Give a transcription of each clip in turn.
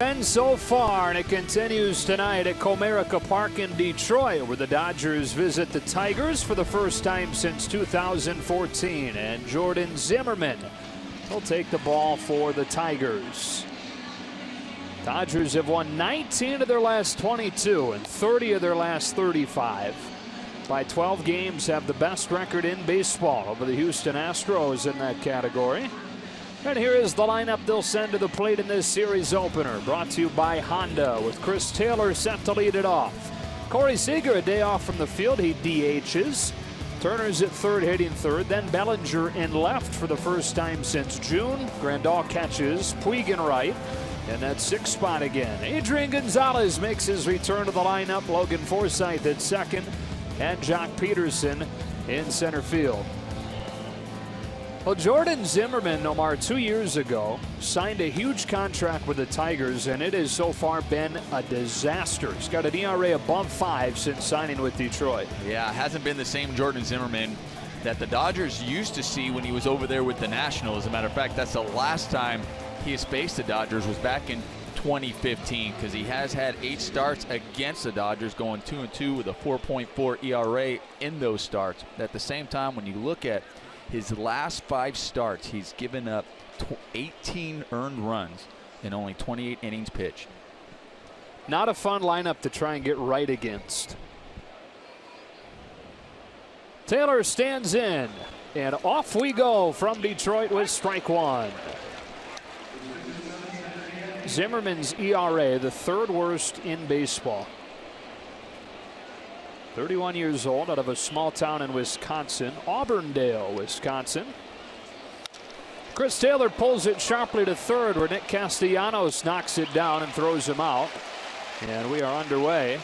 And so far, and it continues tonight at Comerica Park in Detroit, where the Dodgers visit the Tigers for the first time since 2014. And Jordan Zimmermann will take the ball for the Tigers. Dodgers have won 19 of their last 22 and 30 of their last 35. By 12 games, have the best record in baseball over the Houston Astros in that category. And here is the lineup they'll send to the plate in this series opener. Brought to you by Honda, with Chris Taylor set to lead it off. Corey Seager a day off from the field. He DHs. Turner's at third, hitting third. Then Bellinger in left for the first time since June. Grandal catches. Puig in right. And that sixth spot again. Adrian Gonzalez makes his return to the lineup. Logan Forsythe at second. And Jock Peterson in center field. Well, Jordan Zimmermann, Omar, 2 years ago, signed a huge contract with the Tigers, and it has so far been a disaster. He's got an ERA above 5 since signing with Detroit. Yeah, it hasn't been the same Jordan Zimmermann that the Dodgers used to see when he was over there with the Nationals. As a matter of fact, that's the last time he has faced the Dodgers was back in 2015, because he has had 8 starts against the Dodgers, going 2-2 with a 4.4 ERA in those starts. At the same time, when you look at his last 5 starts, he's given up 18 earned runs in only 28 innings pitched. Not a fun lineup to try and get right against. Taylor stands in, and off we go from Detroit with strike one. Zimmermann's ERA, the 3rd worst in baseball. 31 years old, out of a small town in Wisconsin, Auburndale, Wisconsin. Chris Taylor pulls it sharply to third, where Nick Castellanos knocks it down and throws him out. And we are underway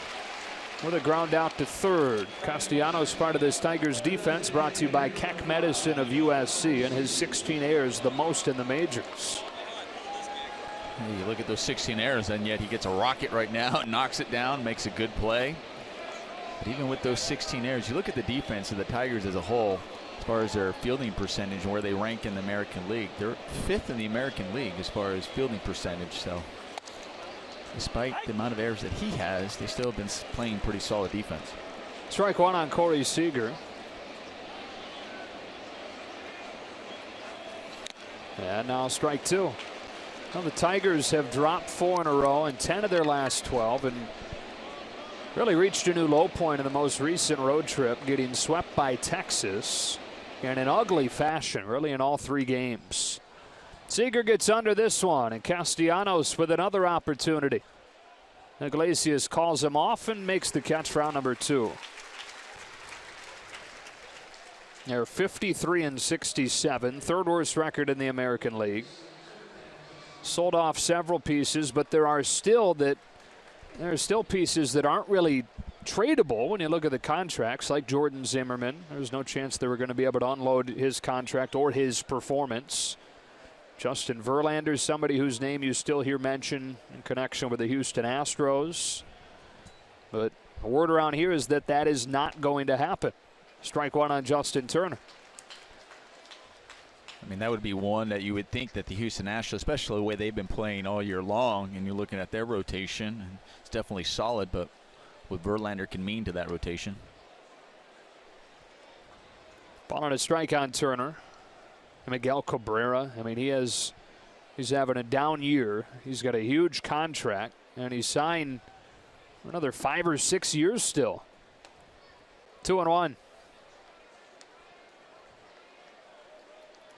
with a ground out to third. Castellanos, part of this Tigers defense, brought to you by Keck Medicine of USC, and his 16 errors, the most in the majors. You look at those 16 errors, and yet he gets a rocket right now, knocks it down, makes a good play. But even with those 16 errors, you look at the defense of the Tigers as a whole, as far as their fielding percentage and where they rank in the American League. They're 5th in the American League as far as fielding percentage. So despite the amount of errors that he has, they still have been playing pretty solid defense. Strike one on Corey Seager. And now strike two. Well, the Tigers have dropped 4 in a row and 10 of their last 12, and really reached a new low point in the most recent road trip, getting swept by Texas in an ugly fashion, really, in all 3 games. Seager gets under this one, and Castellanos with another opportunity. Iglesias calls him off and makes the catch for out number 2. They're 53 and 67, 3rd worst record in the American League. Sold off several pieces, but there are still pieces that aren't really tradable when you look at the contracts, like Jordan Zimmermann. There's no chance they were going to be able to unload his contract or his performance. Justin Verlander, somebody whose name you still hear mentioned in connection with the Houston Astros. But the word around here is that that is not going to happen. Strike one on Justin Turner. I mean, that would be one that you would think that the Houston Astros, especially the way they've been playing all year long, and you're looking at their rotation, and it's definitely solid, but what Verlander can mean to that rotation. Ball on a strike on Turner. And Miguel Cabrera, I mean, he's having a down year. He's got a huge contract, and he's signed for another 5 or 6 years still. 2-1.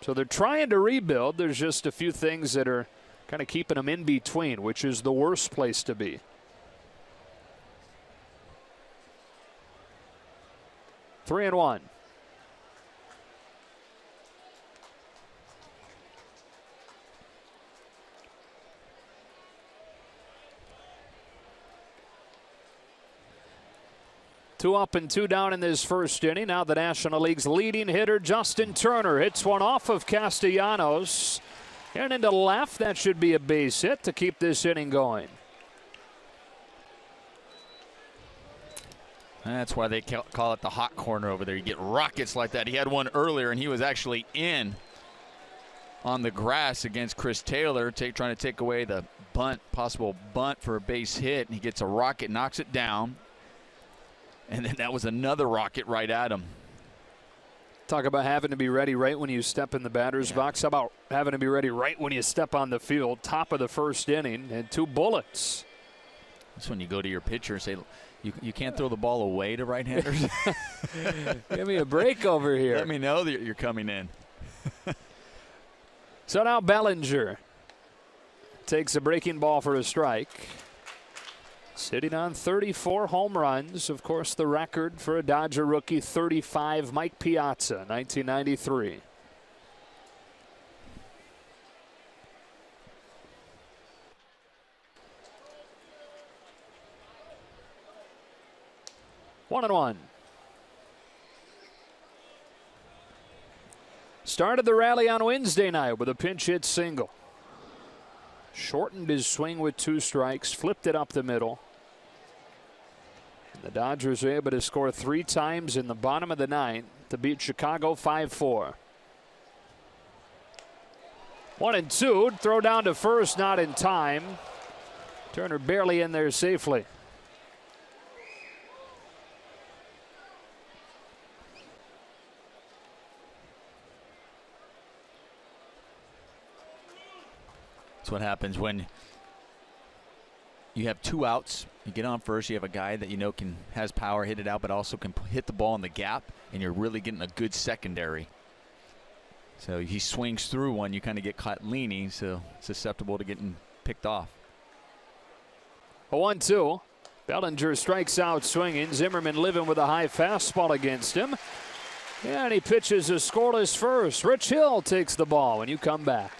So they're trying to rebuild. There's just a few things that are kind of keeping them in between, which is the worst place to be. 3-1. Two up and 2 down in this first inning. Now the National League's leading hitter, Justin Turner, hits one off of Castellanos and into left. That should be a base hit to keep this inning going. That's why they call it the hot corner over there. You get rockets like that. He had one earlier, and he was actually in on the grass against Chris Taylor, trying to take away the possible bunt for a base hit, and he gets a rocket, knocks it down, and then that was another rocket right at him. Talk about having to be ready right when you step in the batter's box. How about having to be ready right when you step on the field? Top of the first inning and 2 bullets. That's when you go to your pitcher and say, you can't throw the ball away to right-handers. Give me a break over here. Let me know that you're coming in. So now Bellinger takes a breaking ball for a strike. Sitting on 34 home runs. Of course, the record for a Dodger rookie, 35, Mike Piazza, 1993. One and one. Started the rally on Wednesday night with a pinch hit single. Shortened his swing with 2 strikes, flipped it up the middle. And the Dodgers were able to score 3 times in the bottom of the 9th to beat Chicago 5-4. 1-2, throw down to first, not in time. Turner barely in there safely. That's what happens when you have 2 outs. You get on first. You have a guy that you know has power, hit it out, but also can hit the ball in the gap, and you're really getting a good secondary. So he swings through one. You kind of get caught leaning, so susceptible to getting picked off. A 1-2. Bellinger strikes out swinging. Zimmerman living with a high fastball against him. And he pitches a scoreless first. Rich Hill takes the ball when you come back.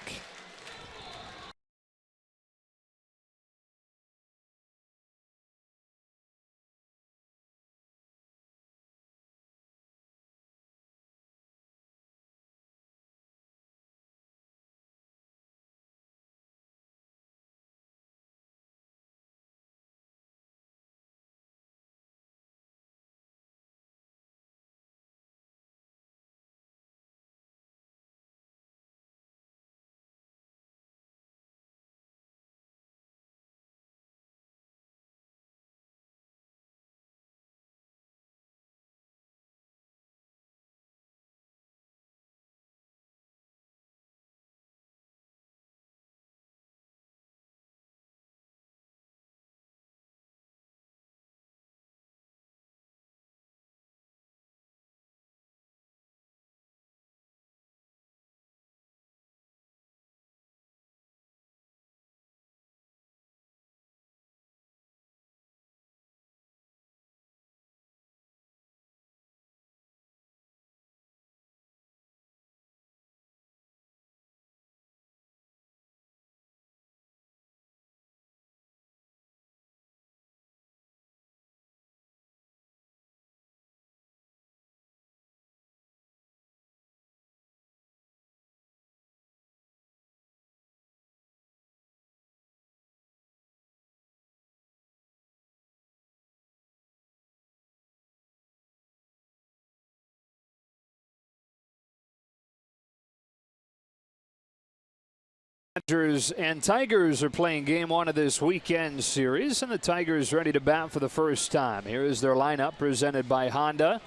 Dodgers and Tigers are playing game 1 of this weekend series, and the Tigers ready to bat for the first time. Here is their lineup presented by Honda,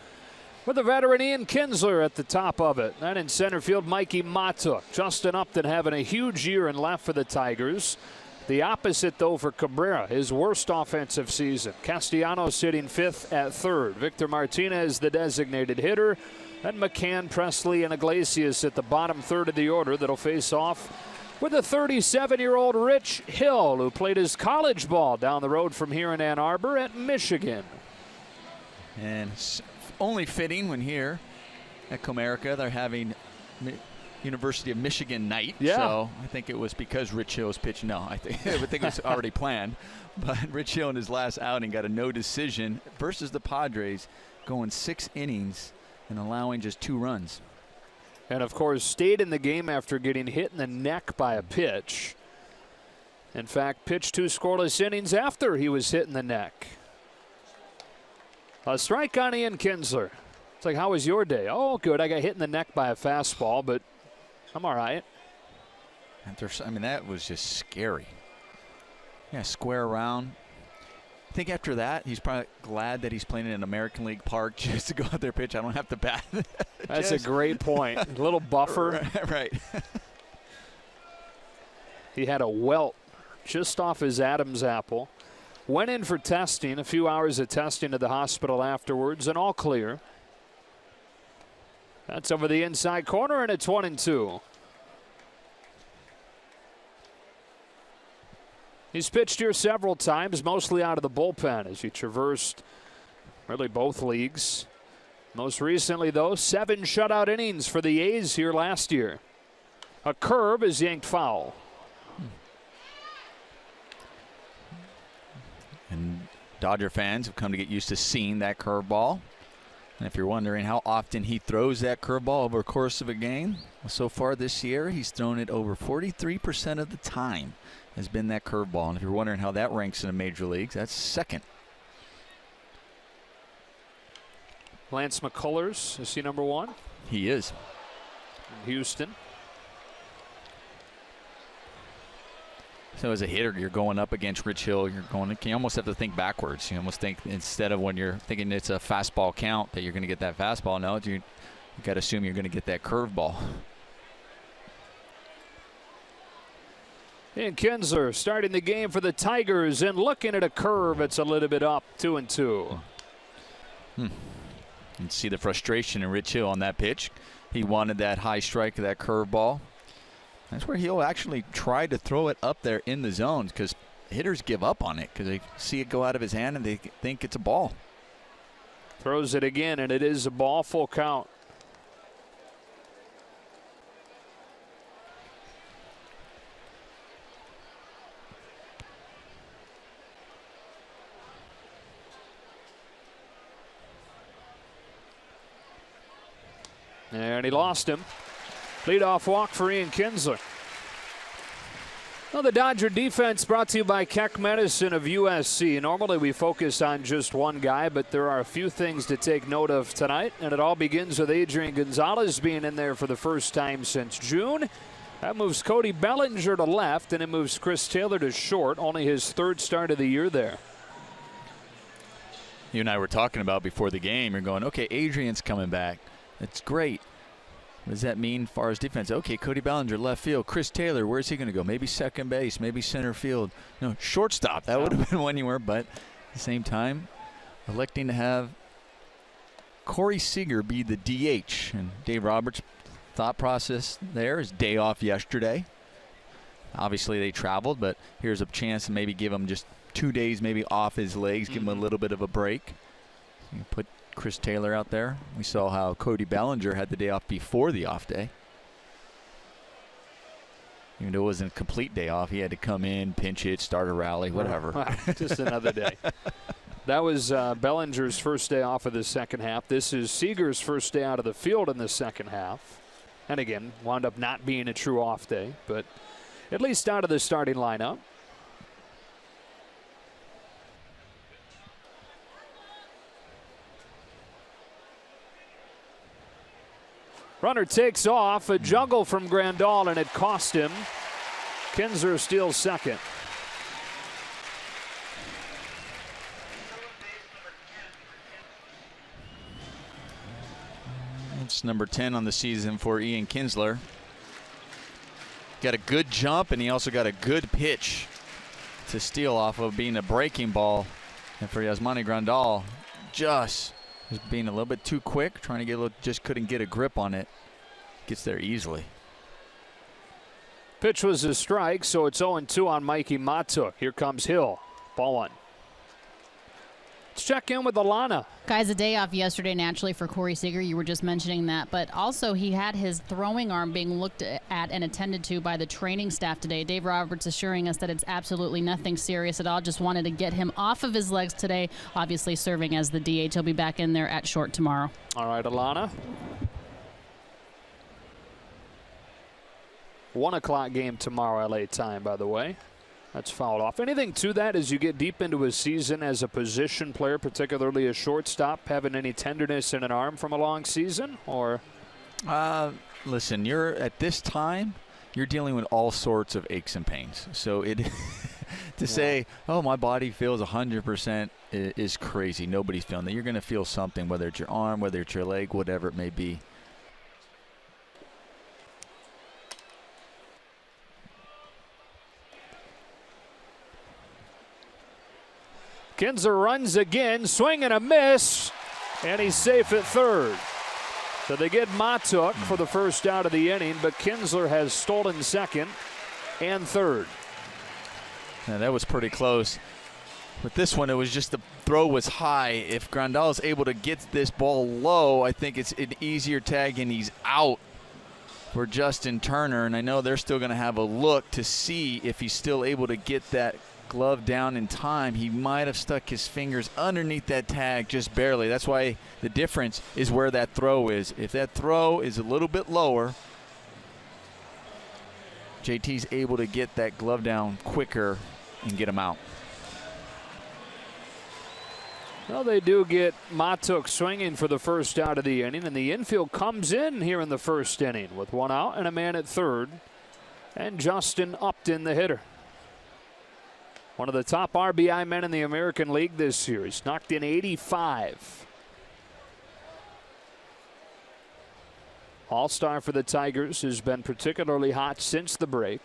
with the veteran Ian Kinsler at the top of it. And in center field, Mikey Matuk. Justin Upton having a huge year in left for the Tigers. The opposite, though, for Cabrera, his worst offensive season. Castellanos sitting 5th at 3rd. Victor Martinez, the designated hitter. And McCann, Presley, and Iglesias at the bottom 3rd of the order that'll face off with a 37-year-old Rich Hill, who played his college ball down the road from here in Ann Arbor at Michigan. And only fitting when here at Comerica they're having University of Michigan night. Yeah. So I think it was because Rich Hill's pitch. No, I think it was already planned. But Rich Hill in his last outing got a no decision versus the Padres, going 6 innings and allowing just 2 runs. And, of course, stayed in the game after getting hit in the neck by a pitch. In fact, pitched 2 scoreless innings after he was hit in the neck. A strike on Ian Kinsler. It's like, how was your day? Oh, good. I got hit in the neck by a fastball, but I'm all right. And I mean, that was just scary. Yeah, square around. I think after that, he's probably glad that he's playing in an American League park just to go out there pitch. I don't have to bat. That's a great point. A little buffer. Right. He had a welt just off his Adam's apple. Went in for testing, a few hours of testing at the hospital afterwards, and all clear. That's over the inside corner, and it's 1-2. He's pitched here several times, mostly out of the bullpen as he traversed really both leagues. Most recently, though, 7 shutout innings for the A's here last year. A curve is yanked foul. And Dodger fans have come to get used to seeing that curveball. And if you're wondering how often he throws that curveball over the course of a game, well, so far this year, he's thrown it over 43% of the time has been that curveball. And if you're wondering how that ranks in the major leagues, that's second. Lance McCullers, is he number 1? He is. In Houston. So as a hitter, you're going up against Rich Hill. You almost have to think backwards. You almost think instead of when you're thinking it's a fastball count that you're going to get that fastball. No, you got to assume you're going to get that curveball. And Kinsler starting the game for the Tigers and looking at a curve. It's a little bit up, 2-2. You can see the frustration in Rich Hill on that pitch. He wanted that high strike of that curveball. That's where he'll actually try to throw it up there in the zones because hitters give up on it because they see it go out of his hand and they think it's a ball. Throws it again, and it is a ball, full count. And he lost him. Leadoff walk for Ian Kinsler. Well, the Dodger defense brought to you by Keck Medicine of USC. Normally we focus on just one guy, but there are a few things to take note of tonight, and it all begins with Adrian Gonzalez being in there for the first time since June. That moves Cody Bellinger to left, and it moves Chris Taylor to short, only his 3rd start of the year there. You and I were talking about before the game. You're going, okay, Adrian's coming back. That's great. What does that mean as far as defense? Okay, Cody Bellinger, left field. Chris Taylor, where's he going to go? Maybe second base, maybe center field. No, shortstop. That would have been one you were, but at the same time, electing to have Corey Seager be the DH. And Dave Roberts' thought process there is day off yesterday. Obviously, they traveled, but here's a chance to maybe give him just 2 days maybe off his legs, give him a little bit of a break. You put Chris Taylor out there. We saw how Cody Bellinger had the day off before the off day. Even though it wasn't a complete day off, he had to come in, pinch hit, start a rally, whatever. Just another day. That was Bellinger's first day off of the second half. This is Seager's first day out of the field in the second half. And again, wound up not being a true off day, but at least out of the starting lineup. Runner takes off, a juggle from Grandal, and it cost him. Kinsler steals second. It's number 10 on the season for Ian Kinsler. Got a good jump, and he also got a good pitch to steal off of, being a breaking ball. And for Yasmani Grandal, just was being a little bit too quick, trying to get a little, just couldn't get a grip on it. Gets there easily. Pitch was a strike, so it's 0-2 on Mikey Matuk. Here comes Hill. Ball 1. Let's check in with Alana. Guys, a day off yesterday naturally for Corey Seager. You were just mentioning that. But also he had his throwing arm being looked at and attended to by the training staff today. Dave Roberts assuring us that it's absolutely nothing serious at all. Just wanted to get him off of his legs today, obviously serving as the DH. He'll be back in there at short tomorrow. All right, Alana. 1 o'clock game tomorrow, LA time, by the way. That's fouled off. Anything to that as you get deep into a season as a position player, particularly a shortstop, having any tenderness in an arm from a long season? Or listen, you're at this time, you're dealing with all sorts of aches and pains. So to say, oh, my body feels 100% is crazy. Nobody's feeling that. You're going to feel something, whether it's your arm, whether it's your leg, whatever it may be. Kinsler runs again, swing and a miss, and he's safe at third. So they get Matuk for the first out of the inning, but Kinsler has stolen second and third. Yeah, that was pretty close. With this one, it was just the throw was high. If Grandal's able to get this ball low, I think it's an easier tag, and he's out for Justin Turner. And I know they're still going to have a look to see if he's still able to get that glove down in time. He might have stuck his fingers underneath that tag just barely. That's why the difference is where that throw is. If that throw is a little bit lower, JT's able to get that glove down quicker and get him out. Well, they do get Matuk swinging for the first out of the inning, and the infield comes in here in the first inning with one out and a man at third, and Justin Upton, the hitter. One of the top RBI men in the American League this year. He's knocked in 85. All-star for the Tigers, has been particularly hot since the break.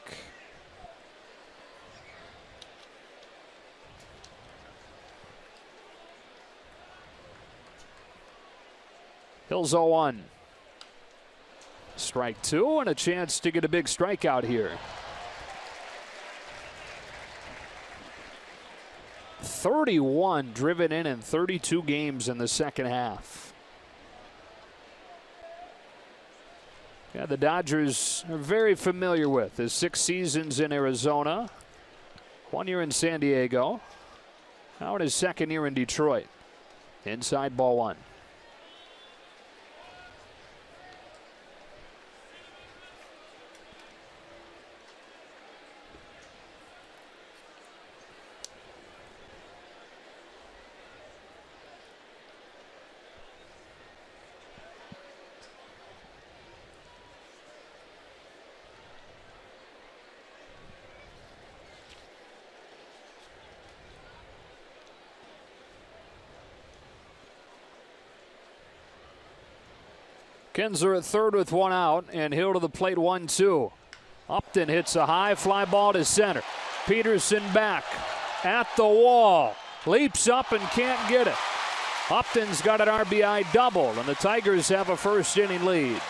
Hill's 0-1. Strike two and a chance to get a big strikeout here. 31 driven in 32 games in the second half. Yeah, the Dodgers are very familiar with his 6 seasons in Arizona, 1 year in San Diego, now in his 2nd year in Detroit. Inside ball one. Kinsler at third with one out, and Hill to the plate 1-2. Upton hits a high fly ball to center. Peterson back at the wall. Leaps up and can't get it. Upton's got an RBI double, and the Tigers have a first inning lead.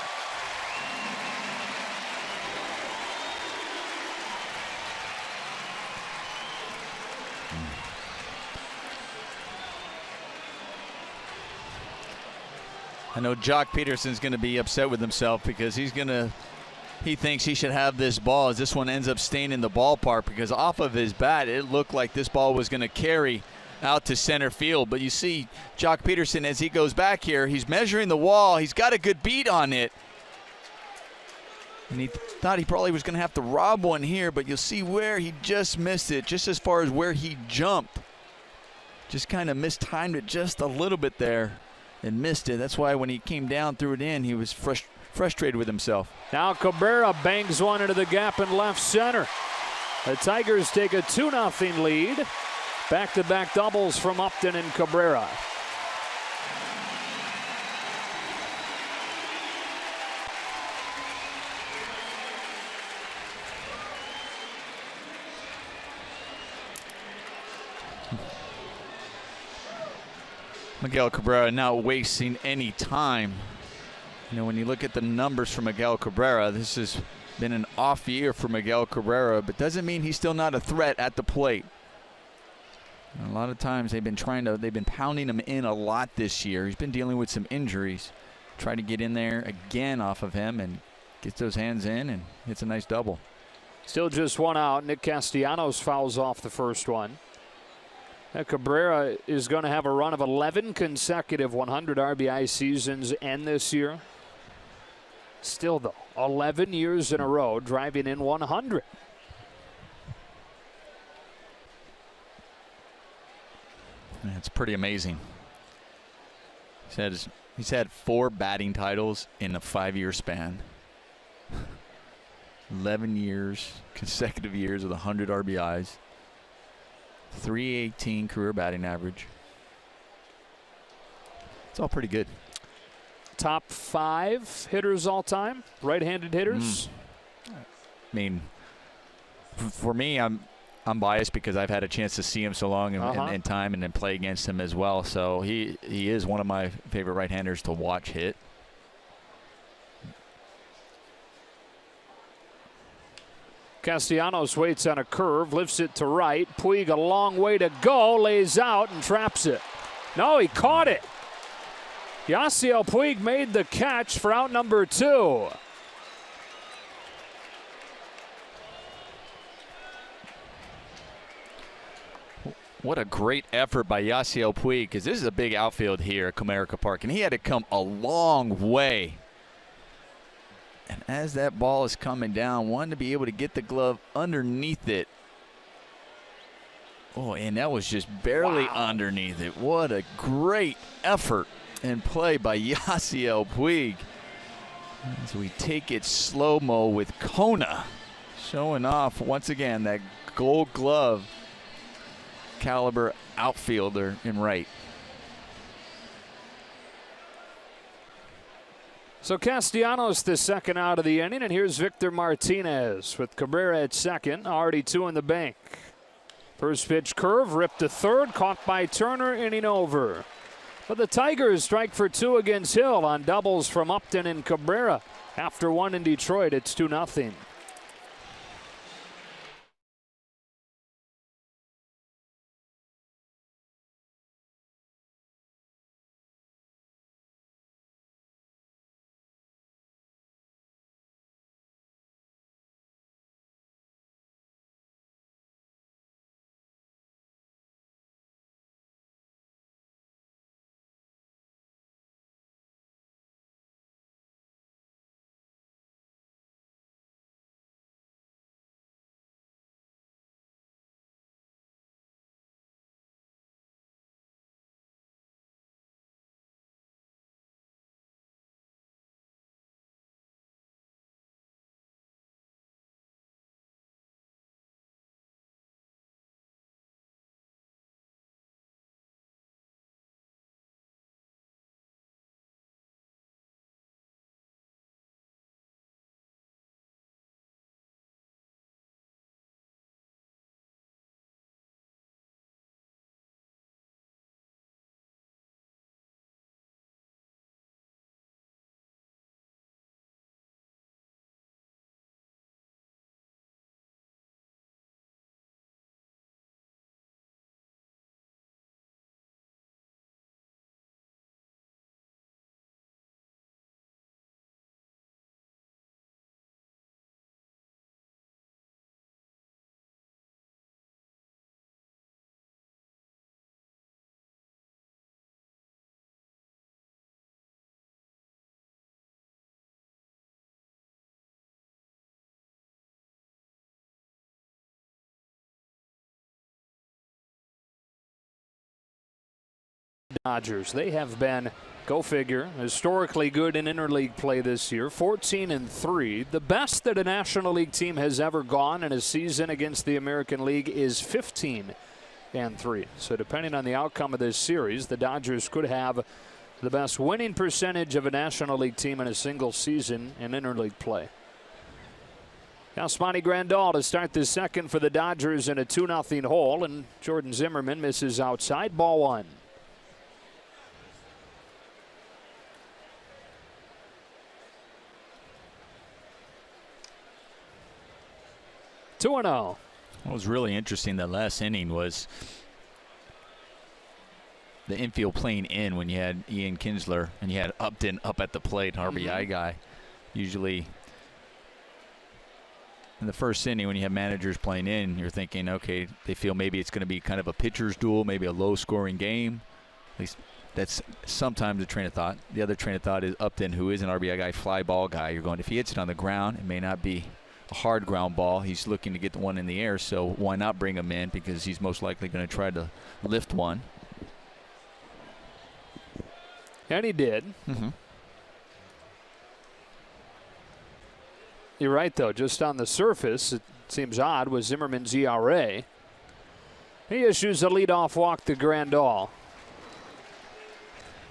I know Jock Peterson's going to be upset with himself because he thinks he should have this ball as this one ends up staying in the ballpark, because off of his bat it looked like this ball was going to carry out to center field. But you see Jock Peterson, as he goes back here, he's measuring the wall. He's got a good beat on it. And he thought he probably was going to have to rob one here, but you'll see where he just missed it, just as far as where he jumped. Just kind of mistimed it just a little bit there and missed it. That's why when he came down, threw it in, he was frustrated with himself. Now Cabrera bangs one into the gap in left center. The Tigers take a 2-0 lead. Back-to-back doubles from Upton and Cabrera. Miguel Cabrera not wasting any time. You know, when you look at the numbers for Miguel Cabrera, this has been an off year for Miguel Cabrera, but doesn't mean he's still not a threat at the plate. And a lot of times they've been pounding him in a lot this year. He's been dealing with some injuries. Try to get in there again off of him and gets those hands in and hits a nice double. Still just one out. Nick Castellanos fouls off the first one. Cabrera is going to have a run of 11 consecutive 100 RBI seasons end this year. Still, though, 11 years in a row driving in 100. It's pretty amazing. He's had 4 batting titles in a 5-year span. 11 years, consecutive years with 100 RBIs. .318 career batting average. It's all pretty good. Top 5 hitters all time, right-handed hitters. I mean, for me, I'm biased because I've had a chance to see him so long in time and then play against him as well. So he is one of my favorite right-handers to watch hit. Castellanos waits on a curve, lifts it to right. Puig a long way to go, lays out and traps it. No, he caught it. Yasiel Puig made the catch for out number 2. What a great effort by Yasiel Puig, because this is a big outfield here at Comerica Park, and he had to come a long way. And as that ball is coming down, wanted to be able to get the glove underneath it. Oh, and that was just barely underneath it. What a great effort and play by Yasiel Puig. As we take it slow-mo with Kona, showing off once again that Gold Glove caliber outfielder in right. So Castellanos the second out of the inning, and here's Victor Martinez with Cabrera at second, already 2 in the bank. First pitch curve, ripped to third, caught by Turner, inning over. But the Tigers strike for 2 against Hill on doubles from Upton and Cabrera. After 1 in Detroit, it's 2-0. Dodgers, they have been, go figure, historically good in interleague play this year, 14-3. The best that a National League team has ever gone in a season against the American League is 15-3. So depending on the outcome of this series, the Dodgers could have the best winning percentage of a National League team in a single season in interleague play. Now Yasmani Grandal to start the second for the Dodgers in a 2-0 hole, and Jordan Zimmerman misses outside, ball 1. What was really interesting that last inning was the infield playing in when you had Ian Kinsler and you had Upton up at the plate, an RBI guy. Usually in the first inning when you have managers playing in, you're thinking, okay, they feel maybe it's going to be kind of a pitcher's duel, maybe a low-scoring game. At least that's sometimes a train of thought. The other train of thought is Upton, who is an RBI guy, fly ball guy. You're going, if he hits it on the ground, it may not be a hard ground ball. He's looking to get the one in the air, so why not bring him in, because he's most likely going to try to lift one. And he did. You're right, though. Just on the surface, it seems odd with Zimmerman's ERA. He issues a leadoff walk to Grandal.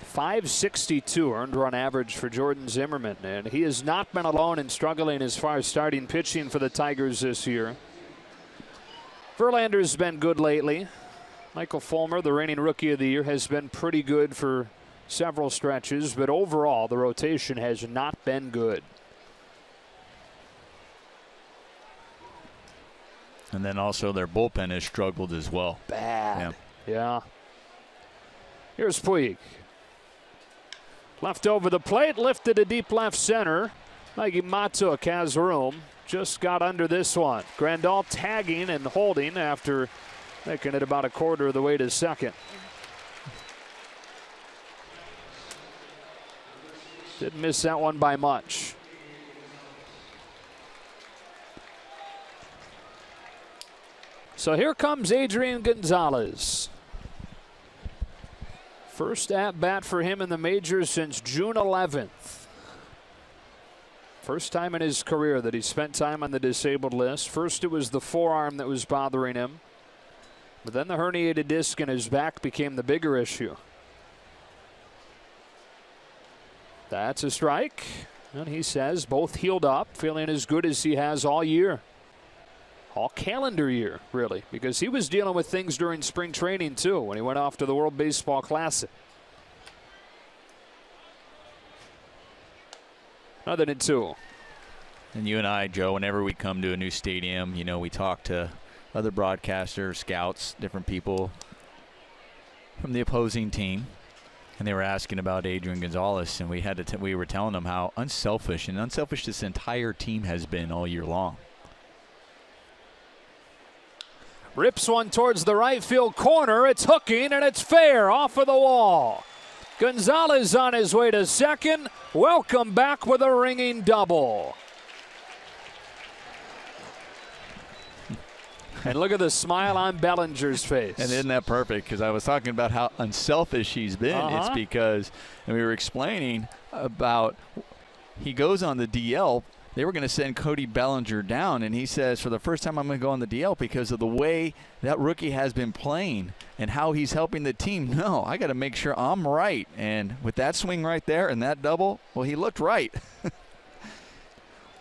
562 earned run average for Jordan Zimmermann, and he has not been alone in struggling as far as starting pitching for the Tigers this year. Verlander's been good lately. Michael Fulmer, the reigning Rookie of the Year, has been pretty good for several stretches, but overall the rotation has not been good. And then also their bullpen has struggled as well. Bad. Yeah. Here's Puig. Left over the plate, lifted to deep left center. Mikey Matuk has room. Just got under this one. Grandal tagging and holding after making it about a quarter of the way to second. Didn't miss that one by much. So here comes Adrian Gonzalez. First at-bat for him in the majors since June 11th. First time in his career that he spent time on the disabled list. First it was the forearm that was bothering him. But then the herniated disc in his back became the bigger issue. That's a strike. And he says both healed up, feeling as good as he has all year. All calendar year, really, because he was dealing with things during spring training, too, when he went off to the World Baseball Classic. Another than 2. And you and I, Joe, whenever we come to a new stadium, you know, we talk to other broadcasters, scouts, different people from the opposing team. And they were asking about Adrian Gonzalez, and we were telling them how unselfish this entire team has been all year long. Rips one towards the right field corner. It's hooking, and it's fair off of the wall. Gonzalez on his way to second. Welcome back with a ringing double. And look at the smile on Bellinger's face. And isn't that perfect? Because I was talking about how unselfish he's been. It's because, and we were explaining about, he goes on the DL. They were going to send Cody Bellinger down, and he says, for the first time, I'm going to go on the DL because of the way that rookie has been playing and how he's helping the team. No, I got to make sure I'm right. And with that swing right there and that double, well, he looked right.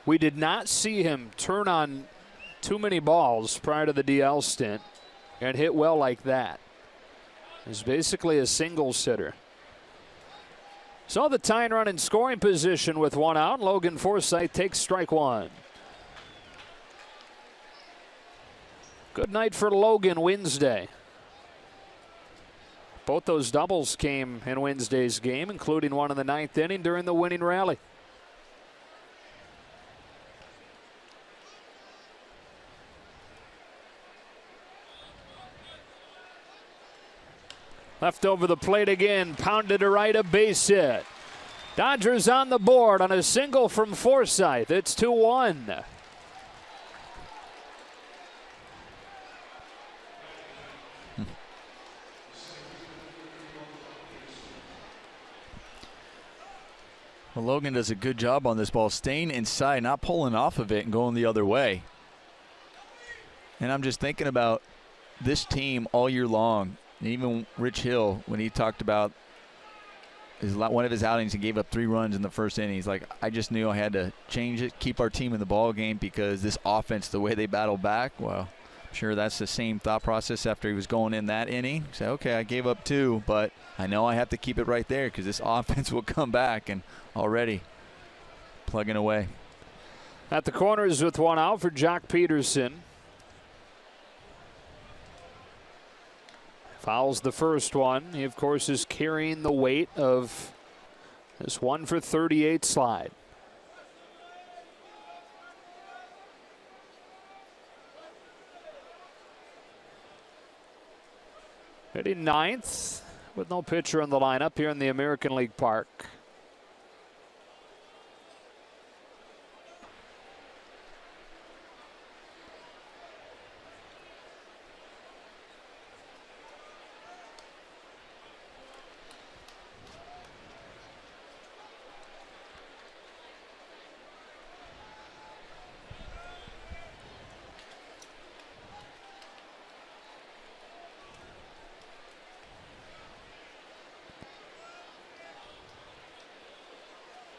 We did not see him turn on too many balls prior to the DL stint and hit well like that. He's basically a singles hitter. So the tying run in scoring position with one out. Logan Forsythe takes strike one. Good night for Logan Wednesday. Both those doubles came in Wednesday's game, including one in the 9th inning during the winning rally. Left over the plate again, pounded to right, a base hit. Dodgers on the board on a single from Forsythe. It's 2-1. Well, Logan does a good job on this ball, staying inside, not pulling off of it and going the other way. And I'm just thinking about this team all year long. And even Rich Hill, when he talked about one of his outings, he gave up 3 runs in the first inning. He's like, I just knew I had to change it, keep our team in the ball game because this offense, the way they battle back, well, I'm sure that's the same thought process after he was going in that inning. He said, okay, I gave up 2, but I know I have to keep it right there because this offense will come back, and already plugging away. At the corners with one out for Jock Peterson. Fouls the first one. He, of course, is carrying the weight of this 1-for-38 slide. Hitting 9th with no pitcher in the lineup here in the American League Park.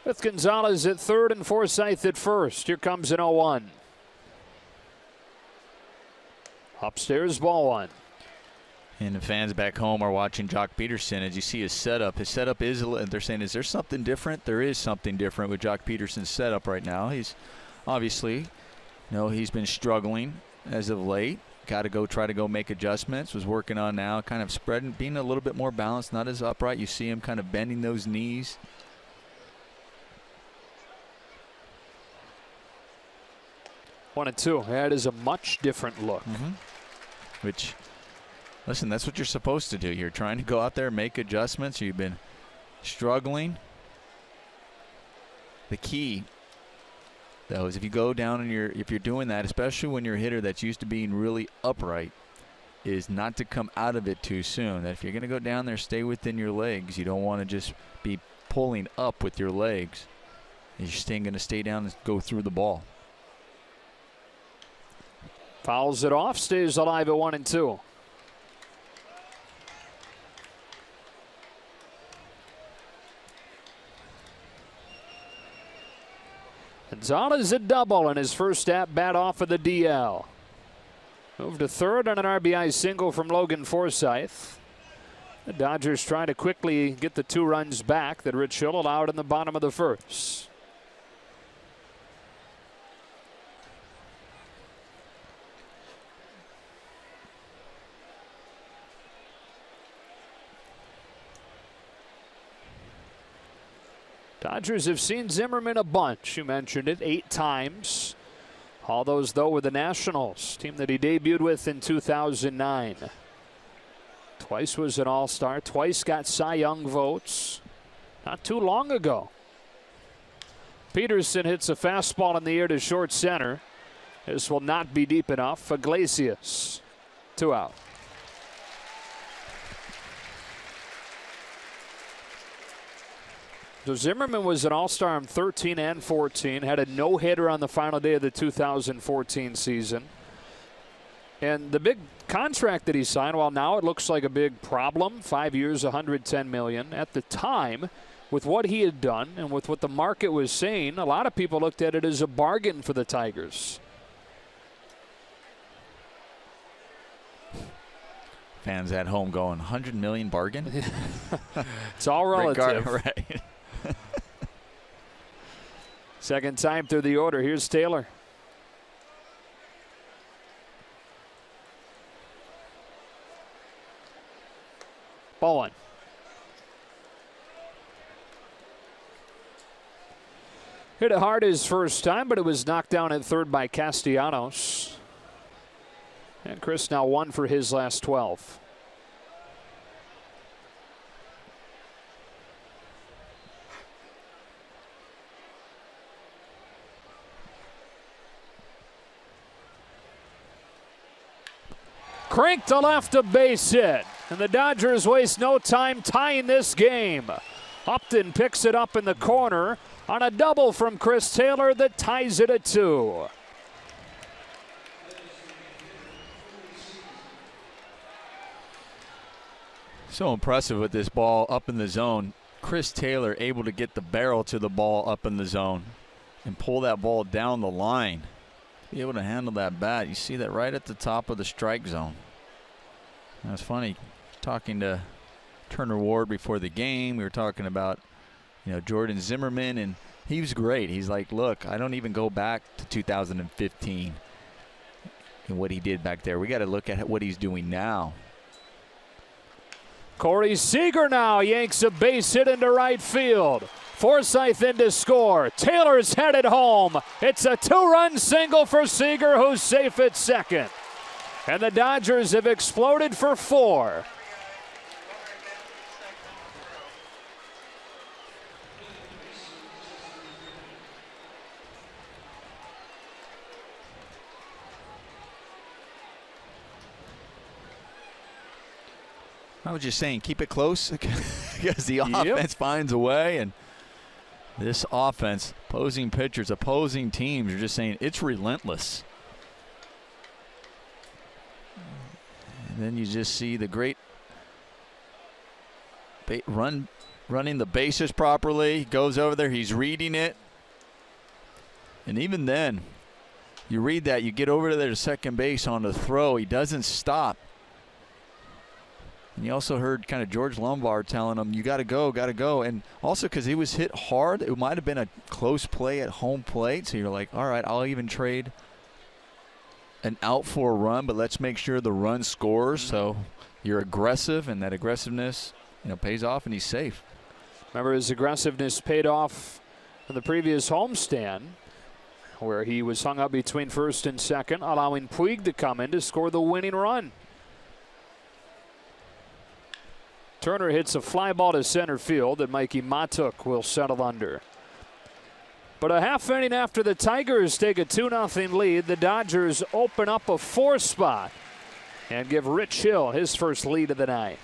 With Gonzalez at third and Forsythe at first. Here comes an 0-1. Upstairs, ball one. And the fans back home are watching Jock Peterson. As you see his setup is, they're saying, is there something different? There is something different with Jock Peterson's setup right now. He's obviously, he's been struggling as of late. Got to try to make adjustments. Was working on now, kind of spreading, being a little bit more balanced, not as upright. You see him kind of bending those knees. 1-2. That is a much different look. Which, listen, that's what you're supposed to do. You're trying to go out there and make adjustments. You've been struggling. The key, though, is if you go down and if you're doing that, especially when you're a hitter that's used to being really upright, is not to come out of it too soon. That if you're going to go down there, stay within your legs. You don't want to just be pulling up with your legs. You're going to stay down and go through the ball. Fouls it off, stays alive at 1-2. Gonzalez a double in his first at-bat off of the DL. Moved to third on an RBI single from Logan Forsythe. The Dodgers trying to quickly get the 2 runs back that Rich Hill allowed in the bottom of the first. Dodgers have seen Zimmerman a bunch. You mentioned it, 8 times. All those, though, with the Nationals, team that he debuted with in 2009. Twice was an All-Star. Twice got Cy Young votes. Not too long ago. Peterson hits a fastball in the air to short center. This will not be deep enough. Iglesias, 2 out. So Zimmerman was an All-Star in 13 and 14, had a no-hitter on the final day of the 2014 season. And the big contract that he signed, well, now it looks like a big problem, 5 years, $110 million. At the time, with what he had done and with what the market was saying, a lot of people looked at it as a bargain for the Tigers. Fans at home going, $100 million bargain? It's all relative. Right. Second time through the order. Here's Taylor. Ball one. Hit it hard his first time, but it was knocked down at third by Castellanos. And Chris now 1 for his last 12. Cranked to left, a base hit. And the Dodgers waste no time tying this game. Upton picks it up in the corner on a double from Chris Taylor that ties it at 2. So impressive with this ball up in the zone. Chris Taylor able to get the barrel to the ball up in the zone and pull that ball down the line. Be able to handle that bat. You see that right at the top of the strike zone. That's funny. Talking to Turner Ward before the game, we were talking about, Jordan Zimmerman, and he was great. He's like, look, I don't even go back to 2015 and what he did back there. We got to look at what he's doing now. Corey Seager now yanks a base hit into right field. Forsythe in to score. Taylor's headed home. It's a 2-run single for Seager, who's safe at second. And the Dodgers have exploded for 4. I was just saying, keep it close because the offense finds a way. And this offense, opposing pitchers, opposing teams are just saying it's relentless. And then you just see the great run running the bases properly. He goes over there, he's reading it. And even then, you read that, you get over there to second base on the throw. He doesn't stop. And you also heard kind of George Lombard telling him, you got to go, got to go. And also because he was hit hard, it might have been a close play at home plate. So you're like, all right, I'll even trade an out for a run, but let's make sure the run scores. So you're aggressive, and that aggressiveness, pays off, and he's safe. Remember, his aggressiveness paid off in the previous homestand, where he was hung up between first and second, allowing Puig to come in to score the winning run. Turner hits a fly ball to center field that Mikey Matuk will settle under. But a half inning after the Tigers take a 2-0 lead, the Dodgers open up a 4 spot and give Rich Hill his first lead of the night.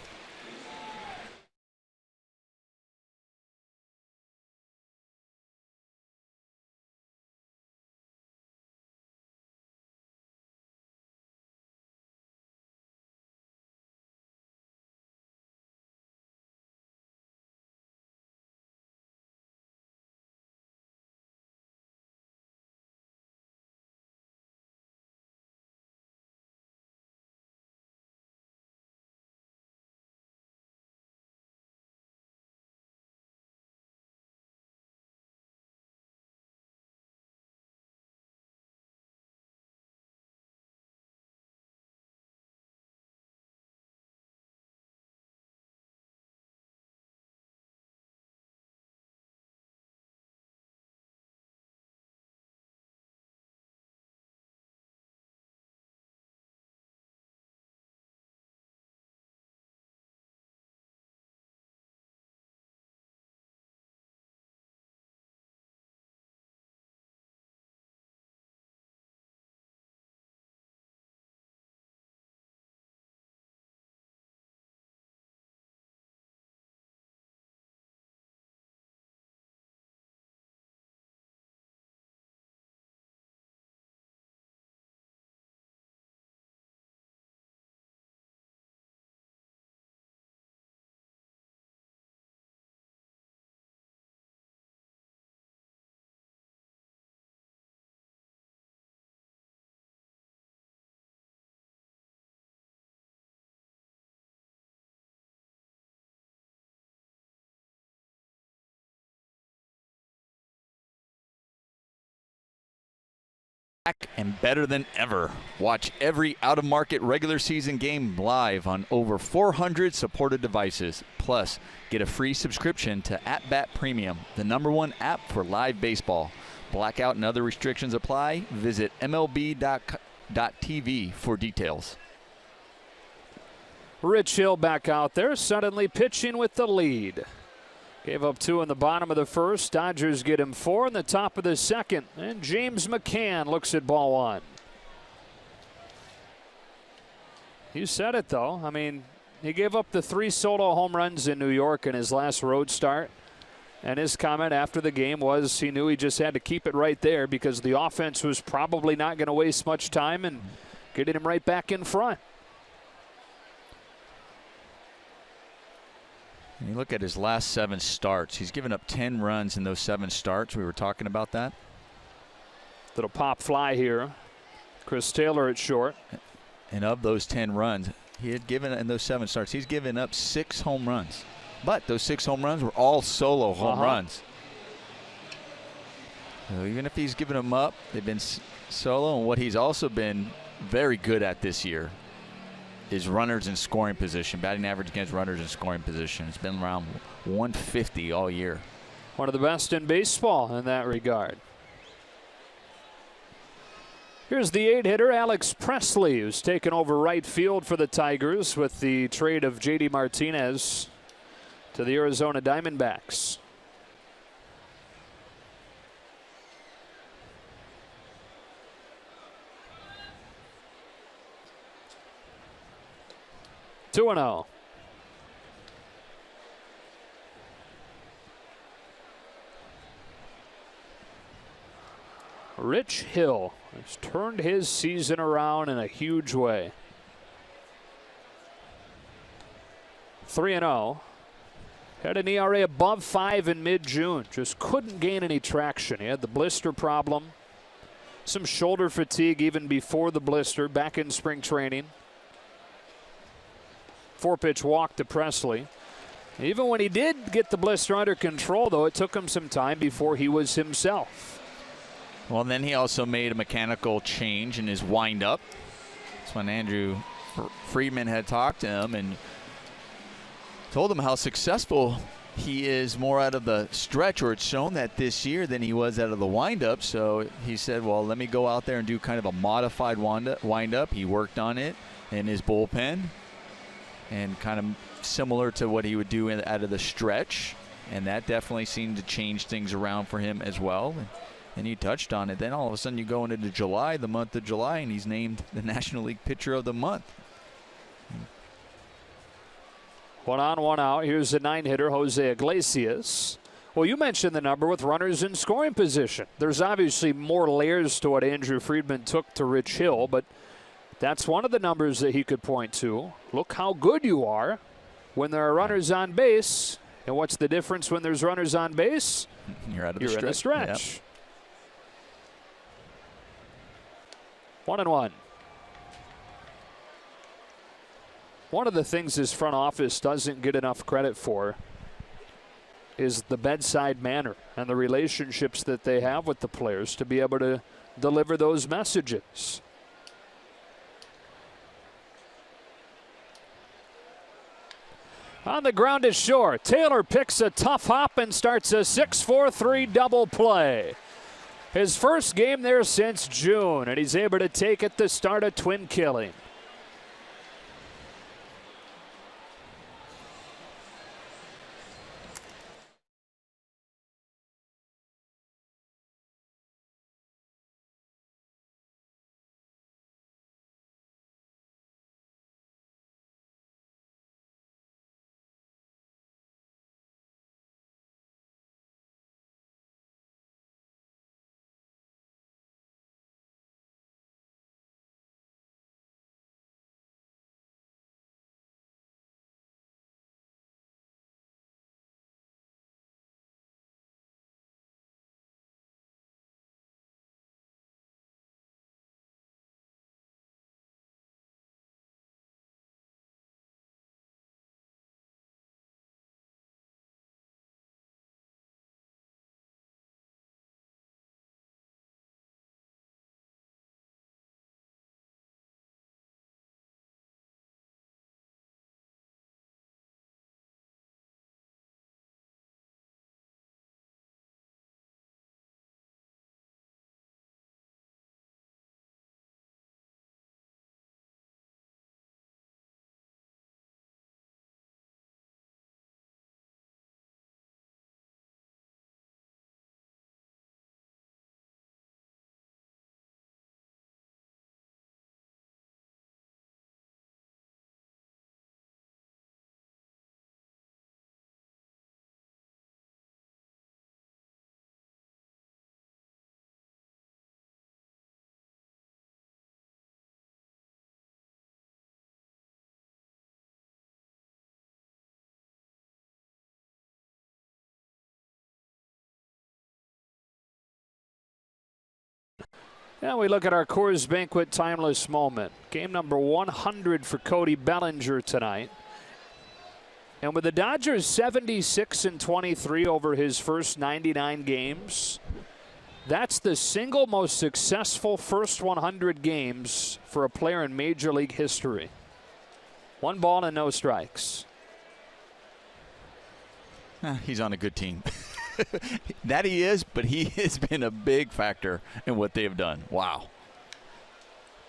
Back and better than ever. Watch every out-of-market regular season game live on over 400 supported devices. Plus, get a free subscription to At Bat Premium, the #1 app for live baseball. Blackout and other restrictions apply. Visit MLB.tv for details. Rich Hill back out there, suddenly pitching with the lead. Gave up 2 in the bottom of the first. Dodgers get him 4 in the top of the second. And James McCann looks at ball 1. You said it, though. I mean, he gave up the 3 solo home runs in New York in his last road start. And his comment after the game was he knew he just had to keep it right there because the offense was probably not going to waste much time and getting him right back in front. And you look at his last 7 starts. He's given up 10 runs in those 7 starts. We were talking about that. Little pop fly here. Chris Taylor at short. And of those 10 runs, he had given in those 7 starts, he's given up 6 home runs. But those 6 home runs were all solo home runs. So even if he's given them up, they've been solo. And what he's also been very good at this year is runners in scoring position, batting average against runners in scoring position. It's been around 150 all year. One of the best in baseball in that regard. Here's the 8-hitter, Alex Presley, who's taken over right field for the Tigers with the trade of J.D. Martinez to the Arizona Diamondbacks. Two and 0. Rich Hill has turned his season around in a huge way. 3 and 0. Had an ERA above 5 in mid-June. Just couldn't gain any traction. He had the blister problem. Some shoulder fatigue even before the blister back in spring training. 4-pitch walk to Presley. Even when he did get the blister under control, though, it took him some time before he was himself. Well, then he also made a mechanical change in his windup. That's when Andrew Friedman had talked to him and told him how successful he is more out of the stretch, or it's shown that this year, than he was out of the windup. So he said, well, let me go out there and do kind of a modified windup. He worked on it in his bullpen and kind of similar to what he would do out of the stretch. And that definitely seemed to change things around for him as well. And you touched on it. Then all of a sudden you go into July, the month of July, and he's named the National League Pitcher of the Month. 1 on, 1 out. Here's the 9-hitter, Jose Iglesias. Well, you mentioned the number with runners in scoring position. There's obviously more layers to what Andrew Friedman took to Rich Hill, but that's one of the numbers that he could point to. Look how good you are when there are runners on base. And what's the difference when there's runners on base? You're out of You're in the stretch. Yep. 1 and 1. One of the things this front office doesn't get enough credit for is the bedside manner and the relationships that they have with the players to be able to deliver those messages. On the ground is Shore. Taylor picks a tough hop and starts a 6-4-3 double play. His first game there since June, and he's able to take it to start a twin killing. Now we look at our Coors Banquet timeless moment. Game number 100 for Cody Bellinger tonight. And with the Dodgers 76-23 over his first 99 games, that's the single most successful first 100 games for a player in Major League history. 1 ball and no strikes. He's on a good team. That he is, but he has been a big factor in what they've done. Wow.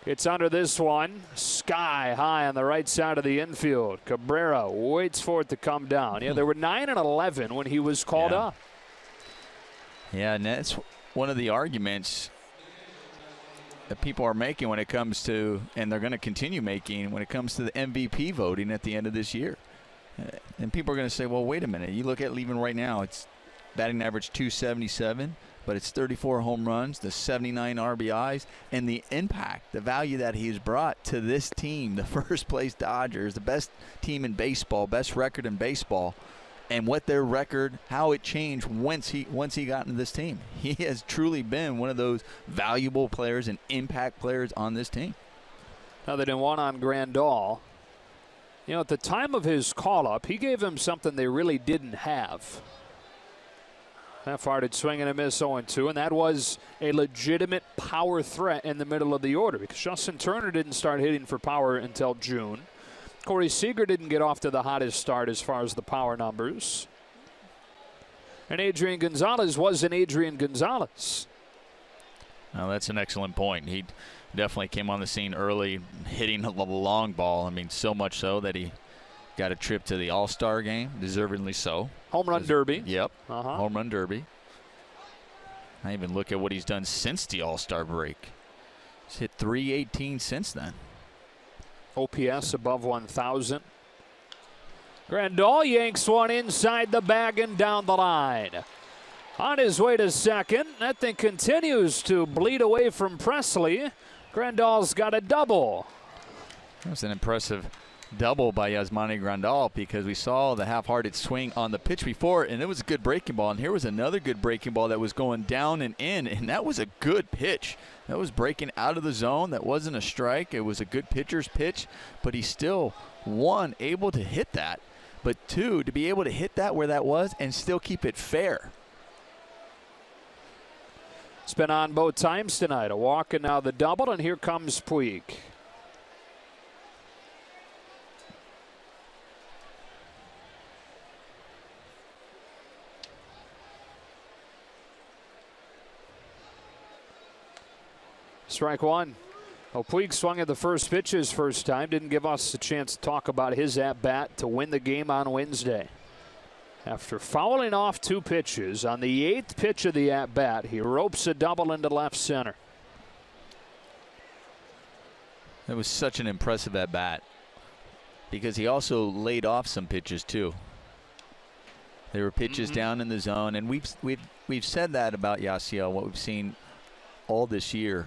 It's under this one. Sky high on the right side of the infield. Cabrera waits for it to come down. Yeah, there were 9 and 11 when he was called up. Yeah, and that's one of the arguments that people are making when it comes to, and they're going to continue making, when it comes to the MVP voting at the end of this year. And people are going to say, well, wait a minute. You look at even right now, it's batting average 277, but it's 34 home runs, the 79 RBIs, and the impact, the value that he's brought to this team, the first place Dodgers, the best team in baseball, best record in baseball. and what their record, how it changed once he got into this team. He has truly been one of those valuable players and impact players on this team. Now they didn't want on Grandal. You know, at the time of his call-up, he gave them something they really didn't have. Half-hearted swing and a miss, 0-2, and that was a legitimate power threat in the middle of the order because Justin Turner didn't start hitting for power until June. Corey Seager didn't get off to the hottest start as far as the power numbers. And Adrian Gonzalez wasn't Adrian Gonzalez. Well, that's an excellent point. He definitely came on the scene early, hitting a long ball. I mean, so much so that he got a trip to the All-Star game, deservedly so. Home run derby. Yep, home run derby. I even look at what he's done since the All-Star break. He's hit .318 since then. OPS above 1,000. Grandal yanks one inside the bag and down the line. On his way to second, that thing continues to bleed away from Presley. Grandal's got a double. That was an impressive double by Yasmani Grandal because we saw the half-hearted swing on the pitch before, and it was a good breaking ball. And here was another good breaking ball that was going down and in, and that was a good pitch. That was breaking out of the zone. That wasn't a strike. It was a good pitcher's pitch, but he still, one, able to hit that, but two, to be able to hit that where that was and still keep it fair. It's been on both times tonight. A walk and now the double, and here comes Puig. Strike one. Well, Puig swung at the first pitch his first time. Didn't give us a chance to talk about his at-bat to win the game on Wednesday. After fouling off two pitches, on the 8th pitch of the at-bat, he ropes a double into left center. It was such an impressive at-bat because he also laid off some pitches too. There were pitches down in the zone, and we've said that about Yasiel, what we've seen all this year.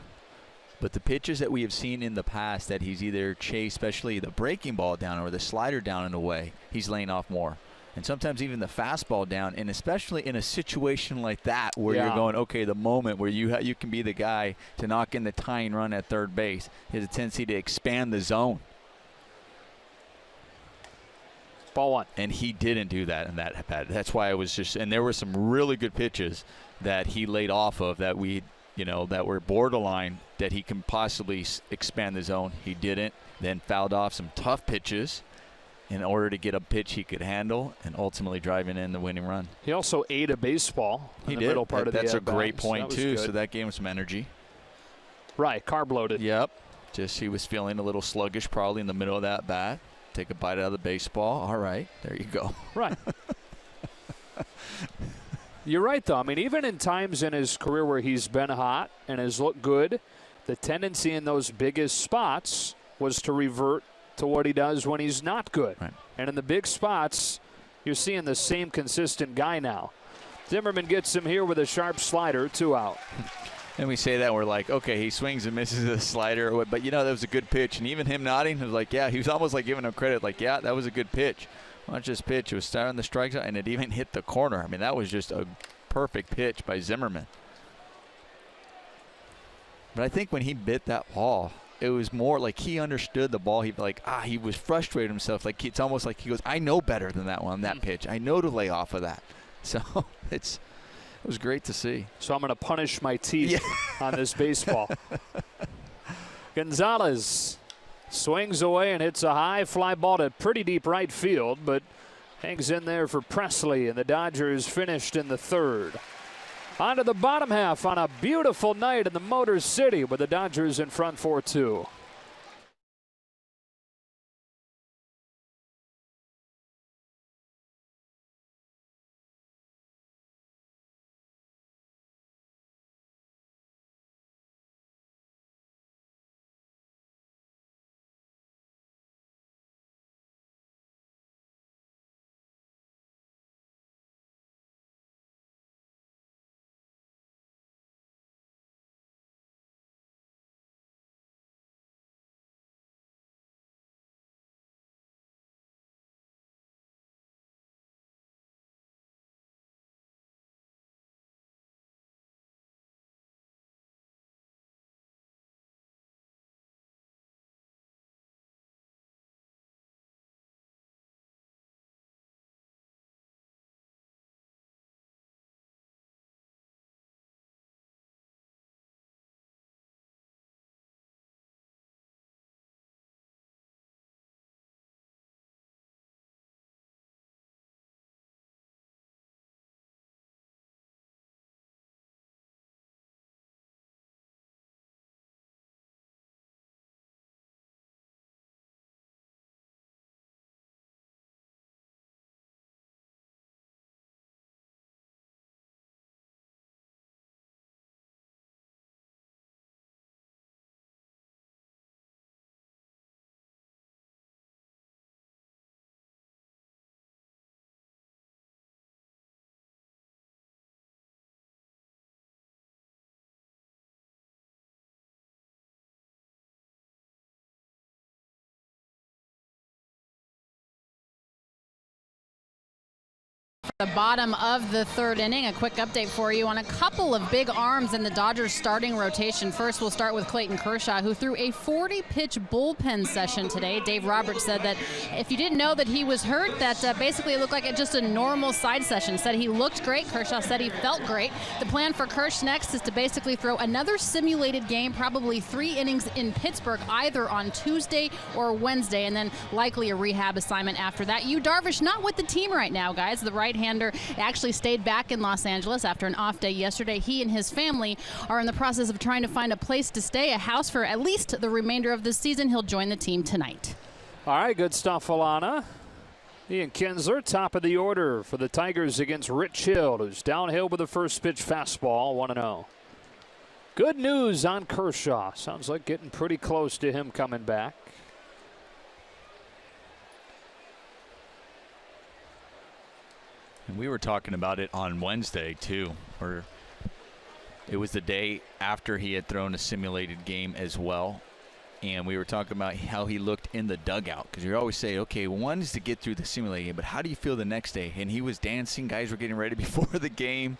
But the pitches that we have seen in the past that he's either chased, especially the breaking ball down or the slider down and away, he's laying off more. And sometimes even the fastball down, and especially in a situation like that where you're going, okay, the moment where you can be the guy to knock in the tying run at third base, he has a tendency to expand the zone. Ball one. And he didn't do that in that at bat. That's why I was just, and there were some really good pitches that he laid off of that that were borderline that he can possibly expand the zone. He didn't. Then fouled off some tough pitches in order to get a pitch he could handle and ultimately driving in the winning run. He also ate a baseball in the middle part of the That's a at-bat, great point, too. Good. So that gave him some energy. Right, carb loaded. Yep. Just he was feeling a little sluggish probably in the middle of that bat. Take a bite out of the baseball. All right, there you go. Right. You're right, though. I mean, even in times in his career where he's been hot and has looked good, the tendency in those biggest spots was to revert to what he does when he's not good. Right. And in the big spots, you're seeing the same consistent guy now. Zimmerman gets him here with a sharp slider, 2 out. And we say that, we're like, okay, he swings and misses the slider, but that was a good pitch. And even him nodding, was like, yeah, he was almost like giving him credit, like, yeah, that was a good pitch. Not just pitch, it was starting the strike zone, and it even hit the corner. I mean, that was just a perfect pitch by Zimmerman. But I think when he bit that ball, it was more like he understood the ball. He was frustrated himself. Like it's almost like he goes, I know better than that one, that pitch. I know to lay off of that. So it was great to see. So I'm going to punish my teeth on this baseball. Gonzalez swings away and hits a high fly ball to pretty deep right field, but hangs in there for Presley, and the Dodgers finished in the 3rd. On to the bottom half on a beautiful night in the Motor City with the Dodgers in front 4-2. The bottom of the third inning. A quick update for you on a couple of big arms in the Dodgers starting rotation. First, we'll start with Clayton Kershaw, who threw a 40-pitch bullpen session today. Dave Roberts said that if you didn't know that he was hurt, that basically it looked like just a normal side session. Said he looked great. Kershaw said he felt great. The plan for Kersh next is to basically throw another simulated game, probably 3 innings in Pittsburgh, either on Tuesday or Wednesday, and then likely a rehab assignment after that. Yu Darvish not with the team right now, guys. The right-hander actually stayed back in Los Angeles after an off day yesterday. He and his family are in the process of trying to find a place to stay, a house for at least the remainder of the season. He'll join the team tonight. All right, good stuff, Alana. Ian Kinsler, top of the order for the Tigers against Rich Hill, who's downhill with the first pitch fastball, 1-0. Good news on Kershaw. Sounds like getting pretty close to him coming back. And we were talking about it on Wednesday, too, or it was the day after he had thrown a simulated game as well. And we were talking about how he looked in the dugout, because you always say, okay, one is to get through the simulated game, but how do you feel the next day? And he was dancing. Guys were getting ready before the game.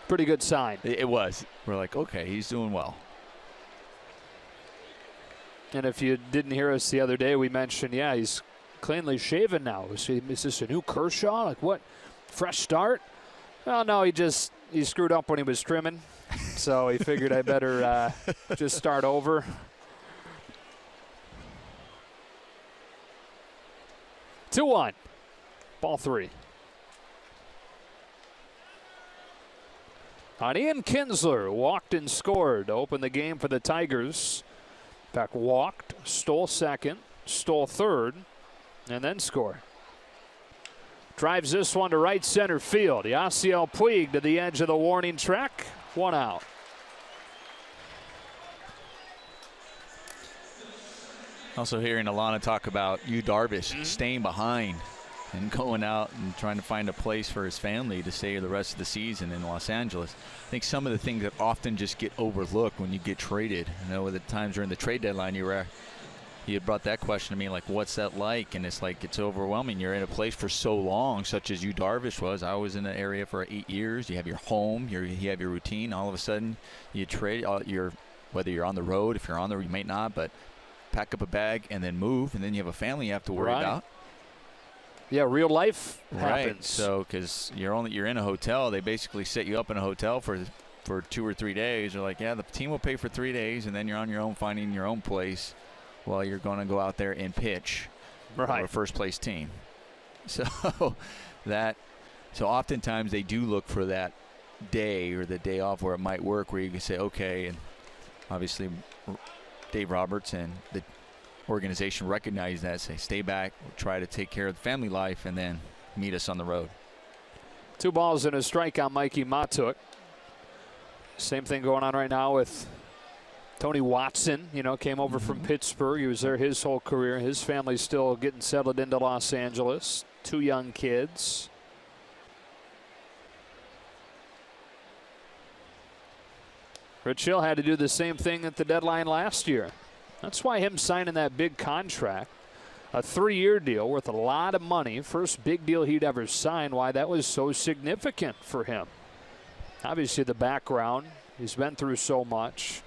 Pretty good sign. It was. We're like, okay, he's doing well. And if you didn't hear us the other day, we mentioned, yeah, he's cleanly shaven now. Is this a new Kershaw? Like what? Fresh start? Well, no, he screwed up when he was trimming. So he figured I better just start over. Two one. Ball 3. On Ian Kinsler, walked and scored to open the game for the Tigers. In fact, walked, stole second, stole third, and then scored. Drives this one to right center field. Yasiel Puig to the edge of the warning track. 1 out. Also hearing Alana talk about Yu Darvish staying behind and going out and trying to find a place for his family to stay the rest of the season in Los Angeles. I think some of the things that often just get overlooked when you get traded. I know at the times during the trade deadline you had brought that question to me, like, what's that like? And it's like, it's overwhelming. You're in a place for so long, such as Yu Darvish was. I was in the area for 8 years. You have your home, you have your routine. All of a sudden, you trade. Whether you're on the road, if you're on there, you may not, but pack up a bag and then move, and then you have a family you have to worry about. Yeah, real life happens. Right. So, because you're in a hotel, they basically set you up in a hotel for 2 or 3 days. They're like, yeah, the team will pay for 3 days, and then you're on your own, finding your own place. Well, you're going to go out there and pitch for a first-place team. So oftentimes they do look for that day or the day off where it might work, where you can say, okay, and obviously Dave Roberts and the organization recognize that, say, stay back, try to take care of the family life, and then meet us on the road. 2 balls and a strike on Mikey Matuk. Same thing going on right now with Tony Watson, came over from Pittsburgh. He was there his whole career. His family's still getting settled into Los Angeles. 2 young kids. Rich Hill had to do the same thing at the deadline last year. That's why him signing that big contract, a 3-year deal worth a lot of money, first big deal he'd ever signed, why that was so significant for him. Obviously the background, he's been through so much.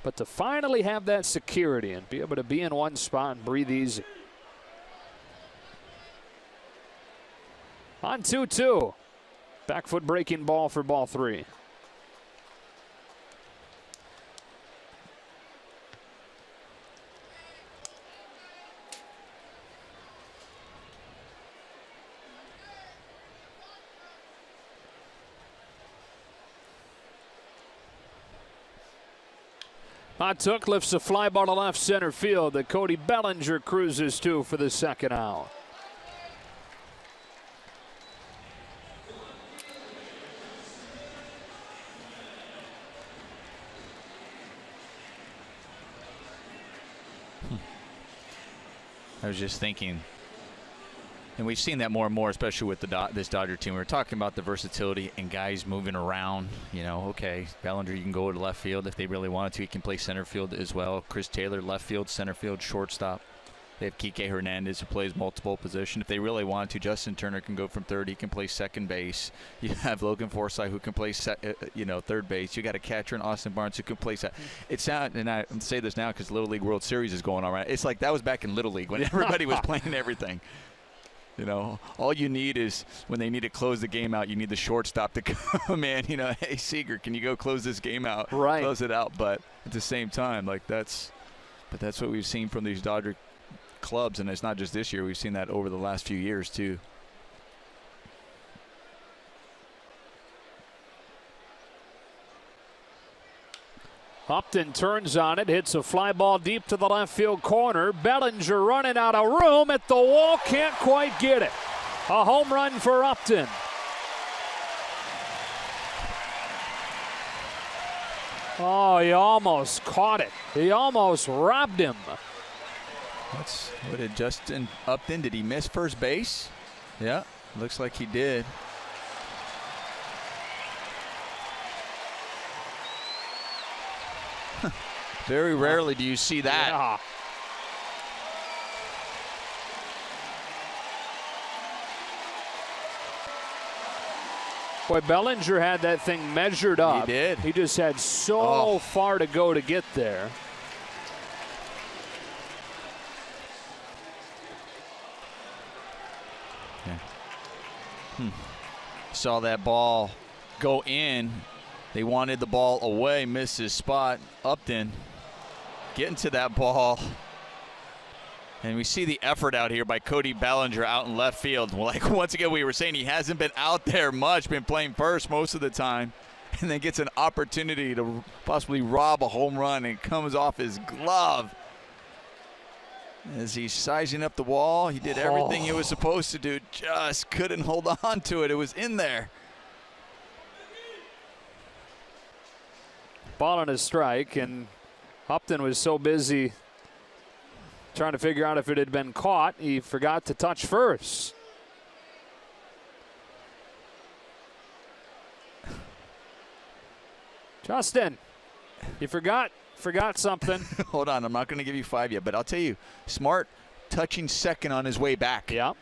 But to finally have that security and be able to be in one spot and breathe easy. On 2-2. Back foot breaking ball for ball 3. Matuk lifts a fly ball to left center field that Cody Bellinger cruises to for the second out. I was just thinking, and we've seen that more and more, especially with this Dodger team. We're talking about the versatility and guys moving around. Okay, Bellinger, you can go to left field if they really wanted to. He can play center field as well. Chris Taylor, left field, center field, shortstop. They have Kike Hernandez who plays multiple positions. If they really want to, Justin Turner can go from third. He can play second base. You have Logan Forsythe who can play third base. You got a catcher in Austin Barnes who can play second. It's not, and I say this now because Little League World Series is going on, right? It's like that was back in Little League when everybody was playing everything. You know, all you need is when they need to close the game out, you need the shortstop to come in. You know, hey Seager, can you go close this game out? Right. Close it out. But at the same time, like that's what we've seen from these Dodger clubs, and it's not just this year. We've seen that over the last few years too. Upton turns on it, hits a fly ball deep to the left field corner. Bellinger running out of room at the wall, can't quite get it. A home run for Upton. Oh, he almost caught it. He almost robbed him. What did Justin Upton, did he miss first base? Yeah, looks like he did. Very rarely do you see that. Yeah. Boy, Bellinger had that thing measured up. He did. He just had so far to go to get there. Saw that ball go in. They wanted the ball away, missed his spot. Upton getting to that ball. And we see the effort out here by Cody Bellinger out in left field. Like once again, we were saying he hasn't been out there much, been playing first most of the time, and then gets an opportunity to possibly rob a home run, and it comes off his glove. As he's sizing up the wall, he did everything he was supposed to do, just couldn't hold on to it. It was in there. Ball on a strike, and Upton was so busy trying to figure out if it had been caught, he forgot to touch first. Justin, you forgot something. Hold on, I'm not going to give you 5 yet, but I'll tell you, Smart touching second on his way back. Yeah.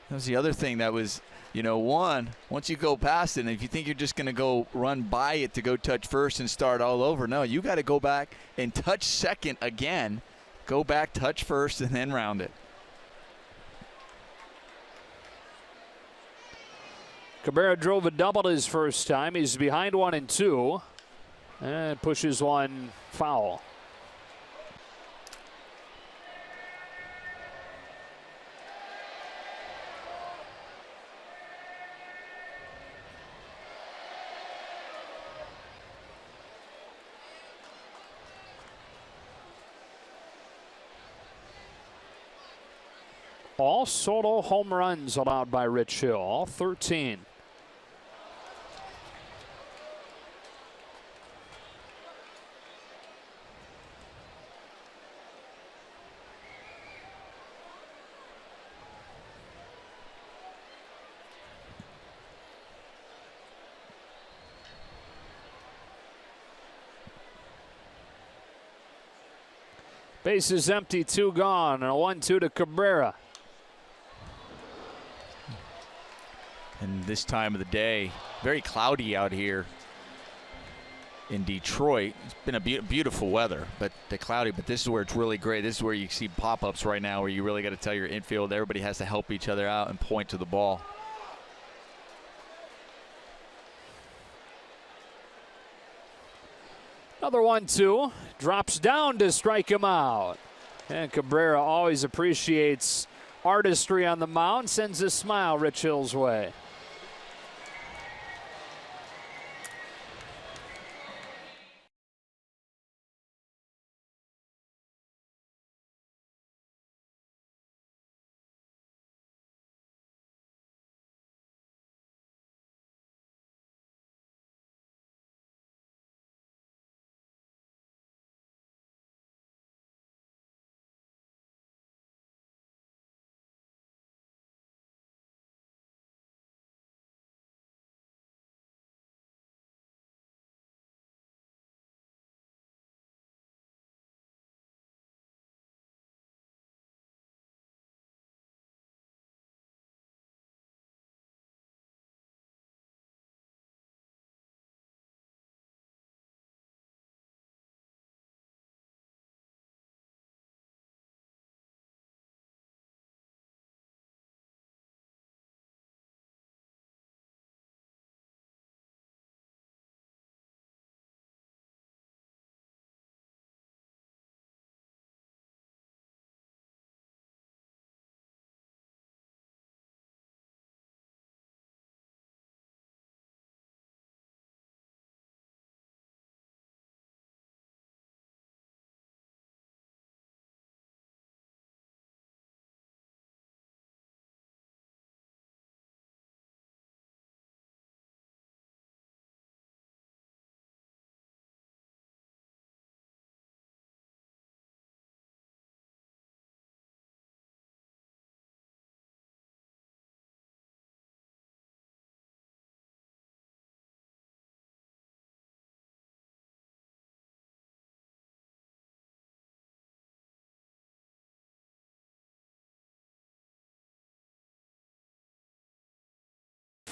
That was the other thing that was, once you go past it, and if you think you're just going to go run by it to go touch first and start all over, no, you got to go back and touch second again, go back, touch first, and then round it. Cabrera drove a double his first time. He's behind 1-2 and pushes one foul. All solo home runs allowed by Rich Hill, all 13. Base is empty, 2 gone, and a 1-2 to Cabrera. And this time of the day, very cloudy out here in Detroit. It's been a beautiful weather, but cloudy. But this is where it's really great. This is where you see pop-ups right now where you really got to tell your infield. Everybody has to help each other out and point to the ball. Another 1-2. Drops down to strike him out. And Cabrera always appreciates artistry on the mound. Sends a smile Rich Hill's way.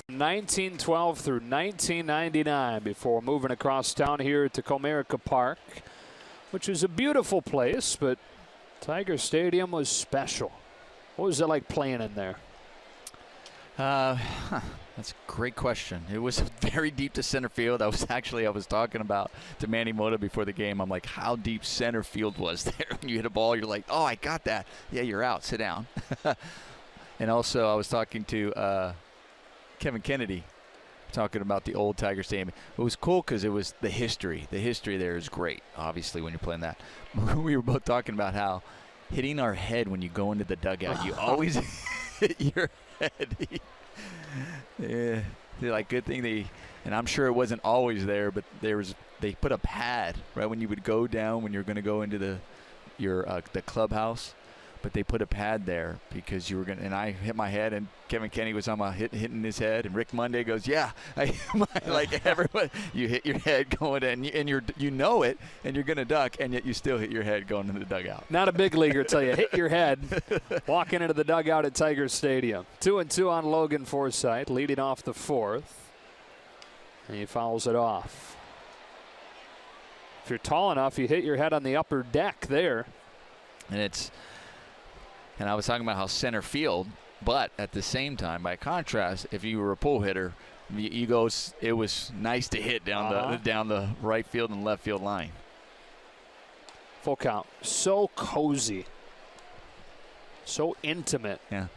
1912 through 1999 before moving across town here to Comerica Park, which is a beautiful place, but Tiger Stadium was special. What was it like playing in there? That's a great question. It was very deep to center field. I was talking about to Manny Mota before the game. I'm like, how deep center field was there? When you hit a ball, you're like, oh, I got that. Yeah, you're out. Sit down. And also, I was talking to Kevin Kennedy, talking about the old Tiger Stadium. It was cool because it was the history. The history there is great, obviously, when you're playing that. We were both talking about how hitting our head when you go into the dugout, you always hit your head. Yeah, like good thing and I'm sure it wasn't always there, but they put a pad right when you would go down when you're going to go into the clubhouse, but they put a pad there because you were going to, and I hit my head, and Kevin Kennedy was on my hitting his head, and Rick Monday goes, yeah, like everyone, you hit your head going in, and you know it, and you're going to duck, and yet you still hit your head going into the dugout. Not a big leaguer till you hit your head walking into the dugout at Tiger Stadium. 2-2 on Logan Forsythe, leading off the fourth, and he fouls it off. If you're tall enough, you hit your head on the upper deck there. And I was talking about how center field, but at the same time, by contrast, if you were a pull hitter, it was nice to hit down the right field and left field line. Full count. So cozy. So intimate. Yeah.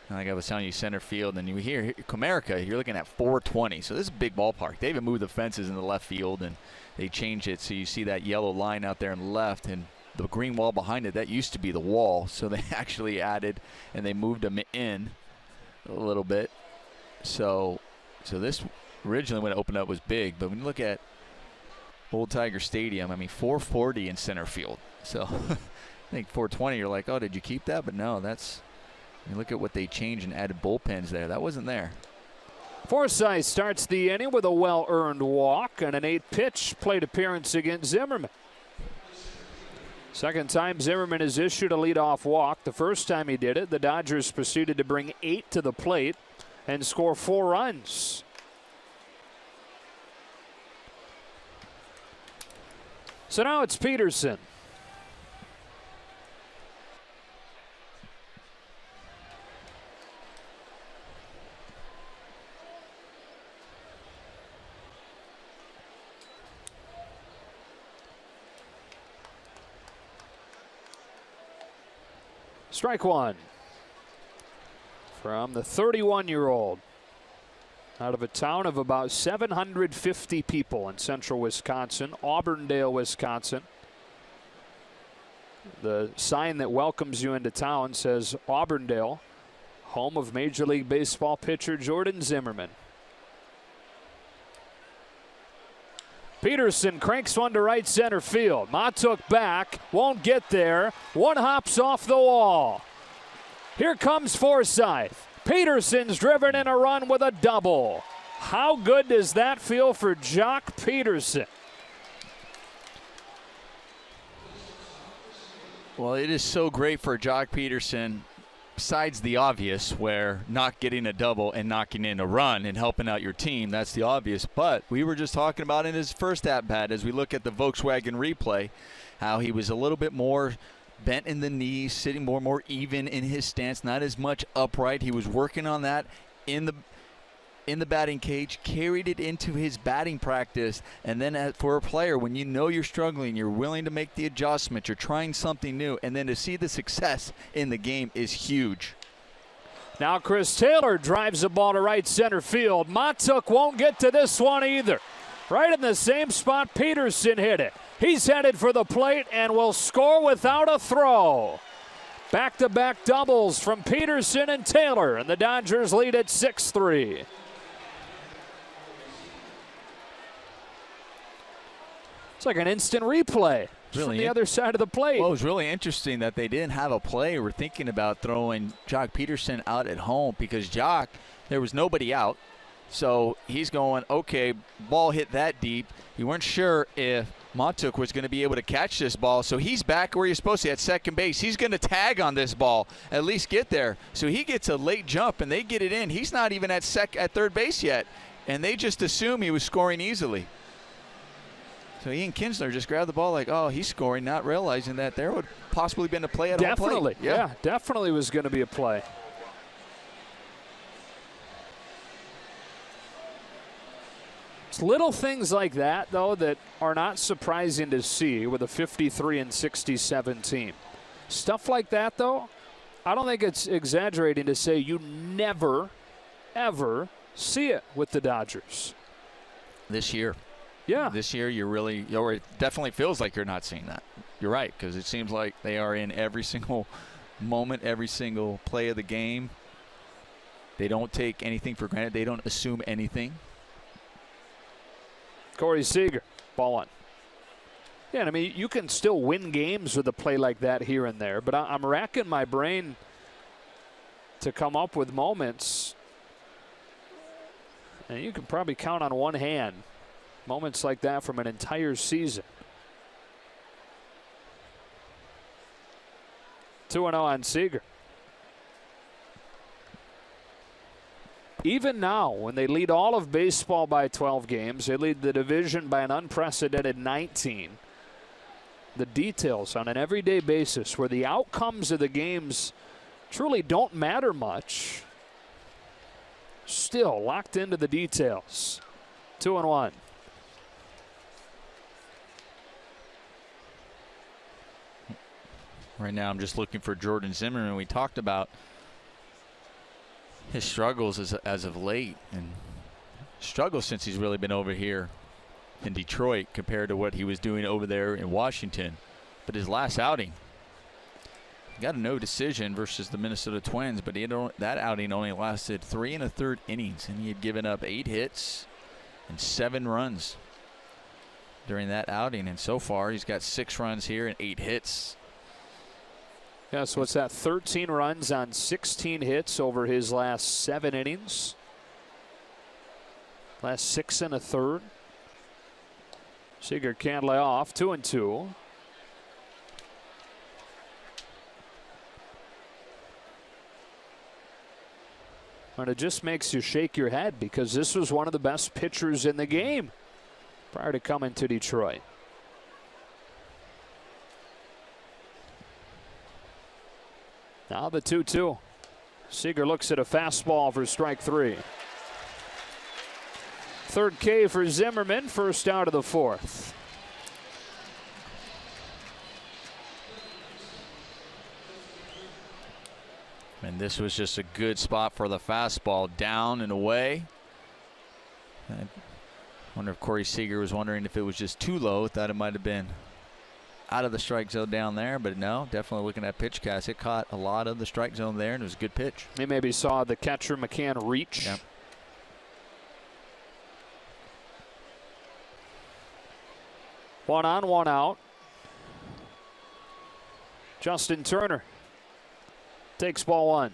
Like I was telling you, center field, and you hear Comerica, you're looking at 420. So this is a big ballpark. They even moved the fences in the left field, and they changed it so you see that yellow line out there in left, and the green wall behind it, that used to be the wall. So they actually added, and they moved them in a little bit. So this originally when it opened up was big, but when you look at Old Tiger Stadium, I mean 440 in center field. So I think 420, you're like, oh, did you keep that? But no, you look at what they changed and added bullpens there. That wasn't there. Forsythe starts the inning with a well-earned walk and an 8-pitch plate appearance against Zimmerman. Second time Zimmerman has issued a leadoff walk. The first time he did it, the Dodgers proceeded to bring 8 to the plate and score 4 runs. So now it's Peterson. Strike one from the 31-year-old out of a town of about 750 people in central Wisconsin, Auburndale, Wisconsin. The sign that welcomes you into town says Auburndale, home of Major League Baseball pitcher Jordan Zimmerman. Peterson cranks one to right center field. Matuk back, won't get there. One hops off the wall. Here comes Forsythe. Peterson's driven in a run with a double. How good does that feel for Jock Peterson? Well, it is so great for Jock Peterson, besides the obvious, where not getting a double and knocking in a run and helping out your team, that's the obvious. But we were just talking about in his first at-bat, as we look at the Volkswagen replay, how he was a little bit more bent in the knees, sitting more even in his stance, not as much upright. He was working on that in the batting cage, carried it into his batting practice, and then for a player, when you know you're struggling, you're willing to make the adjustment, you're trying something new, and then to see the success in the game is huge. Now Chris Taylor drives the ball to right center field. Matuk won't get to this one either. Right in the same spot Peterson hit it. He's headed for the plate and will score without a throw. Back-to-back doubles from Peterson and Taylor, and the Dodgers lead at 6-3. It's like an instant replay from the other side of the plate. Well, it was really interesting that they didn't have a play. We're thinking about throwing Jock Peterson out at home because Jock, there was nobody out. So he's going, okay, ball hit that deep. You weren't sure if Montook was going to be able to catch this ball, so he's back where he's supposed to be at second base. He's going to tag on this ball, at least get there. So he gets a late jump, and they get it in. He's not even at third base yet, and they just assume he was scoring easily. So Ian Kinsler just grabbed the ball like, oh, he's scoring, not realizing that there would possibly been a play at home plate. Definitely, yeah, definitely was going to be a play. It's little things like that, though, that are not surprising to see with a 53-67 team. Stuff like that, though, I don't think it's exaggerating to say you never, ever see it with the Dodgers. This year. Yeah. This year, it definitely feels like you're not seeing that. You're right, because it seems like they are in every single moment, every single play of the game. They don't take anything for granted. They don't assume anything. Corey Seager, ball one. Yeah, I mean, you can still win games with a play like that here and there, but I'm racking my brain to come up with moments, and you can probably count on one hand moments like that from an entire season. 2-0 on Seager. Even now, when they lead all of baseball by 12 games, they lead the division by an unprecedented 19. The details on an everyday basis where the outcomes of the games truly don't matter much, still locked into the details. 2-1. Right now, I'm just looking for Jordan Zimmerman. We talked about his struggles as of late, and struggles since he's really been over here in Detroit compared to what he was doing over there in Washington. But his last outing, he got a no decision versus the Minnesota Twins, but that outing only lasted 3 1/3 innings, and he had given up 8 hits and 7 runs during that outing. And so far, he's got 6 runs here and 8 hits. Yeah, so what's that? 13 runs on 16 hits over his last 7 innings. Last 6 1/3. Seager can't lay off. 2-2. And it just makes you shake your head because this was one of the best pitchers in the game prior to coming to Detroit. Now the 2-2. Seager looks at a fastball for strike 3. Third K for Zimmerman, first out of the 4th. And this was just a good spot for the fastball, down and away. I wonder if Corey Seager was wondering if it was just too low. Thought it might have been out of the strike zone down there, but no, definitely looking at pitch cast. It caught a lot of the strike zone there, and it was a good pitch. He maybe saw the catcher McCann reach. Yep. One on, one out. Justin Turner takes ball 1.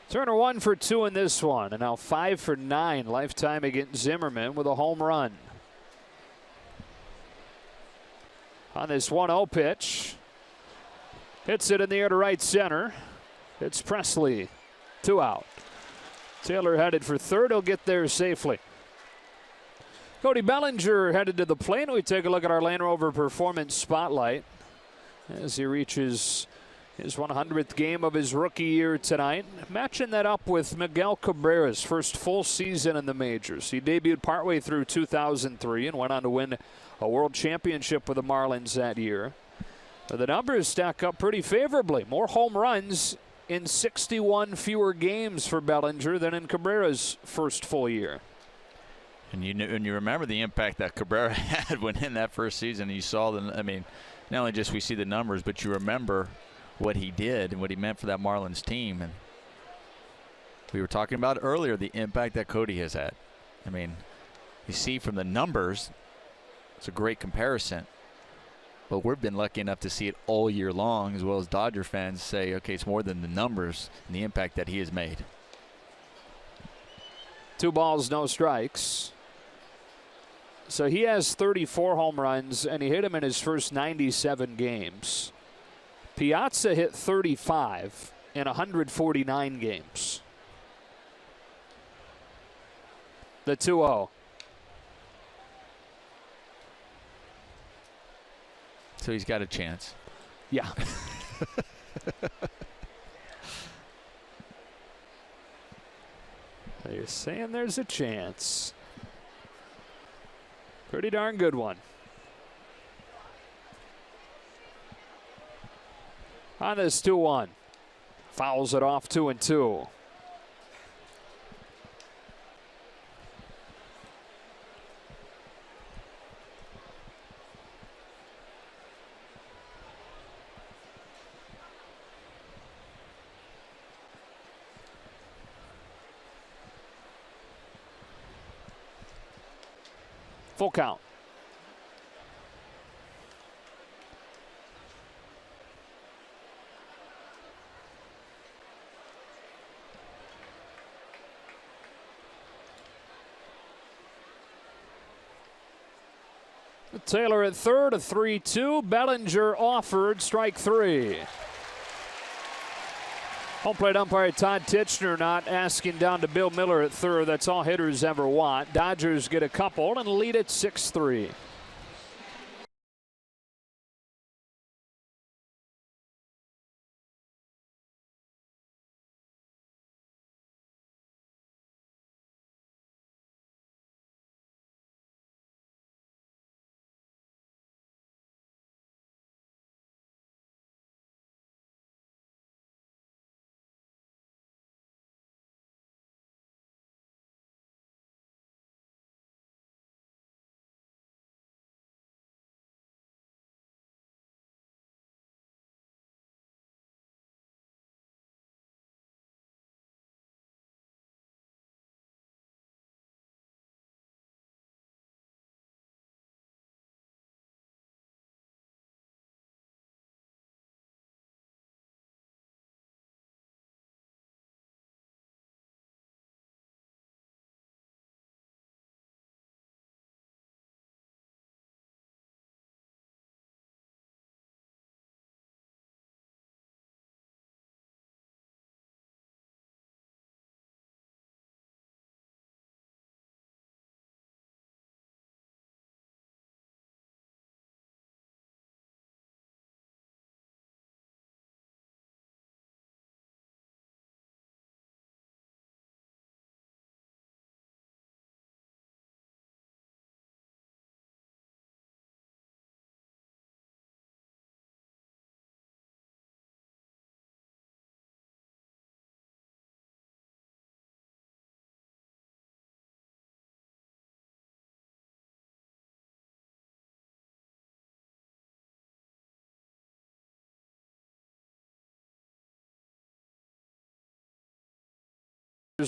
Turner 1 for 2 in this one, and now 5 for 9 lifetime against Zimmerman with a home run. On this 1-0 pitch, hits it in the air to right center. It's Presley, 2 out. Taylor headed for third. He'll get there safely. Cody Bellinger headed to the plate. We take a look at our Land Rover Performance Spotlight as he reaches his 100th game of his rookie year tonight. Matching that up with Miguel Cabrera's first full season in the majors. He debuted partway through 2003 and went on to win a world championship with the Marlins that year. But the numbers stack up pretty favorably. More home runs in 61 fewer games for Bellinger than in Cabrera's first full year. And you remember the impact that Cabrera had when in that first season. You saw I mean, not only just we see the numbers, but you remember what he did and what he meant for that Marlins team. And we were talking about earlier the impact that Cody has had. I mean, you see from the numbers, it's a great comparison. But we've been lucky enough to see it all year long, as well as Dodger fans say, okay, it's more than the numbers and the impact that he has made. 2 balls, no strikes. So he has 34 home runs, and he hit them in his first 97 games. Piazza hit 35 in 149 games. The 2-0. So he's got a chance. Yeah. You're saying there's a chance. Pretty darn good one. On this 2-1. Fouls it off 2-2. Full count. Taylor at third, a 3-2. Bellinger offered, strike 3. Home plate umpire Todd Titchener not asking down to Bill Miller at third. That's all hitters ever want. Dodgers get a couple and lead at 6-3.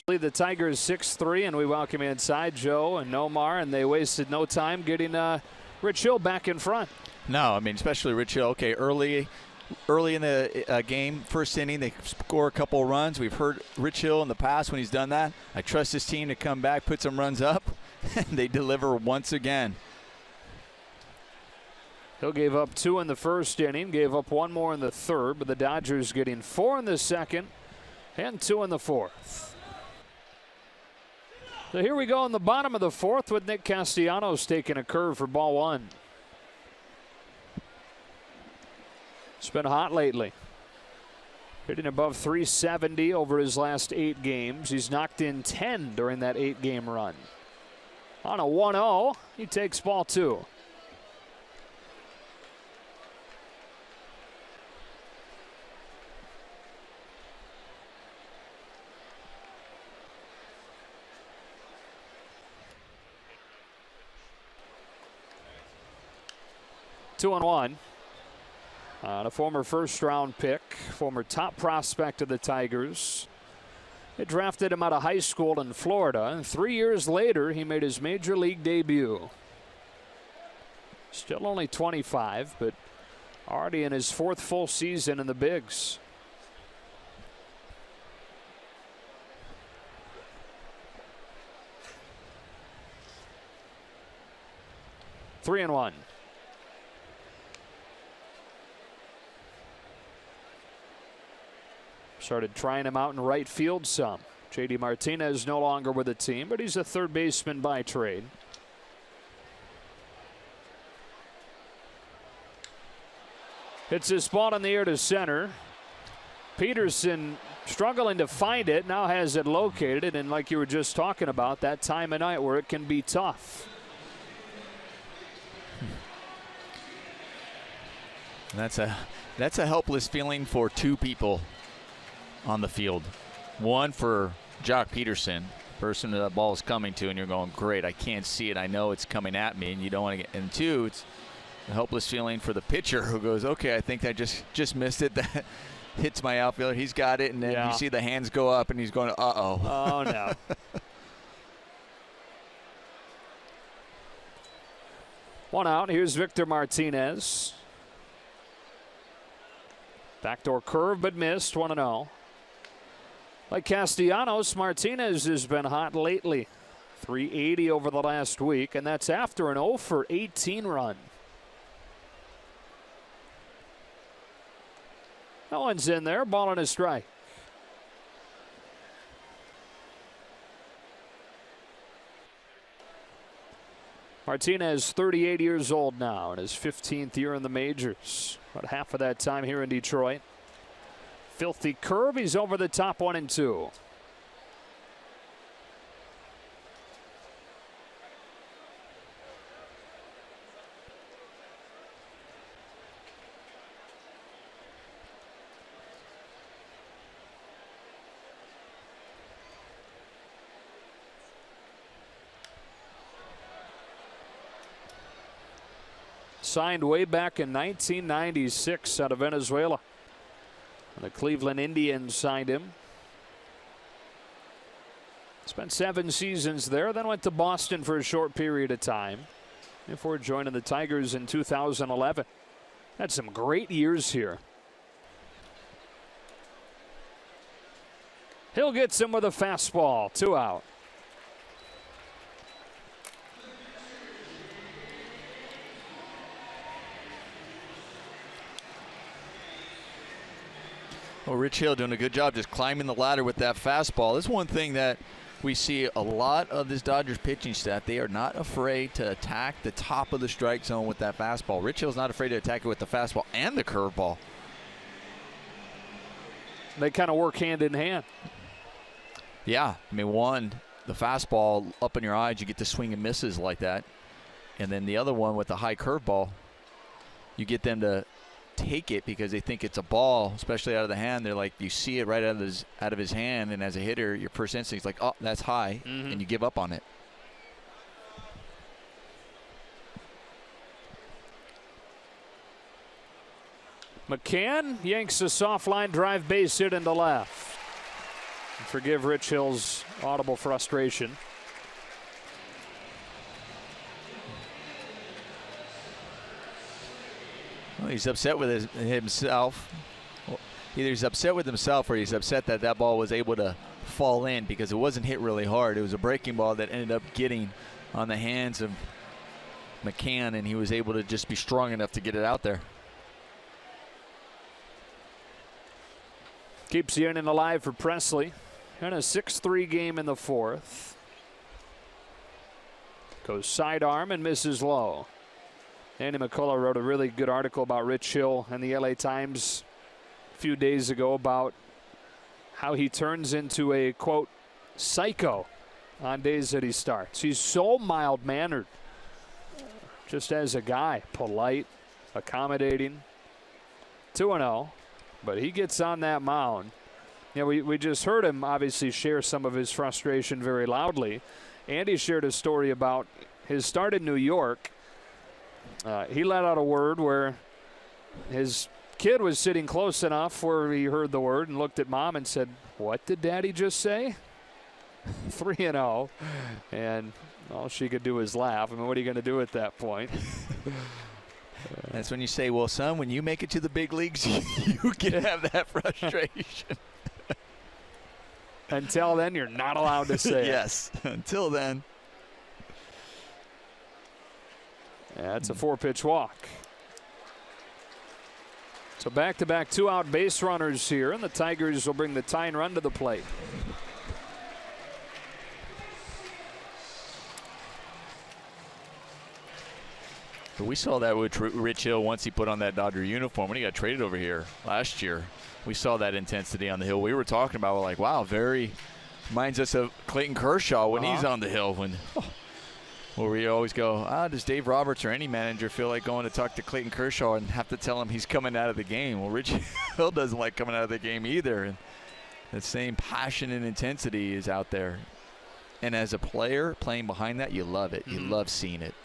Lead the Tigers 6-3, and we welcome inside Joe and Nomar, and they wasted no time getting Rich Hill back in front. No, I mean, especially Rich Hill. Okay, early in the game, first inning, they score a couple of runs. We've heard Rich Hill in the past when he's done that. I trust his team to come back, put some runs up, and they deliver once again. Hill gave up 2 in the first inning, gave up 1 more in the third, but the Dodgers getting 4 in the second and 2 in the fourth. So here we go in the bottom of the fourth with Nick Castellanos taking a curve for ball 1. It's been hot lately. Hitting above 370 over his last 8 games. He's knocked in 10 during that 8-game run. On a 1-0, he takes ball 2. Two and 1. A former first-round pick, former top prospect of the Tigers. They drafted him out of high school in Florida, and 3 years later, he made his major league debut. Still only 25, but already in his 4th full season in the bigs. Three and one. Started trying him out in right field some. J.D. Martinez no longer with the team, but he's a third baseman by trade. Hits his ball in the air to center. Peterson struggling to find it, now has it located, and like you were just talking about, that time of night where it can be tough. That's a helpless feeling for two people on the field. One for Jock Peterson, person that ball is coming to, and you're going, great, I can't see it, I know it's coming at me, and you don't want to get. And two, it's a helpless feeling for the pitcher who goes, okay, I think I just missed it. That hits my outfielder, he's got it, and then you see the hands go up, and he's going, uh-oh. Oh no. One out. Here's Victor Martinez. Backdoor curve, but missed. 1-0. Like Castellanos, Martinez has been hot lately. 380 over the last week, and that's after an 0 for 18 run. No one's in there. Ball and a strike. Martinez, 38 years old now, in his 15th year in the majors. About half of that time here in Detroit. Filthy curve. He's over the top, 1-2. Signed way back in 1996 out of Venezuela. And the Cleveland Indians signed him. Spent 7 seasons there, then went to Boston for a short period of time before joining the Tigers in 2011. Had some great years here. Hill gets him with a fastball. 2 out. Well, Rich Hill doing a good job just climbing the ladder with that fastball. This is one thing that we see a lot of this Dodgers pitching staff. They are not afraid to attack the top of the strike zone with that fastball. Rich Hill's not afraid to attack it with the fastball and the curveball. They kind of work hand in hand. Yeah, I mean, one, the fastball up in your eyes, you get to swing and misses like that. And then the other one with the high curveball, you get them to take it because they think it's a ball, especially out of the hand. They're like, you see it right out of his hand, and as a hitter, your first instinct is like, oh, that's high, and you give up on it. McCann yanks a soft line drive base hit into left. And forgive Rich Hill's audible frustration. Well, he's upset with himself. Either he's upset with himself or he's upset that that ball was able to fall in because it wasn't hit really hard. It was a breaking ball that ended up getting on the hands of McCann, and he was able to just be strong enough to get it out there. Keeps the inning alive for Presley. And a 6-3 game in the 4th. Goes sidearm and misses low. Andy McCullough wrote a really good article about Rich Hill in the LA Times a few days ago about how he turns into a, quote, psycho on days that he starts. He's so mild-mannered, just as a guy, polite, accommodating. 2-0, but he gets on that mound. You know, we just heard him obviously share some of his frustration very loudly. Andy shared a story about his start in New York. He let out a word where his kid was sitting close enough where he heard the word and looked at mom and said, "What did Daddy just say?" 3-0. And All she could do was laugh. I mean, what are you going to do at that point? That's when you say, well, son, when you make it to the big leagues, you can have that frustration. Until then, you're not allowed to say it. Yes, until then. Yeah, it's a 4-pitch walk. So back-to-back 2-out base runners here, and the Tigers will bring the tying run to the plate. But we saw that with Rich Hill once he put on that Dodger uniform when he got traded over here last year. We saw that intensity on the hill. We were talking about, we're like, wow, very reminds us of Clayton Kershaw when he's on the hill. Where we always go, does Dave Roberts or any manager feel like going to talk to Clayton Kershaw and have to tell him he's coming out of the game? Well, Rich Hill doesn't like coming out of the game either. And the same passion and intensity is out there. And as a player playing behind that, you love it. You love seeing it.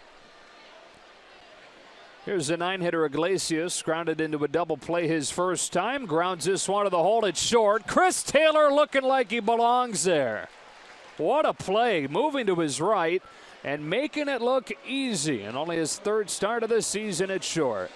Here's the 9-hitter Iglesias, grounded into a double play his first time. Grounds this one to the hole. It's short. Chris Taylor looking like he belongs there. What a play. Moving to his right and making it look easy. And only his third start of the season at short.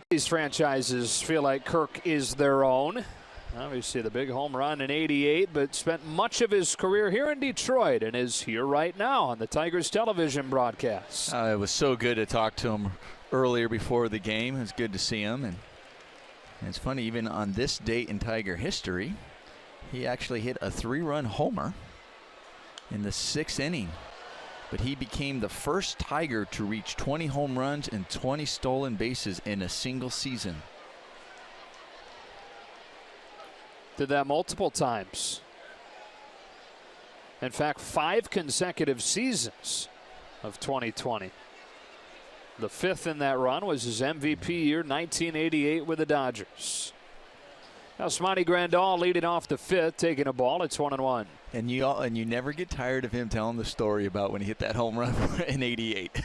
These franchises feel like Kirk is their own. Obviously the big home run in '88, but spent much of his career here in Detroit and is here right now on the Tigers television broadcast. It was so good to talk to him earlier before the game. It was good to see him. And it's funny, even on this date in Tiger history, he actually hit a 3-run homer in the 6th inning. But he became the first Tiger to reach 20 home runs and 20 stolen bases in a single season. Did that multiple times. In fact, 5 consecutive seasons of 2020. The 5th in that run was his MVP year, 1988 with the Dodgers. Now Yasmani Grandal leading off the 5th, taking a ball. It's 1-1. And you never get tired of him telling the story about when he hit that home run in '88.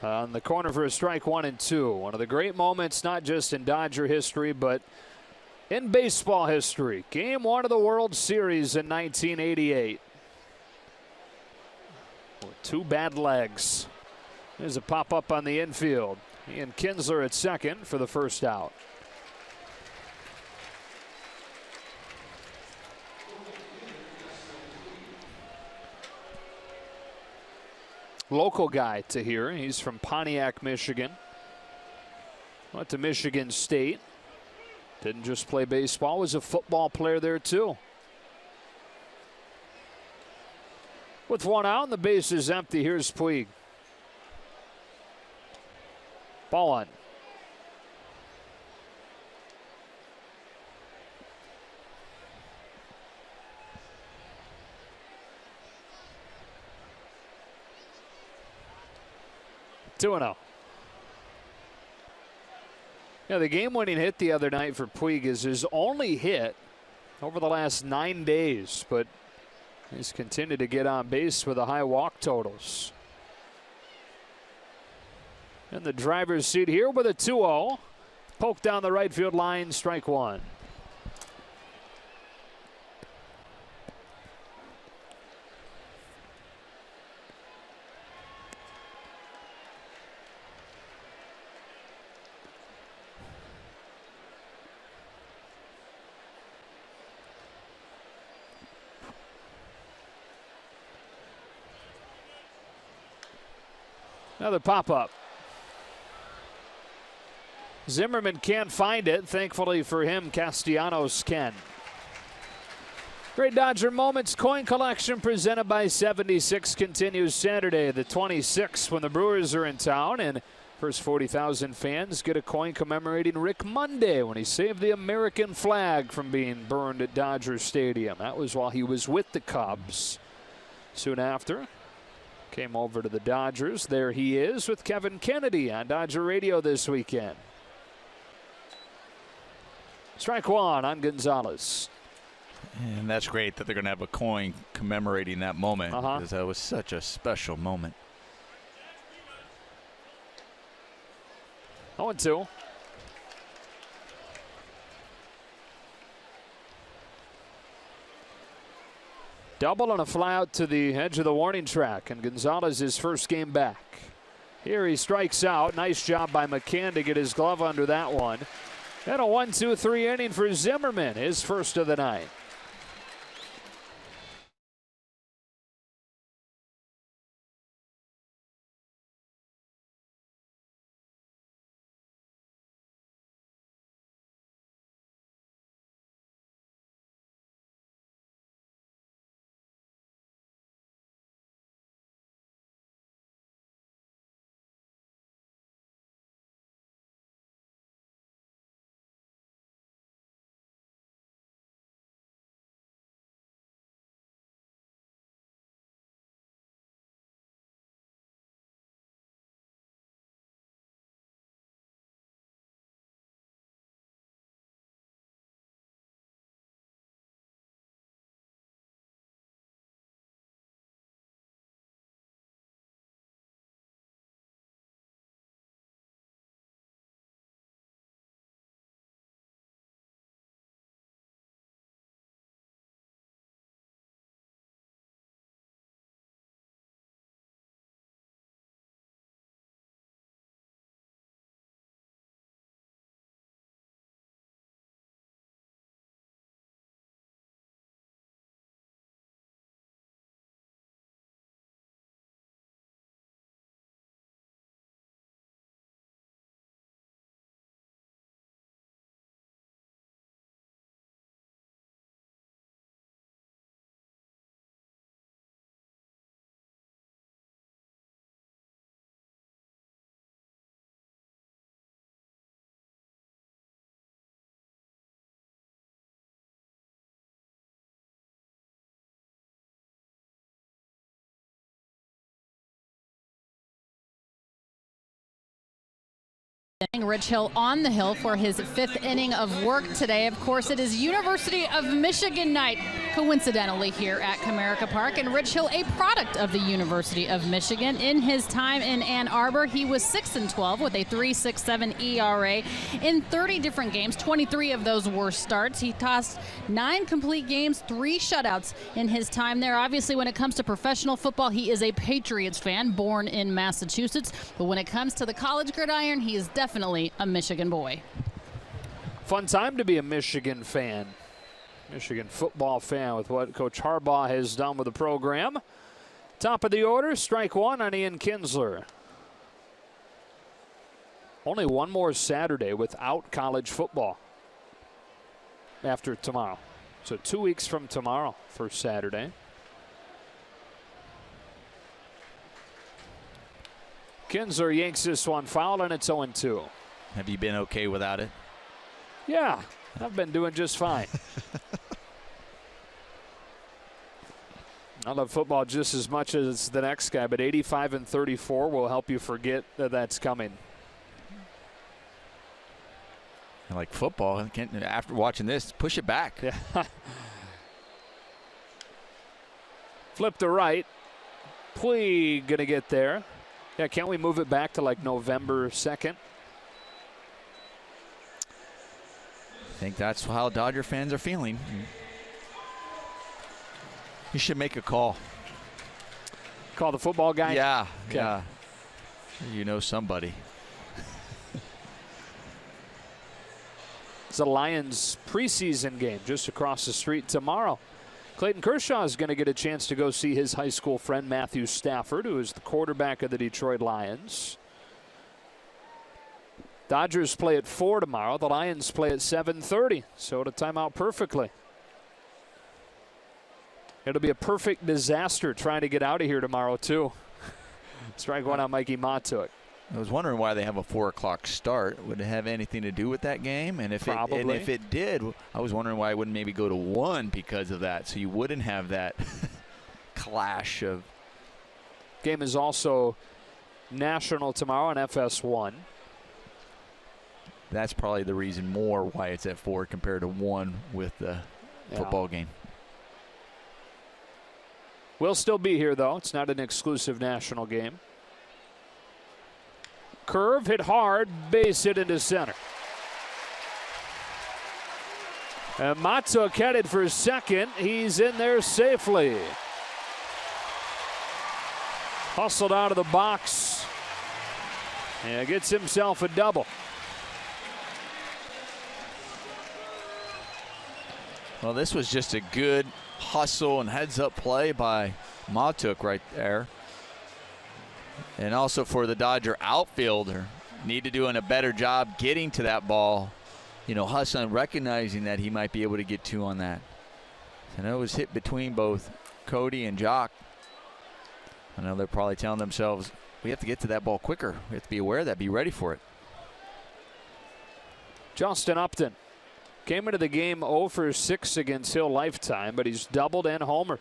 On the corner for a strike, 1-2. One of the great moments, not just in Dodger history, but in baseball history. Game 1 of the World Series in 1988. With 2 bad legs. There's a pop-up on the infield. Ian Kinsler at second for the first out. Local guy to here. He's from Pontiac, Michigan. Went to Michigan State. Didn't just play baseball, was a football player there too. With one out and the base is empty, here's Puig. Ball on. Two and 0. Yeah, the game-winning hit the other night for Puig is his only hit over the last 9 days, but he's continued to get on base with the high walk totals. In the driver's seat here with a 2-0. Poke down the right field line, strike one. Another pop-up. Zimmerman can't find it. Thankfully for him, Castellanos can. Great Dodger Moments coin collection presented by 76 continues Saturday, the 26th, when the Brewers are in town. And first 40,000 fans get a coin commemorating Rick Monday when he saved the American flag from being burned at Dodger Stadium. That was while he was with the Cubs. Soon after, came over to the Dodgers. There he is with Kevin Kennedy on Dodger Radio this weekend. Strike one on Gonzalez. And that's great that they're going to have a coin commemorating that moment, because that was such a special moment. 0-2. Double and a fly out to the edge of the warning track, and Gonzalez his first game back. Here he strikes out. Nice job by McCann to get his glove under that one. And a 1-2-3 inning for Zimmerman, his first of the night. Rich Hill on the hill for his fifth inning of work today. Of course, it is University of Michigan night, coincidentally, here at Comerica Park. And Rich Hill, a product of the University of Michigan. In his time in Ann Arbor, he was 6-12 with a 3.67 ERA in 30 different games. 23 of those were starts. He tossed 9 complete games, 3 shutouts in his time there. Obviously, when it comes to professional football, he is a Patriots fan, born in Massachusetts. But when it comes to the college gridiron, he is definitely a Michigan boy. Fun time to be a Michigan fan. Michigan football fan with what Coach Harbaugh has done with the program. Top of the order, strike one on Ian Kinsler. Only one more Saturday without college football. after tomorrow. So 2 weeks from tomorrow for Saturday. Kinsler yanks this one foul, and it's 0-2. Have you been okay without it? Yeah, I've been doing just fine. I love football just as much as the next guy, but 85 and 34 will help you forget that that's coming. I like football. After watching this, push it back. Yeah. Flip to right. Puig going to get there. Yeah, can't we move it back to like November 2nd? I think that's how Dodger fans are feeling. You should make a call. Call the football guy? Yeah, okay. Yeah. You know somebody. It's a Lions preseason game just across the street tomorrow. Clayton Kershaw is going to get a chance to go see his high school friend Matthew Stafford, who is the quarterback of the Detroit Lions. Dodgers play at 4 tomorrow. The Lions play at 7:30, so it'll time out perfectly. It'll be a perfect disaster trying to get out of here tomorrow, too. Strike one on Mikey Matuk. I was wondering why they have a 4 o'clock start. Would it have anything to do with that game? And if it did, I was wondering why it wouldn't maybe go to 1 because of that, so you wouldn't have that clash of. Game is also national tomorrow on FS1. That's probably the reason more why it's at 4 compared to 1 with the football game. We'll still be here, though. It's not an exclusive national game. Curve hit hard, base hit into center. And Matuk headed for second. He's in there safely. Hustled out of the box and gets himself a double. Well, this was just a good hustle and heads-up play by Matuk right there. And also for the Dodger outfielder, need to do a better job getting to that ball. You know, hustling, recognizing that he might be able to get 2 on that. I know it was hit between both Cody and Jock. I know they're probably telling themselves, we have to get to that ball quicker. We have to be aware of that, be ready for it. Justin Upton came into the game 0 for 6 against Hill lifetime, but he's doubled and homered.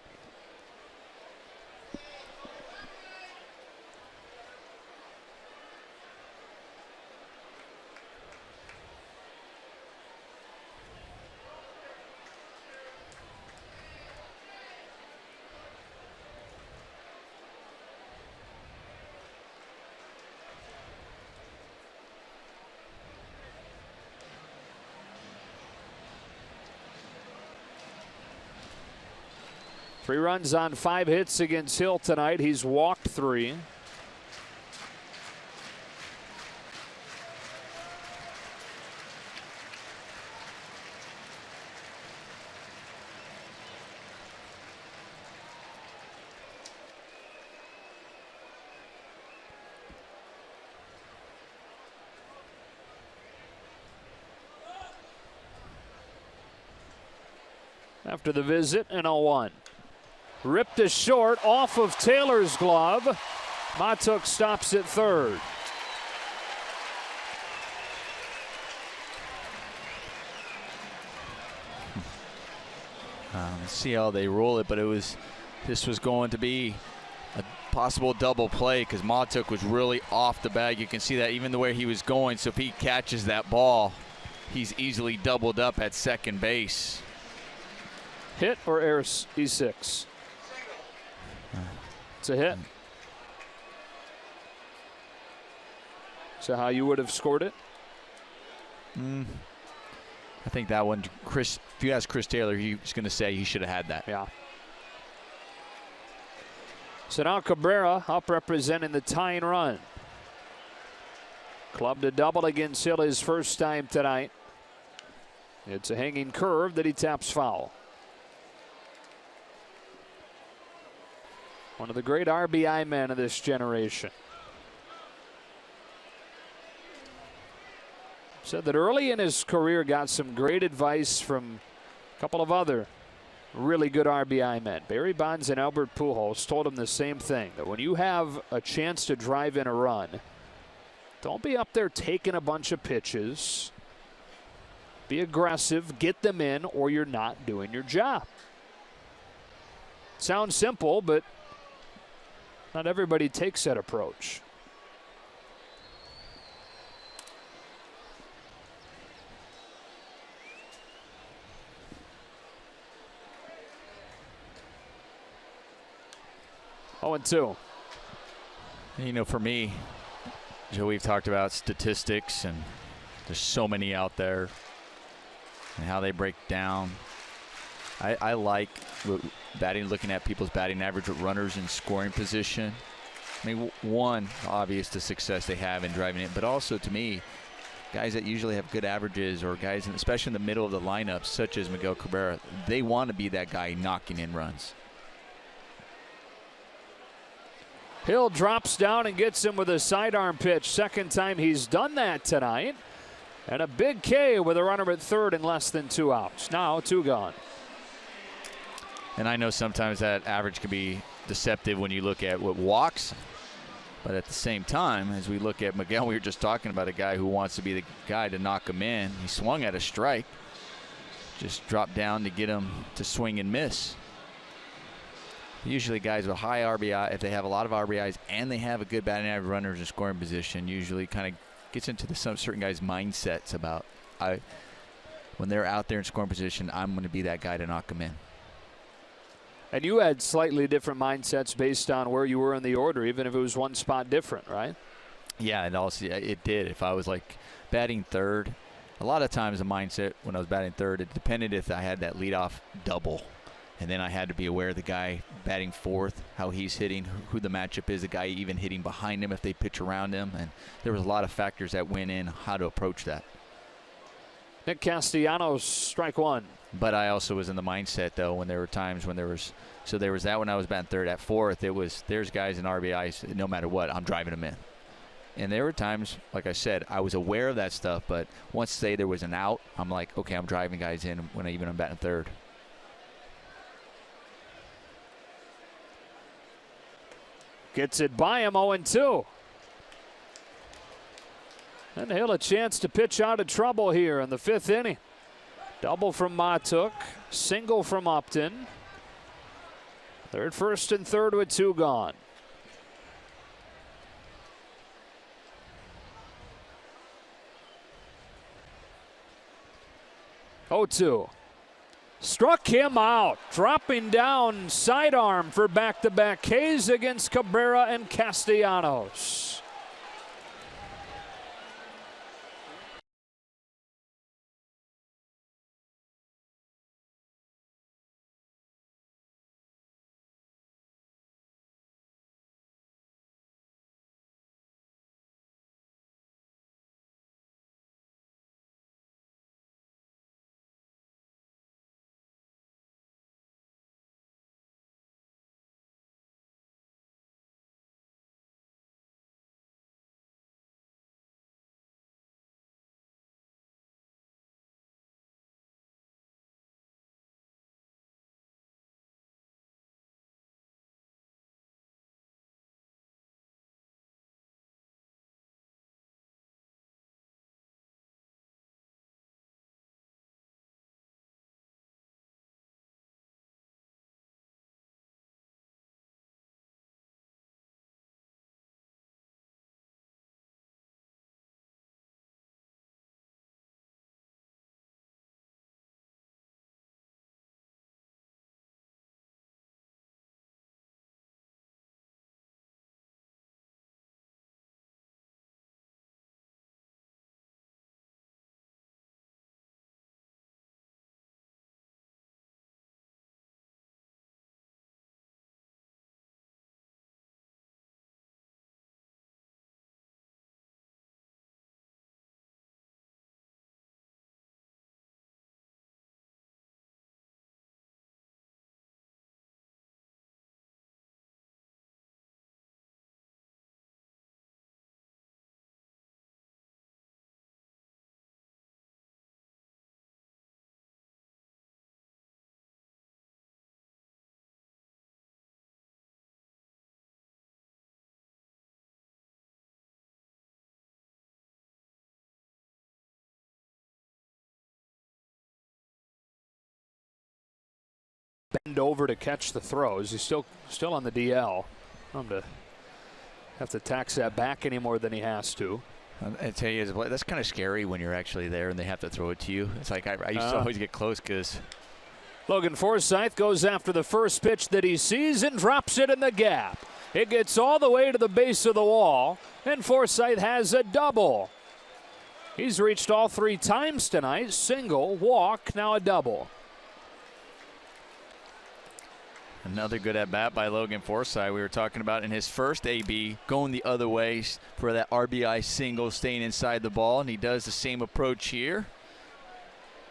Three runs on 5 hits against Hill tonight. He's walked 3. After the visit, an 0-1. Ripped to short off of Taylor's glove. Matuk stops at third. Let's see how they roll it, but this was going to be a possible double play because Matuk was really off the bag. You can see that even the way he was going. So if he catches that ball, he's easily doubled up at second base. Hit or error E6? It's a hit. So how you would have scored it? I think that one, Chris, if you ask Chris Taylor, he's going to say he should have had that. Yeah. So now Cabrera up representing the tying run. Clubbed a double against Hill his first time tonight. It's a hanging curve that he taps foul. One of the great RBI men of this generation. Said that early in his career got some great advice from couple of other really good RBI men, Barry Bonds and Albert Pujols, told him the same thing, that when you have a chance to drive in a run, don't be up there taking a bunch of pitches. Be aggressive, get them in, or you're not doing your job. Sounds simple, but not everybody takes that approach. Oh, and 2. You know, for me, Joe, we've talked about statistics, and there's so many out there and how they break down. I like looking at people's batting average with runners in scoring position. I mean, one, obvious the success they have in driving it, but also to me, guys that usually have good averages, or guys, especially in the middle of the lineup, such as Miguel Cabrera, they want to be that guy knocking in runs. Hill drops down and gets him with a sidearm pitch. Second time he's done that tonight. And a big K with a runner at third and less than 2 outs. Now 2 gone. And I know sometimes that average can be deceptive when you look at what walks. But at the same time, as we look at Miguel, we were just talking about a guy who wants to be the guy to knock him in. He swung at a strike. Just dropped down to get him to swing and miss. Usually guys with high RBI, if they have a lot of RBIs and they have a good batting average, runners in scoring position, usually kind of gets into some certain guys' mindsets about when they're out there in scoring position, I'm going to be that guy to knock them in. And you had slightly different mindsets based on where you were in the order, even if it was one spot different, right? Yeah, and also it did. If I was like batting third, a lot of times the mindset when I was batting third, it depended if I had that leadoff double. And then I had to be aware of the guy batting fourth, how he's hitting, who the matchup is, the guy even hitting behind him if they pitch around him. And there was a lot of factors that went in how to approach that. Nick Castellanos, strike 1. But I also was in the mindset, though, when there were times when there was that when I was batting third. At fourth, there's guys in RBIs, no matter what, I'm driving them in. And there were times, like I said, I was aware of that stuff. But once, say, there was an out, I'm like, okay, I'm driving guys in when I'm batting third. Gets it by him, 0-2. And Hill a chance to pitch out of trouble here in the 5th inning. Double from Matuk, single from Upton. Third, first, and third with 2 gone. Oh-2. Struck him out, dropping down sidearm for back-to-back Ks against Cabrera and Castellanos. bend over to catch the throws. He's still on the DL. I'm to have to tax that back any more than he has to. I tell you, that's kind of scary when you're actually there and they have to throw it to you. It's like I used to always get close because Logan Forsythe goes after the first pitch that he sees and drops it in the gap. It gets all the way to the base of the wall, and Forsythe has a double. He's reached all 3 times tonight. Single, walk, now a double. another good at bat by Logan Forsythe. We were talking about in his first AB, going the other way for that RBI single, staying inside the ball, and he does the same approach here.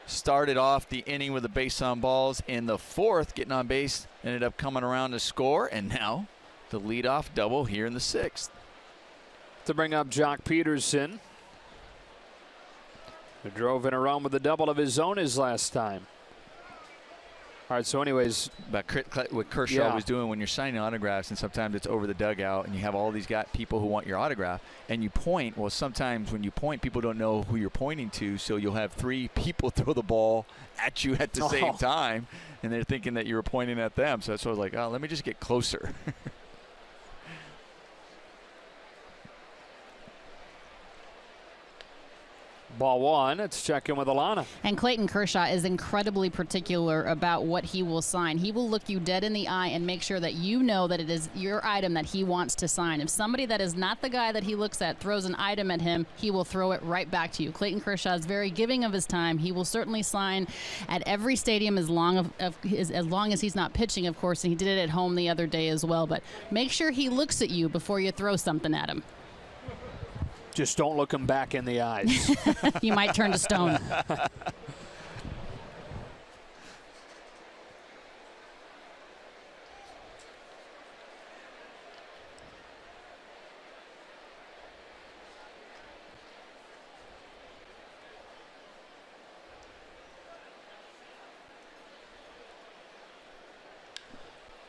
Started off the inning with a base on balls in the 4th, getting on base, ended up coming around to score, and now the leadoff double here in the 6th. To bring up Jock Peterson, who drove in a run with a double of his own his last time. All right, so anyways. But what Kershaw was doing when you're signing autographs, and sometimes it's over the dugout, and you have all these people who want your autograph, and you point. Well, sometimes when you point, people don't know who you're pointing to, so you'll have 3 people throw the ball at you at the same time, and they're thinking that you were pointing at them. So that's why I was like, oh, let me just get closer. Ball 1. Let's check in with Alana. And Clayton Kershaw is incredibly particular about what he will sign. He will look you dead in the eye and make sure that you know that it is your item that he wants to sign. If somebody that is not the guy that he looks at throws an item at him, he will throw it right back to you. Clayton Kershaw is very giving of his time. He will certainly sign at every stadium as long as he's not pitching, of course, and he did it at home the other day as well. But make sure he looks at you before you throw something at him. Just don't look him back in the eyes. You might turn to stone.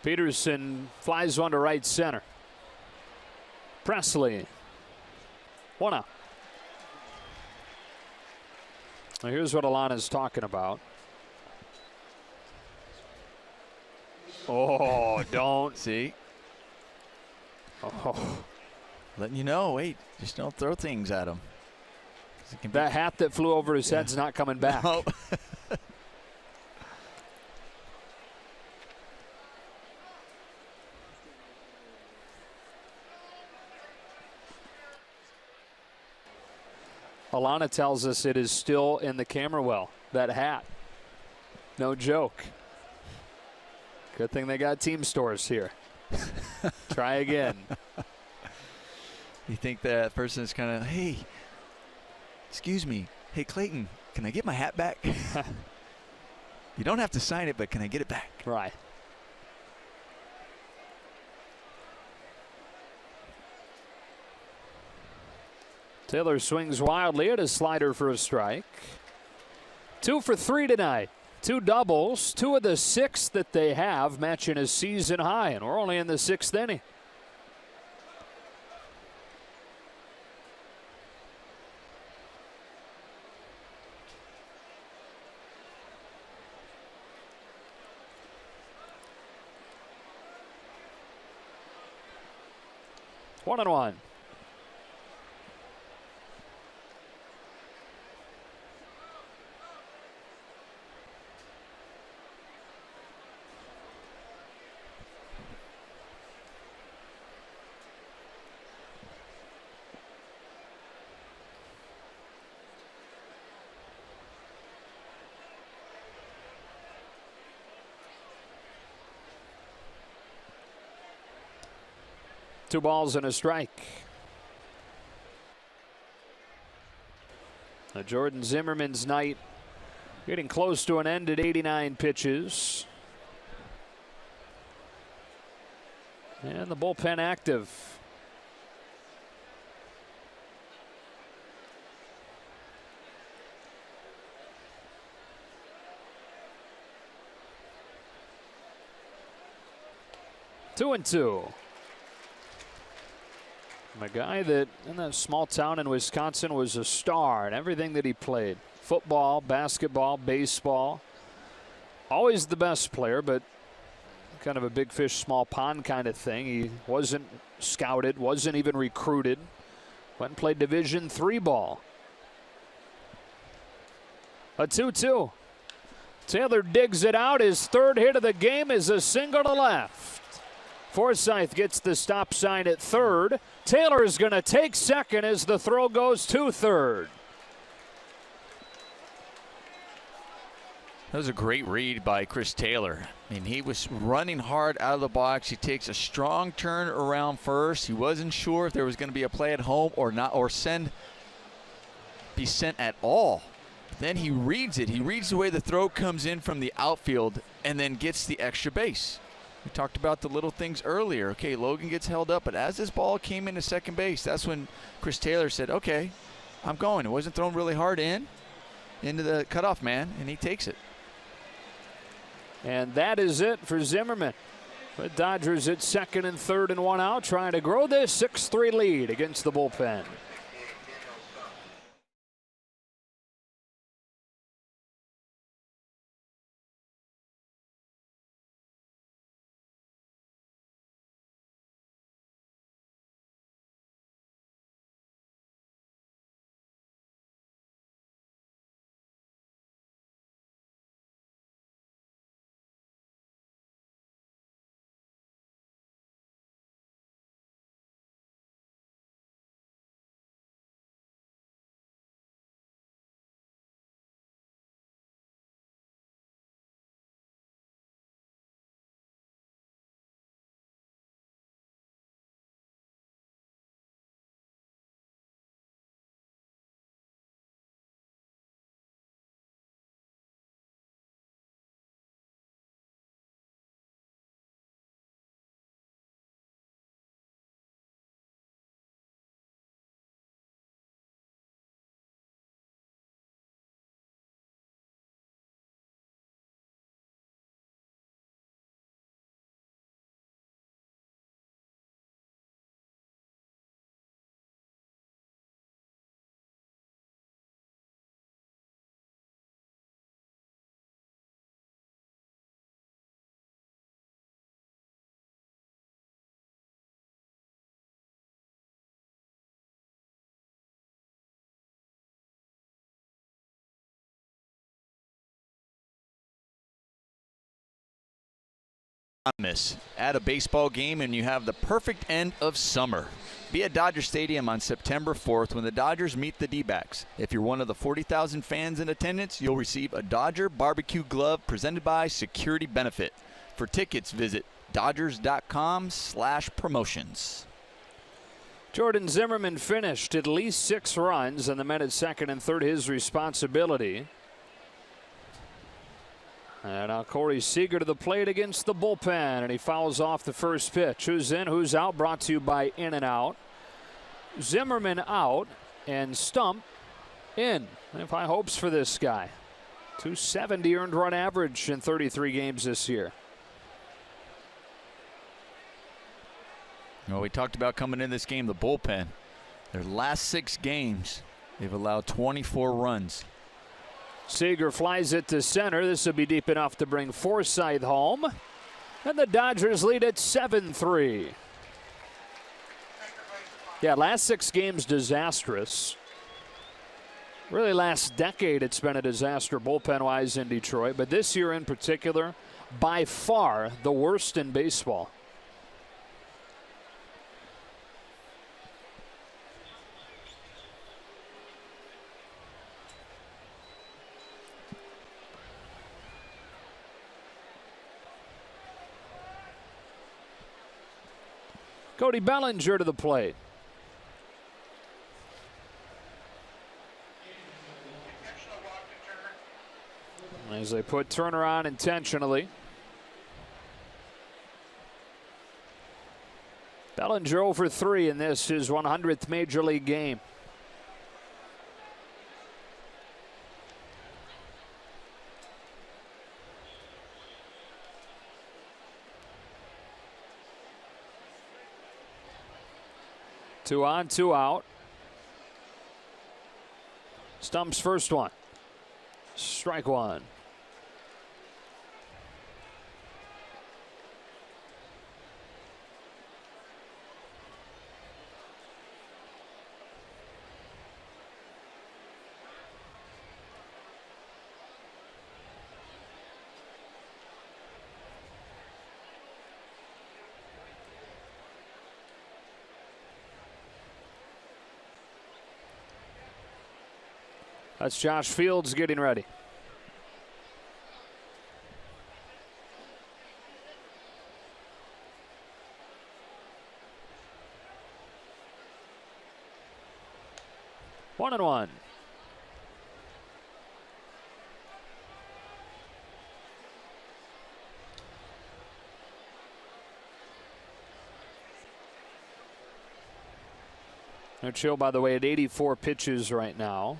Peterson flies one to right center. Presley. 1 out. Now here's what Alana's talking about. Oh, don't. See? Oh. Letting you know, wait, just don't throw things at him. That hat that flew over his head's not coming back. No. Alana tells us it is still in the camera well, that hat. No joke. Good thing they got team stores here. Try again. You think that person is kind of, hey, excuse me. Hey, Clayton, can I get my hat back? You don't have to sign it, but can I get it back? Right. Taylor swings wildly at a slider for a strike. 2 for 3 tonight. 2 doubles, 2 of the 6 that they have, matching a season high, and we're only in the 6th inning. One and one. Two balls and a strike. Now Jordan Zimmerman's night getting close to an end at 89 pitches. And the bullpen active. Two and two. A guy that in that small town in Wisconsin was a star in everything that he played. Football, basketball, baseball. Always the best player, but kind of a big fish, small pond kind of thing. He wasn't scouted, wasn't even recruited. Went and played Division III ball. A 2-2. Taylor digs it out. His third hit of the game is a single to left. Forsythe gets the stop sign at third. Taylor is going to take second as the throw goes to third. That was a great read by Chris Taylor. I mean, he was running hard out of the box. He takes a strong turn around first. He wasn't sure if there was going to be a play at home or not, or be sent at all. Then he reads it. He reads the way the throw comes in from the outfield and then gets the extra base. We talked about the little things earlier. Okay, Logan gets held up, but as this ball came into second base, that's when Chris Taylor said, okay, I'm going. It wasn't thrown really hard into the cutoff man, and he takes it. And that is it for Zimmerman. The Dodgers at second and third and one out, trying to grow this 6-3 lead against the bullpen. At a baseball game, and you have the perfect end of summer. Be at Dodger Stadium on September 4th when the Dodgers meet the D-backs. If you're one of the 40,000 fans in attendance, you'll receive a Dodger barbecue glove presented by Security Benefit. For tickets, visit dodgers.com/promotions. Jordan Zimmerman finished at least 6 runs, and the men at second and third his responsibility. And now Corey Seager to the plate against the bullpen, and he fouls off the first pitch. Who's in, who's out, brought to you by In and Out. Zimmerman out, and Stump in. Have high hopes for this guy. 270 earned run average in 33 games this year. Well, we talked about coming in this game, the bullpen. Their last 6 games, they've allowed 24 runs. Seager flies it to center. This will be deep enough to bring Forsythe home. And the Dodgers lead at 7-3. Yeah, last 6 games disastrous. Really last decade it's been a disaster bullpen-wise in Detroit. But this year in particular, by far the worst in baseball. Cody Bellinger to the plate. As they put Turner on intentionally. Bellinger 0 for 3 in this, his 100th major league game. Two on, 2 out. Stump's first one. Strike one. That's Josh Fields getting ready. One and one. No chill, by the way, at 84 pitches right now.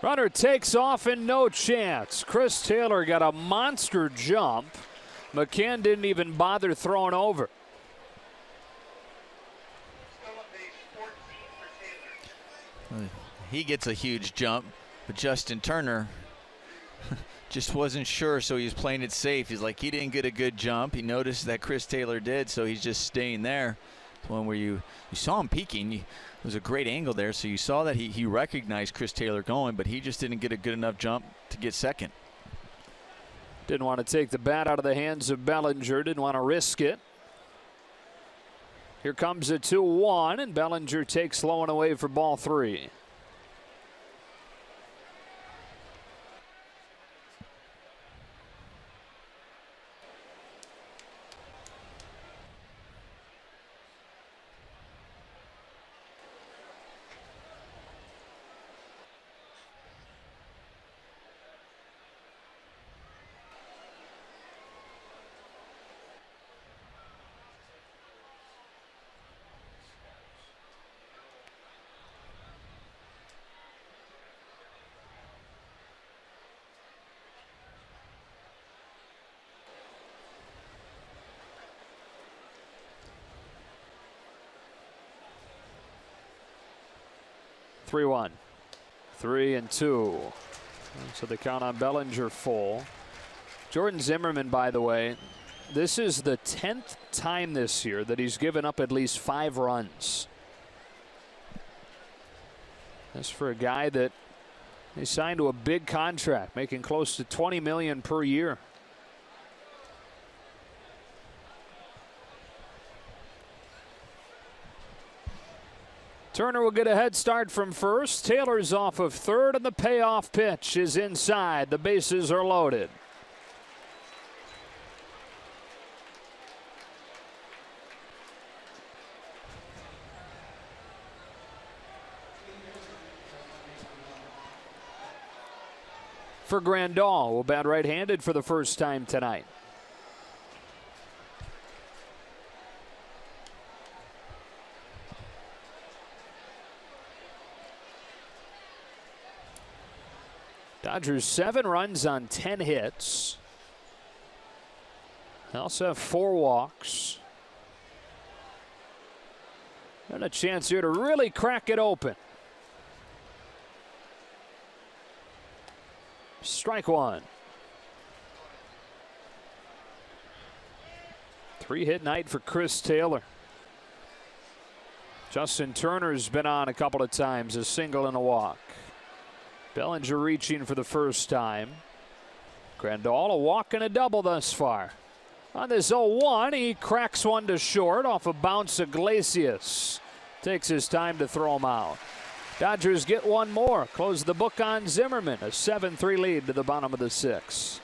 Runner takes off and no chance. Chris Taylor got a monster jump. McCann didn't even bother throwing over. He gets a huge jump, but Justin Turner just wasn't sure, so he was playing it safe. He's like, he didn't get a good jump. He noticed that Chris Taylor did, so he's just staying there. It's one where you saw him peeking. It was a great angle there, so you saw that he recognized Chris Taylor going, but he just didn't get a good enough jump to get second. Didn't want to take the bat out of the hands of Bellinger. Didn't want to risk it. Here comes a 2-1, and Bellinger takes low and away for ball 3. Three one, 3-2. So they count on Bellinger full. Jordan Zimmerman, by the way, this is the 10th time this year that he's given up at least 5 runs. That's for a guy that he signed to a big contract, making close to $20 million per year. Turner will get a head start from first. Taylor's off of third, and the payoff pitch is inside. The bases are loaded. For Grandal, will bat right-handed for the first time tonight. Dodgers 7 runs on 10 hits. They also have 4 walks. And a chance here to really crack it open. Strike 1. 3-hit night for Chris Taylor. Justin Turner's been on a couple of times, a single and a walk. Bellinger reaching for the first time. Grandal a walk and a double thus far. On this 0-1, he cracks one to short off a bounce. Iglesias takes his time to throw him out. Dodgers get one more. Close the book on Zimmerman. A 7-3 lead to the bottom of the 6th.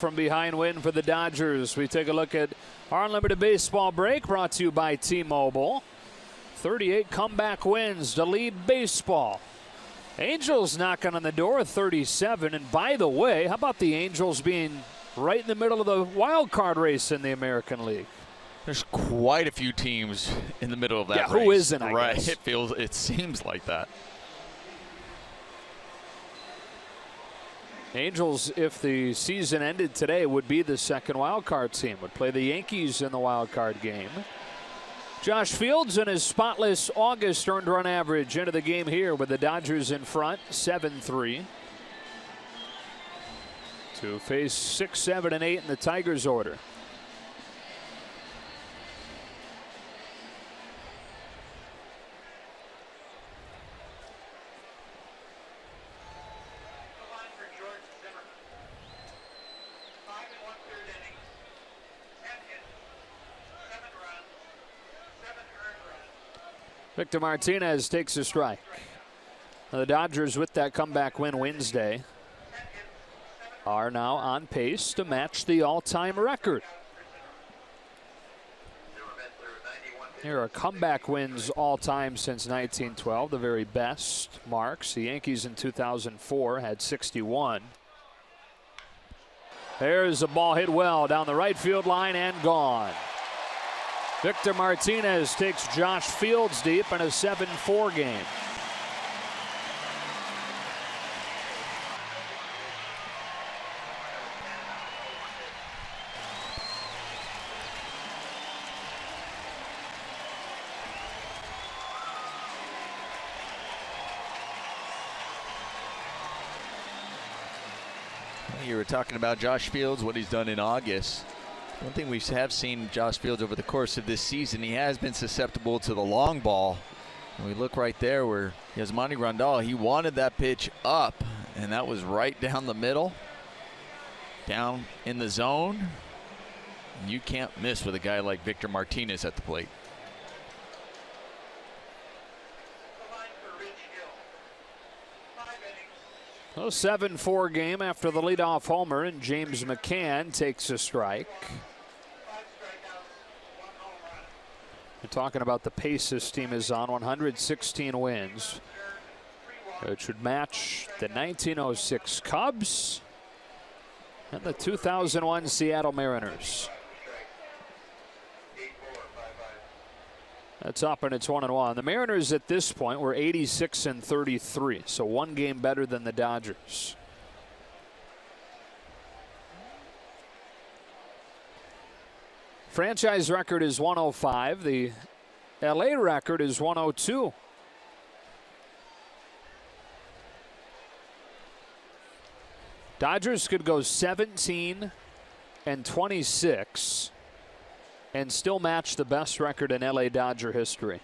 from behind win for the Dodgers. We take a look at our Unlimited Baseball break, brought to you by T-Mobile. 38 comeback wins to lead baseball. Angels knocking on the door at 37. And by the way, how about the Angels being right in the middle of the wild card race in the American League? There's quite a few teams in the middle of that race. Who isn't, I guess. It seems like that. Angels, if the season ended today, would be the second wild card team. Would play the Yankees in the wild card game. Josh Fields and his spotless August earned run average into the game here with the Dodgers in front, 7-3. To face 6, 7, and 8 in the Tigers order. Victor Martinez takes a strike. The Dodgers, with that comeback win Wednesday, are now on pace to match the all-time record. Here are comeback wins all-time since 1912, the very best marks. The Yankees in 2004 had 61. There's a ball hit well down the right field line and gone. Victor Martinez takes Josh Fields deep in a 7-4 game. You were talking about Josh Fields, what he's done in August. One thing we have seen Josh Fields over the course of this season, he has been susceptible to the long ball. And we look right there where Yasmani Grandal, he wanted that pitch up, and that was right down the middle, down in the zone. And you can't miss with a guy like Victor Martinez at the plate. A 7-4 game after the leadoff homer, and James McCann takes a strike. You're talking about the pace this team is on, 116 wins. It should match the 1906 Cubs and the 2001 Seattle Mariners. That's up, and it's 1-1. The Mariners at this point were 86-33, so one game better than the Dodgers. Franchise record is 105. The LA record is 102. Dodgers could go 17-26 and still match the best record in LA Dodger history.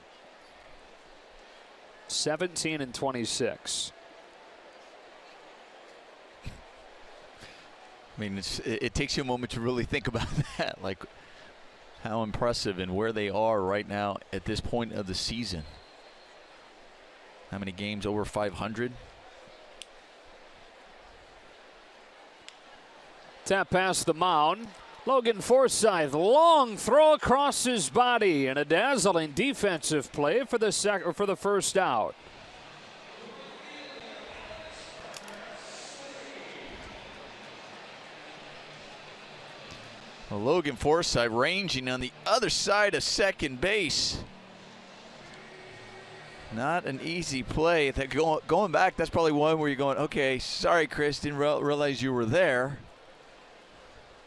17-26. I mean, it takes you a moment to really think about that, like how impressive and where they are right now at this point of the season. How many games over 500? Tap past the mound. Logan Forsythe, long throw across his body, and a dazzling defensive play for the first out. Well, Logan Forsythe ranging on the other side of second base. Not an easy play. Going back, that's probably one where you're going, okay, sorry, Chris, didn't realize you were there.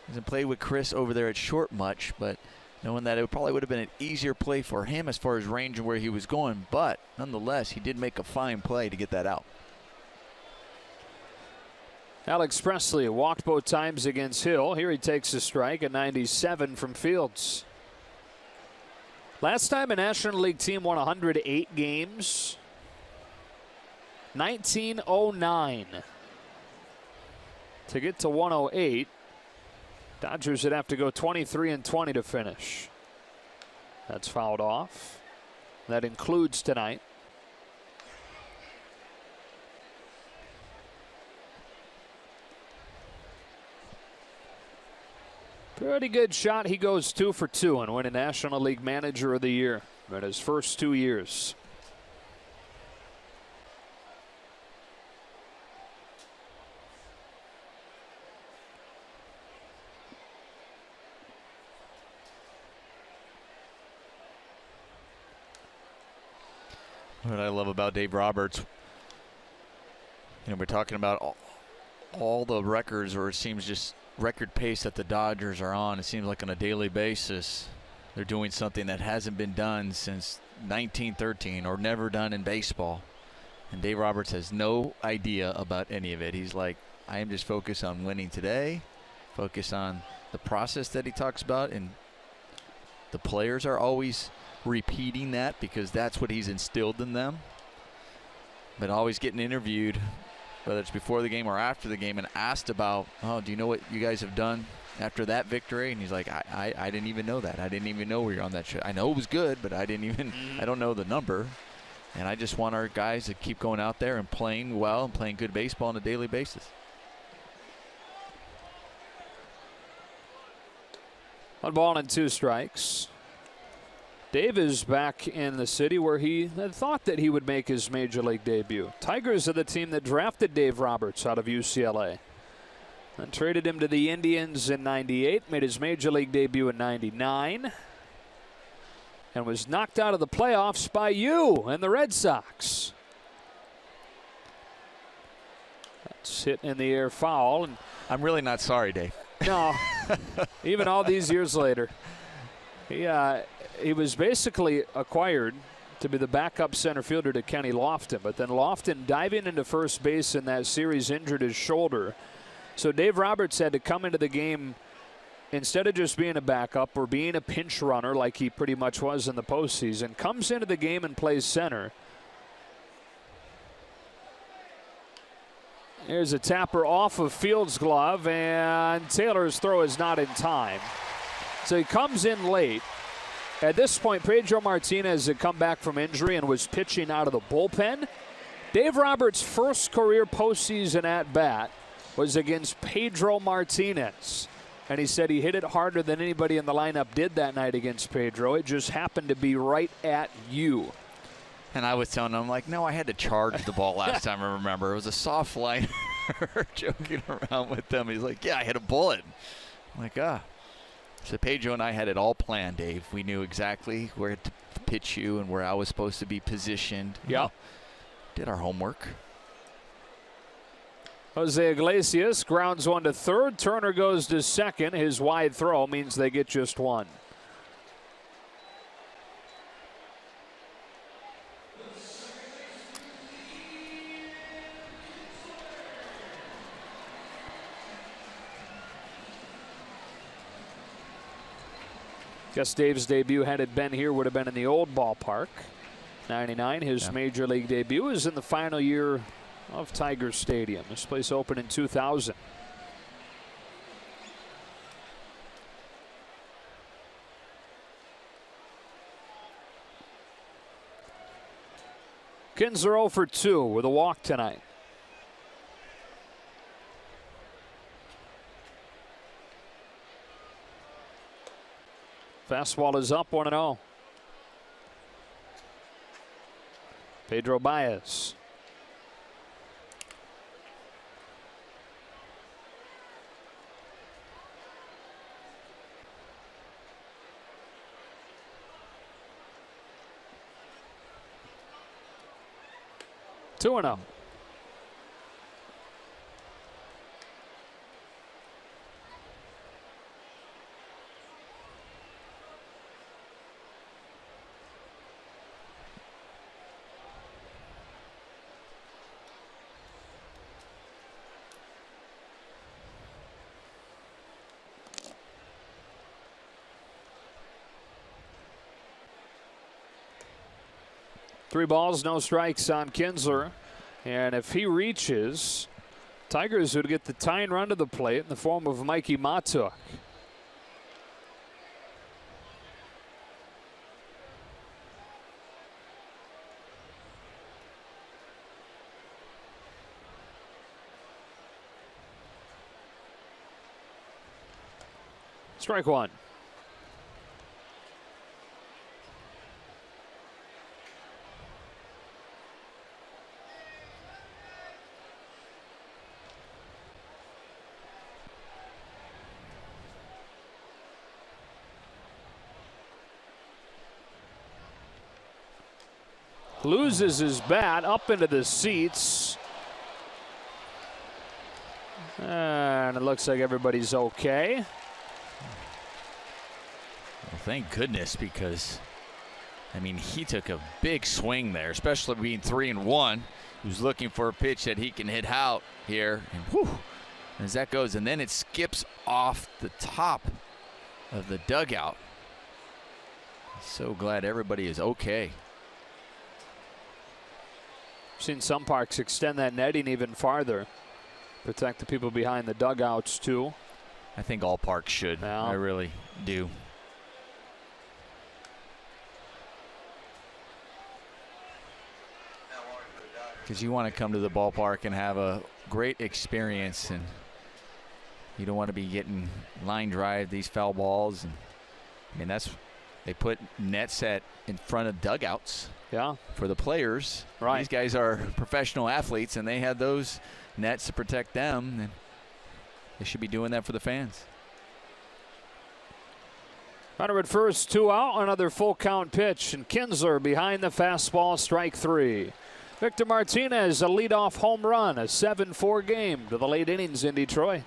Hasn't played with Chris over there at short much, but knowing that it probably would have been an easier play for him as far as range and where he was going. But nonetheless, he did make a fine play to get that out. Alex Presley walked both times against Hill. Here he takes a strike at 97 from Fields. Last time a National League team won 108 games, 1909. To get to 108, Dodgers would have to go 23-20 to finish. That's fouled off. That includes tonight. Pretty good shot. He goes 2 for 2 and win a National League Manager of the Year in his first 2 years. What I love about Dave Roberts, we're talking about all the records, or it seems just record pace that the Dodgers are on. It seems like on a daily basis they're doing something that hasn't been done since 1913 or never done in baseball. And Dave Roberts has no idea about any of it. He's like, I am just focused on winning today, focus on the process that he talks about, and the players are always repeating that because that's what he's instilled in them. But always getting interviewed, whether it's before the game or after the game, and asked about, oh, do you know what you guys have done after that victory? And he's like, I didn't even know that. I didn't even know we were on that show. I know it was good, but I don't know the number. And I just want our guys to keep going out there and playing well and playing good baseball on a daily basis. 1 ball and 2 strikes. Dave is back in the city where he had thought that he would make his major league debut. Tigers are the team that drafted Dave Roberts out of UCLA and traded him to the Indians in '98, made his major league debut in '99, and was knocked out of the playoffs by you and the Red Sox. That's hit in the air foul. And I'm really not sorry, Dave. no, even all these years later. He was basically acquired to be the backup center fielder to Kenny Lofton, but then Lofton, diving into first base in that series, injured his shoulder. So Dave Roberts had to come into the game instead of just being a backup or being a pinch runner like he pretty much was in the postseason, comes into the game and plays center. Here's a tapper off of Fields' glove, and Taylor's throw is not in time. So he comes in late. At this point, Pedro Martinez had come back from injury and was pitching out of the bullpen. Dave Roberts' first career postseason at-bat was against Pedro Martinez. And he said he hit it harder than anybody in the lineup did that night against Pedro. It just happened to be right at you. And I was telling him, like, no, I had to charge the ball last time, I remember. It was a soft liner. Joking around with them. He's like, yeah, I hit a bullet. I'm like, So Pedro and I had it all planned, Dave. We knew exactly where to pitch you and where I was supposed to be positioned. Yeah. Did our homework. Jose Iglesias grounds one to third. Turner goes to second. His wide throw means they get just one. Guess Dave's debut, had it been here, would have been in the old ballpark. 99, his major league debut is in the final year of Tiger Stadium. This place opened in 2000. Kinsler 0 for 2 with a walk tonight. Fastball is up 1-0. Pedro Baez. Two 2-0. Three balls, no strikes on Kinsler. And if he reaches, Tigers would get the tying run to the plate in the form of Mikey Matuk. Strike one. Loses his bat up into the seats. And it looks like everybody's okay. Well, thank goodness, because, I mean, he took a big swing there, especially being 3-1. He was looking for a pitch that he can hit out here. And whew, as that goes, and then it skips off the top of the dugout. So glad everybody is okay. Seen some parks extend that netting even farther. Protect the people behind the dugouts, too. I think all parks should. Yeah. I really do. Because you want to come to the ballpark and have a great experience, and you don't want to be getting line drive these foul balls. And I mean, they put net set in front of dugouts. Yeah. For the players. Right. These guys are professional athletes, and they had those nets to protect them, and they should be doing that for the fans. Runner at first, 2 out, another full count pitch, and Kinsler behind the fastball, strike 3. Victor Martinez, a leadoff home run, a 7-4 game to the late innings in Detroit.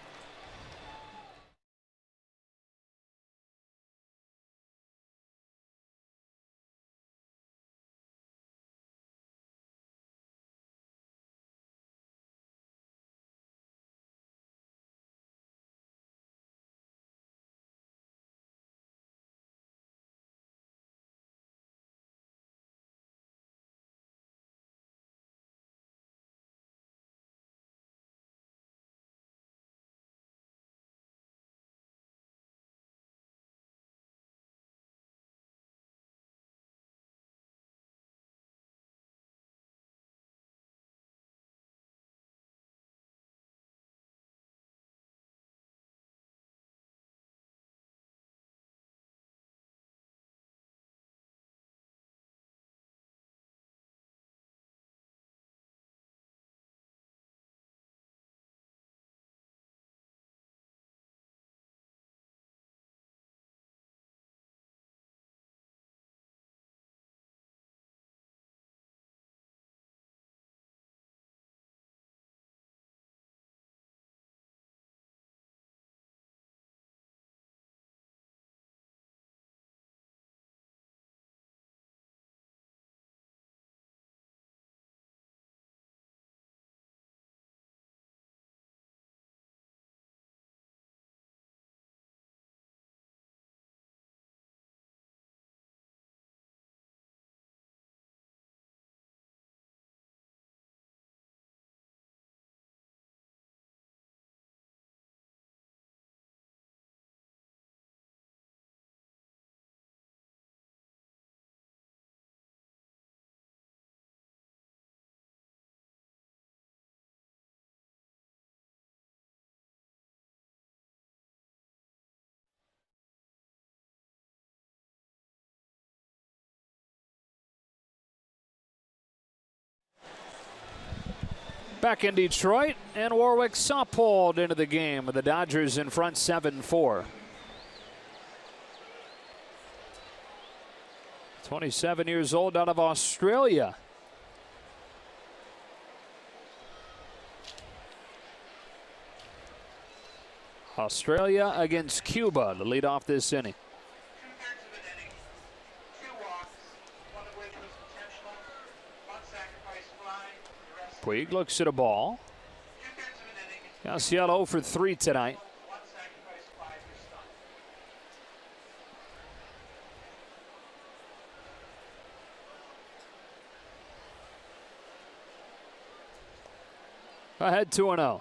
Back in Detroit, and Warwick softballed into the game with the Dodgers in front 7-4. 27 years old, out of Australia. Australia against Cuba to lead off this inning. Puig looks at a ball. Yasiel 0 for 3 tonight. Ahead 2-0.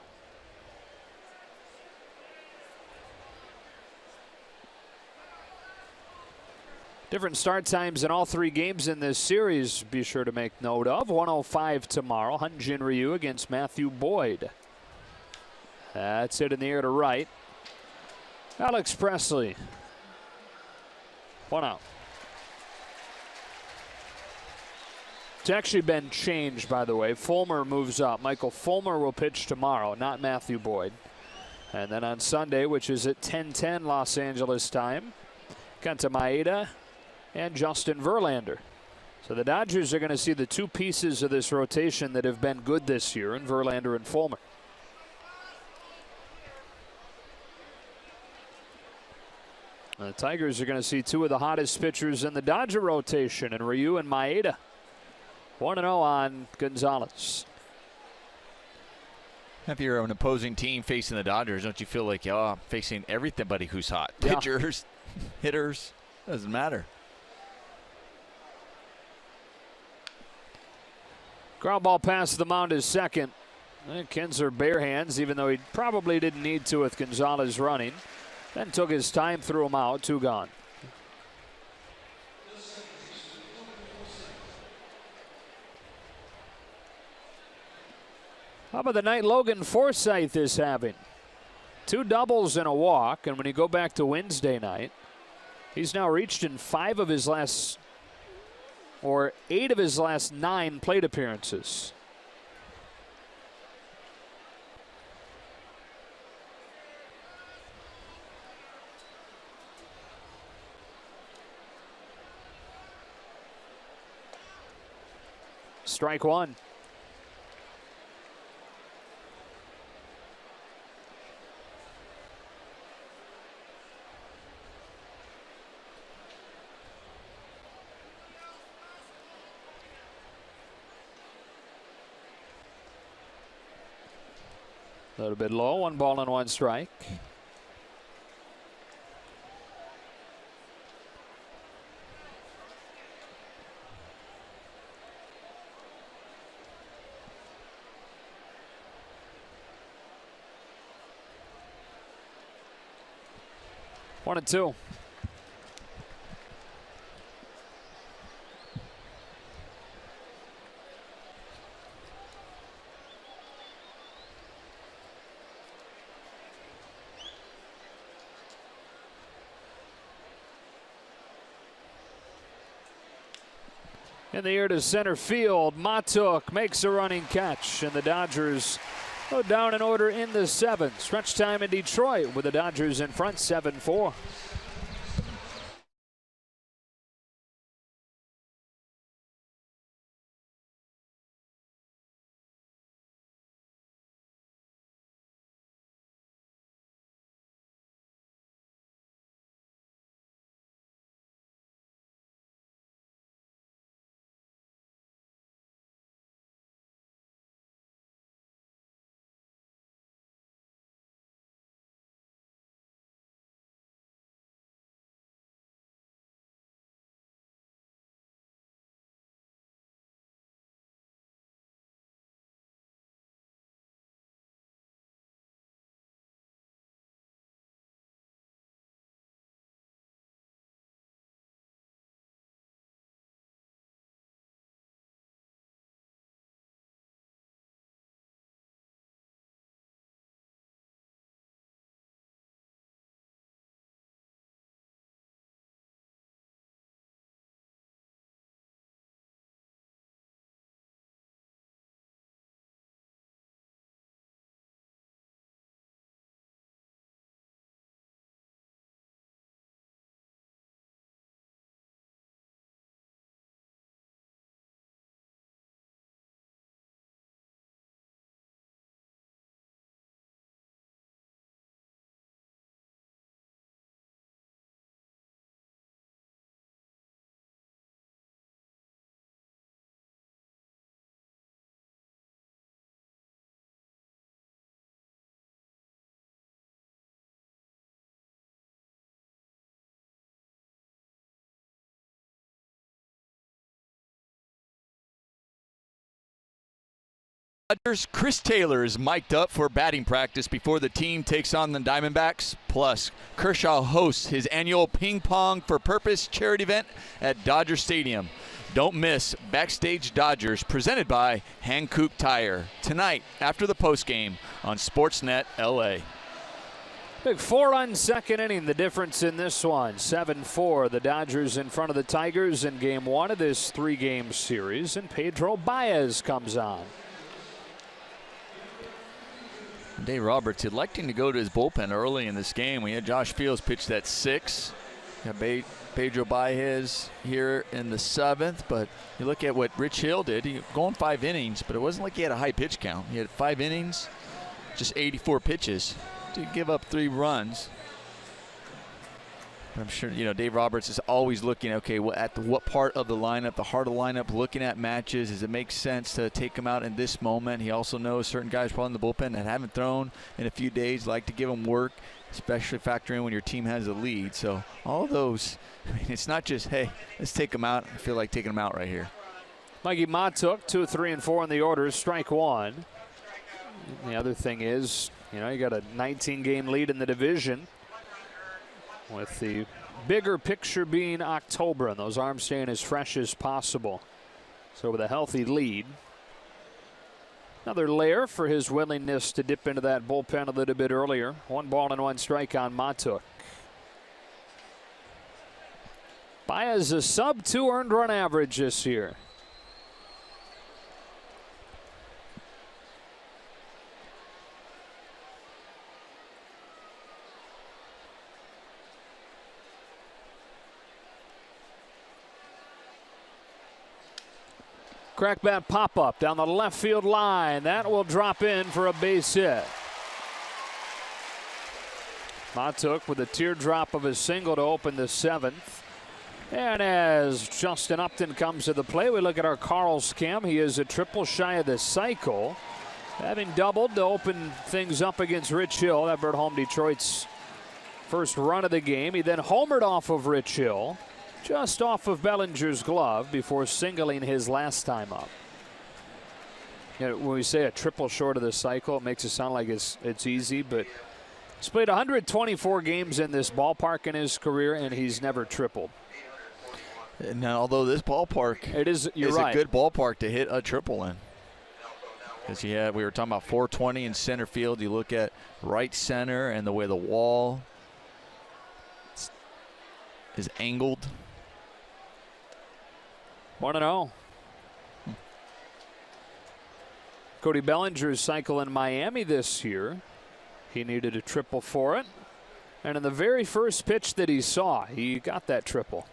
Different start times in all 3 games in this series. Be sure to make note of. 1:05 tomorrow. Hyun-Jin Ryu against Matthew Boyd. That's it in the air to right. Alex Presley. 1 out. It's actually been changed, by the way. Fulmer moves up. Michael Fulmer will pitch tomorrow, not Matthew Boyd. And then on Sunday, which is at 10:10 Los Angeles time, Kenta Maeda and Justin Verlander. So the Dodgers are going to see the two pieces of this rotation that have been good this year in Verlander and Fulmer. The Tigers are going to see two of the hottest pitchers in the Dodger rotation in Ryu and Maeda. 1-0 on Gonzalez. If you're an opposing team facing the Dodgers, don't you feel like, oh, I'm facing everybody who's hot? Yeah. Pitchers, hitters, doesn't matter. Ground ball past the mound is second. Kinsler bare hands, even though he probably didn't need to with Gonzalez running. Then took his time, threw him out, 2 gone. How about the night Logan Forsythe is having? 2 doubles and a walk, and when you go back to Wednesday night, he's now reached in 8 of his last 9 plate appearances. Strike 1. A little bit low, 1 ball and 1 strike. One and 2. In the air to center field, Matuk makes a running catch, and the Dodgers go down in order in the 7th. Stretch time in Detroit with the Dodgers in front 7-4. Dodgers, Chris Taylor is mic'd up for batting practice before the team takes on the Diamondbacks. Plus, Kershaw hosts his annual Ping Pong for Purpose charity event at Dodger Stadium. Don't miss Backstage Dodgers, presented by Hankook Tire, tonight after the postgame on Sportsnet LA. Big 4-run second inning, the difference in this one. 7-4, the Dodgers in front of the Tigers in game 1 of this 3-game series, and Pedro Baez comes on. Dave Roberts electing to go to his bullpen early in this game. We had Josh Fields pitch that 6. Got Pedro Baez here in the 7th, but you look at what Rich Hill did. He going 5 innings, but it wasn't like he had a high pitch count. He had 5 innings, just 84 pitches to give up 3 runs. But I'm sure, you know, Dave Roberts is always looking, okay, at what part of the lineup, the heart of the lineup, looking at matches. Does it make sense to take him out in this moment? He also knows certain guys probably in the bullpen that haven't thrown in a few days, like to give them work, especially factoring when your team has a lead. So all those, I mean, it's not just, hey, let's take him out. I feel like taking him out right here. Mikey Matuk, 2, 3, and 4 in the order, strike 1. And the other thing is, you know, you got a 19-game lead in the division, with the bigger picture being October and those arms staying as fresh as possible. So with a healthy lead, another layer for his willingness to dip into that bullpen a little bit earlier. 1 ball and 1 strike on Matuk. Baez a sub-2 earned run average this year. Crackbat pop-up down the left field line. That will drop in for a base hit. Matuk with a teardrop of a single to open the 7th. And as Justin Upton comes to the plate, we look at our Carl's cam. He is a triple shy of the cycle, having doubled to open things up against Rich Hill. That brought home Detroit's first run of the game. He then homered off of Rich Hill, just off of Bellinger's glove, before singling his last time up. You know, when we say a triple short of the cycle, it makes it sound like it's easy, but he's played 124 games in this ballpark in his career, and he's never tripled. Now, although this ballpark is right. A good ballpark to hit a triple in. Because we were talking about 420 in center field. You look at right center and the way the wall is angled. 1-0. Cody Bellinger's cycle in Miami this year. He needed a triple for it. And in the very first pitch that he saw, he got that triple.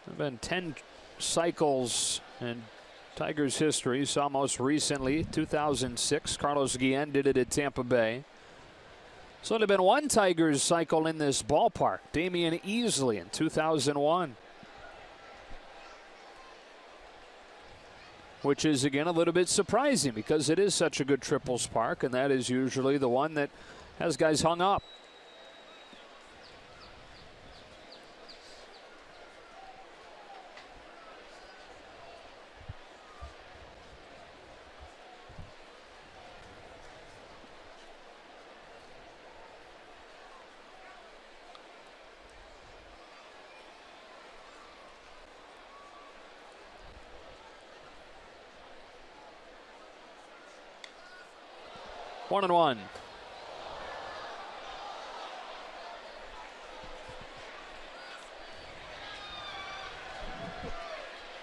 There have been 10 cycles in Tigers history. Saw most recently 2006. Carlos Guillen did it at Tampa Bay. So there had been 1 Tigers cycle in this ballpark. Damian Easley in 2001. Which is, again, a little bit surprising because it is such a good triples park, and that is usually the one that has guys hung up. One and one.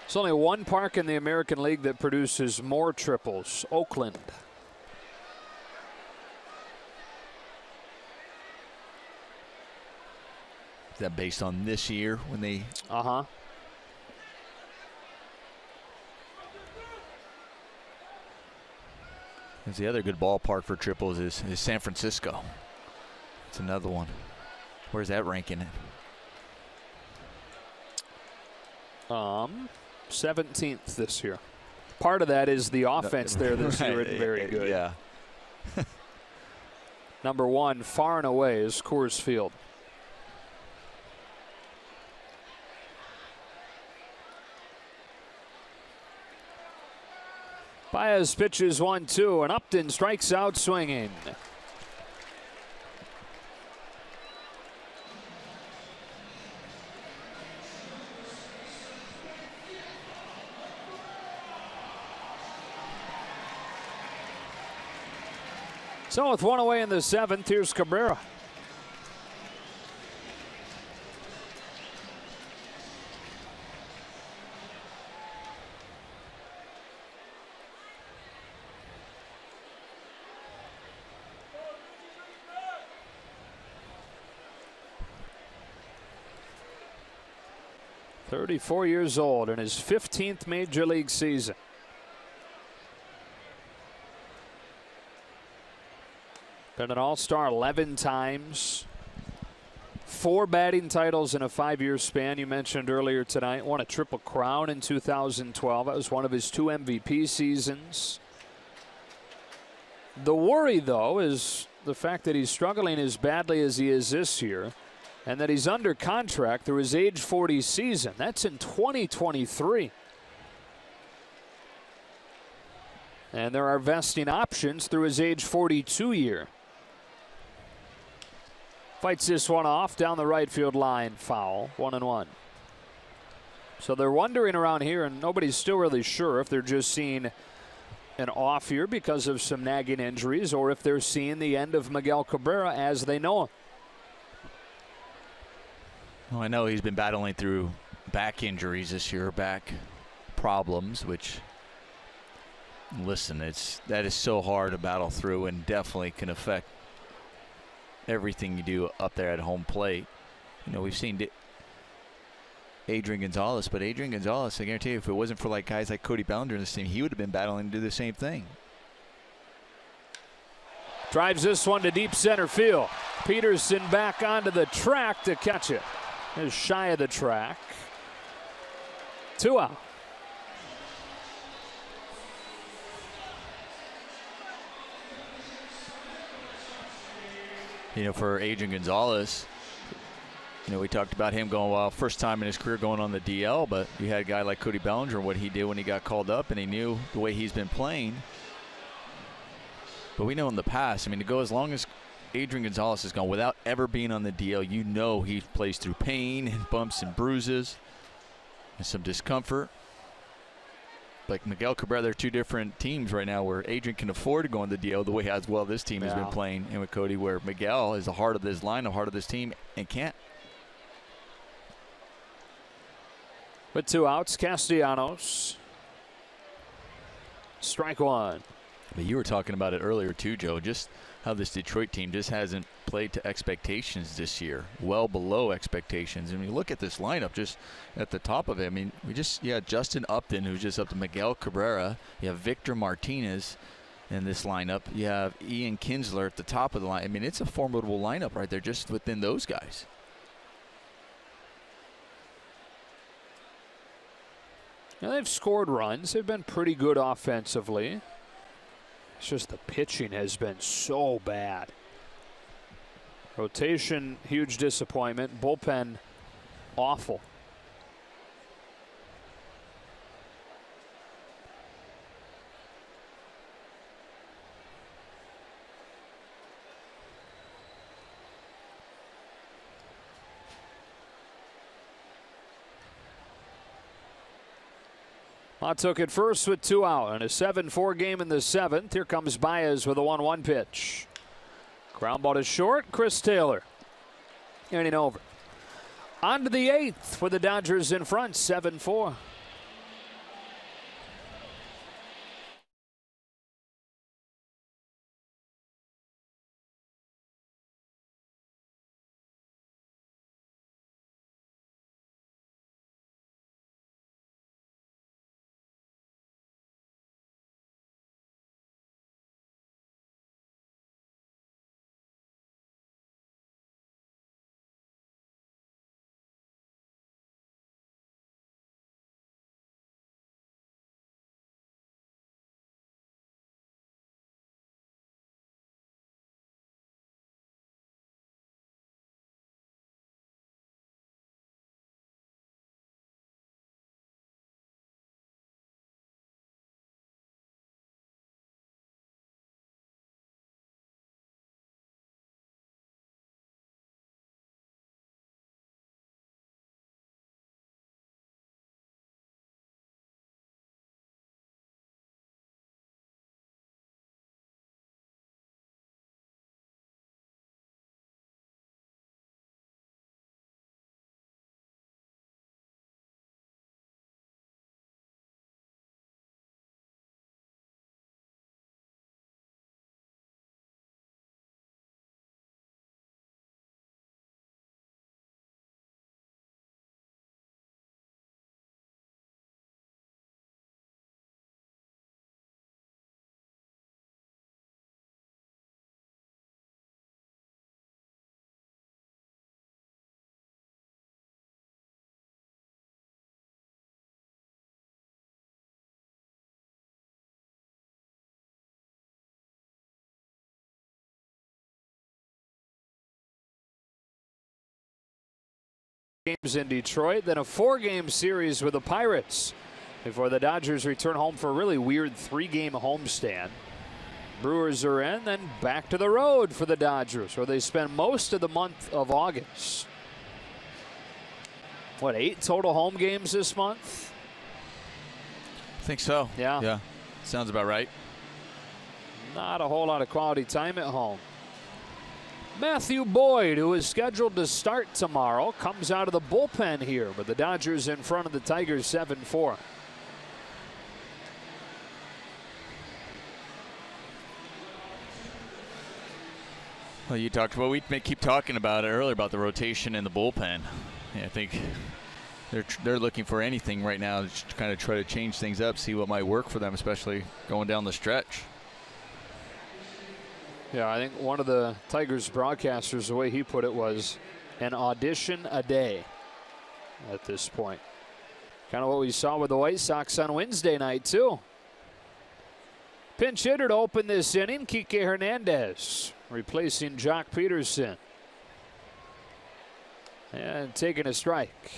There's only one park in the American League that produces more triples, Oakland. Is that based on this year when they... Uh-huh. The other good ballpark for triples is San Francisco. It's another one. Where's that ranking at? 17th this year. Part of that is the offense there this year isn't very good. Yeah. Number 1, far and away, is Coors Field. Baez pitches 1-2, and Upton strikes out swinging. So with one away in the seventh, here's Cabrera. "34 years old in his 15th major league season." Been an all-star 11 times. 4 batting titles in a 5-year span. You mentioned earlier tonight. Won a Triple Crown in 2012. That was one of his 2 MVP seasons. The worry, though, is the fact that he's struggling as badly as he is this year, and that he's under contract through his age 40 season. That's in 2023. And there are vesting options through his age 42 year. Fights this one off down the right field line. Foul. 1-1. So they're wondering around here, and nobody's still really sure if they're just seeing an off year because of some nagging injuries, or if they're seeing the end of Miguel Cabrera as they know him. Well, I know he's been battling through back injuries this year, back problems, which, listen, that is so hard to battle through, and definitely can affect everything you do up there at home plate. You know, we've seen Adrian Gonzalez, but Adrian Gonzalez, I guarantee you, if it wasn't for like guys like Cody Bellinger in this team, he would have been battling to do the same thing. Drives this one to deep center field. Peterson back onto the track to catch it. Is shy of the track. 2 out. You know, for Adrian Gonzalez, you know, we talked about him going, well, first time in his career going on the DL, but you had a guy like Cody Bellinger, what he did when he got called up, and he knew the way he's been playing. But we know in the past, I mean, to go as long as Adrian Gonzalez has gone without ever being on the DL, you know he plays through pain and bumps and bruises and some discomfort. Like Miguel Cabrera, they're 2 different teams right now where Adrian can afford to go on the DL the way as well this team has been playing, and with Cody, where Miguel is the heart of this line, the heart of this team, and can't. With 2 outs, Castellanos. Strike 1. But you were talking about it earlier too, Joe, just how this Detroit team just hasn't played to expectations this year, well below expectations. And when you look at this lineup just at the top of it, I mean, you have Justin Upton, who's just up to Miguel Cabrera. You have Victor Martinez in this lineup. You have Ian Kinsler at the top of the line. I mean, it's a formidable lineup right there just within those guys. Now they've scored runs. They've been pretty good offensively. It's just the pitching has been so bad. Rotation, huge disappointment. Bullpen, awful. Mott took it first with 2 out in a 7-4 game in the 7th. Here comes Baez with a 1-1 pitch. Ground ball to short. Chris Taylor inning over. On to the 8th with the Dodgers in front, 7-4. games in Detroit, then a 4-game series with the Pirates before the Dodgers return home for a really weird 3-game homestand. Brewers are in, then back to the road for the Dodgers, where they spend most of the month of August. What, 8 total home games this month? I think so. Yeah. Yeah. Sounds about right. Not a whole lot of quality time at home. Matthew Boyd, who is scheduled to start tomorrow, comes out of the bullpen here, but the Dodgers in front of the Tigers 7-4. Well, you talked about, we may keep talking about it earlier about the rotation in the bullpen. Yeah, I think they're looking for anything right now to kind of try to change things up, see what might work for them, especially going down the stretch. Yeah, I think one of the Tigers broadcasters, the way he put it, was an audition a day at this point. Kind of what we saw with the White Sox on Wednesday night, too. Pinch hitter to open this inning, Kike Hernandez, replacing Jock Peterson. And taking a strike.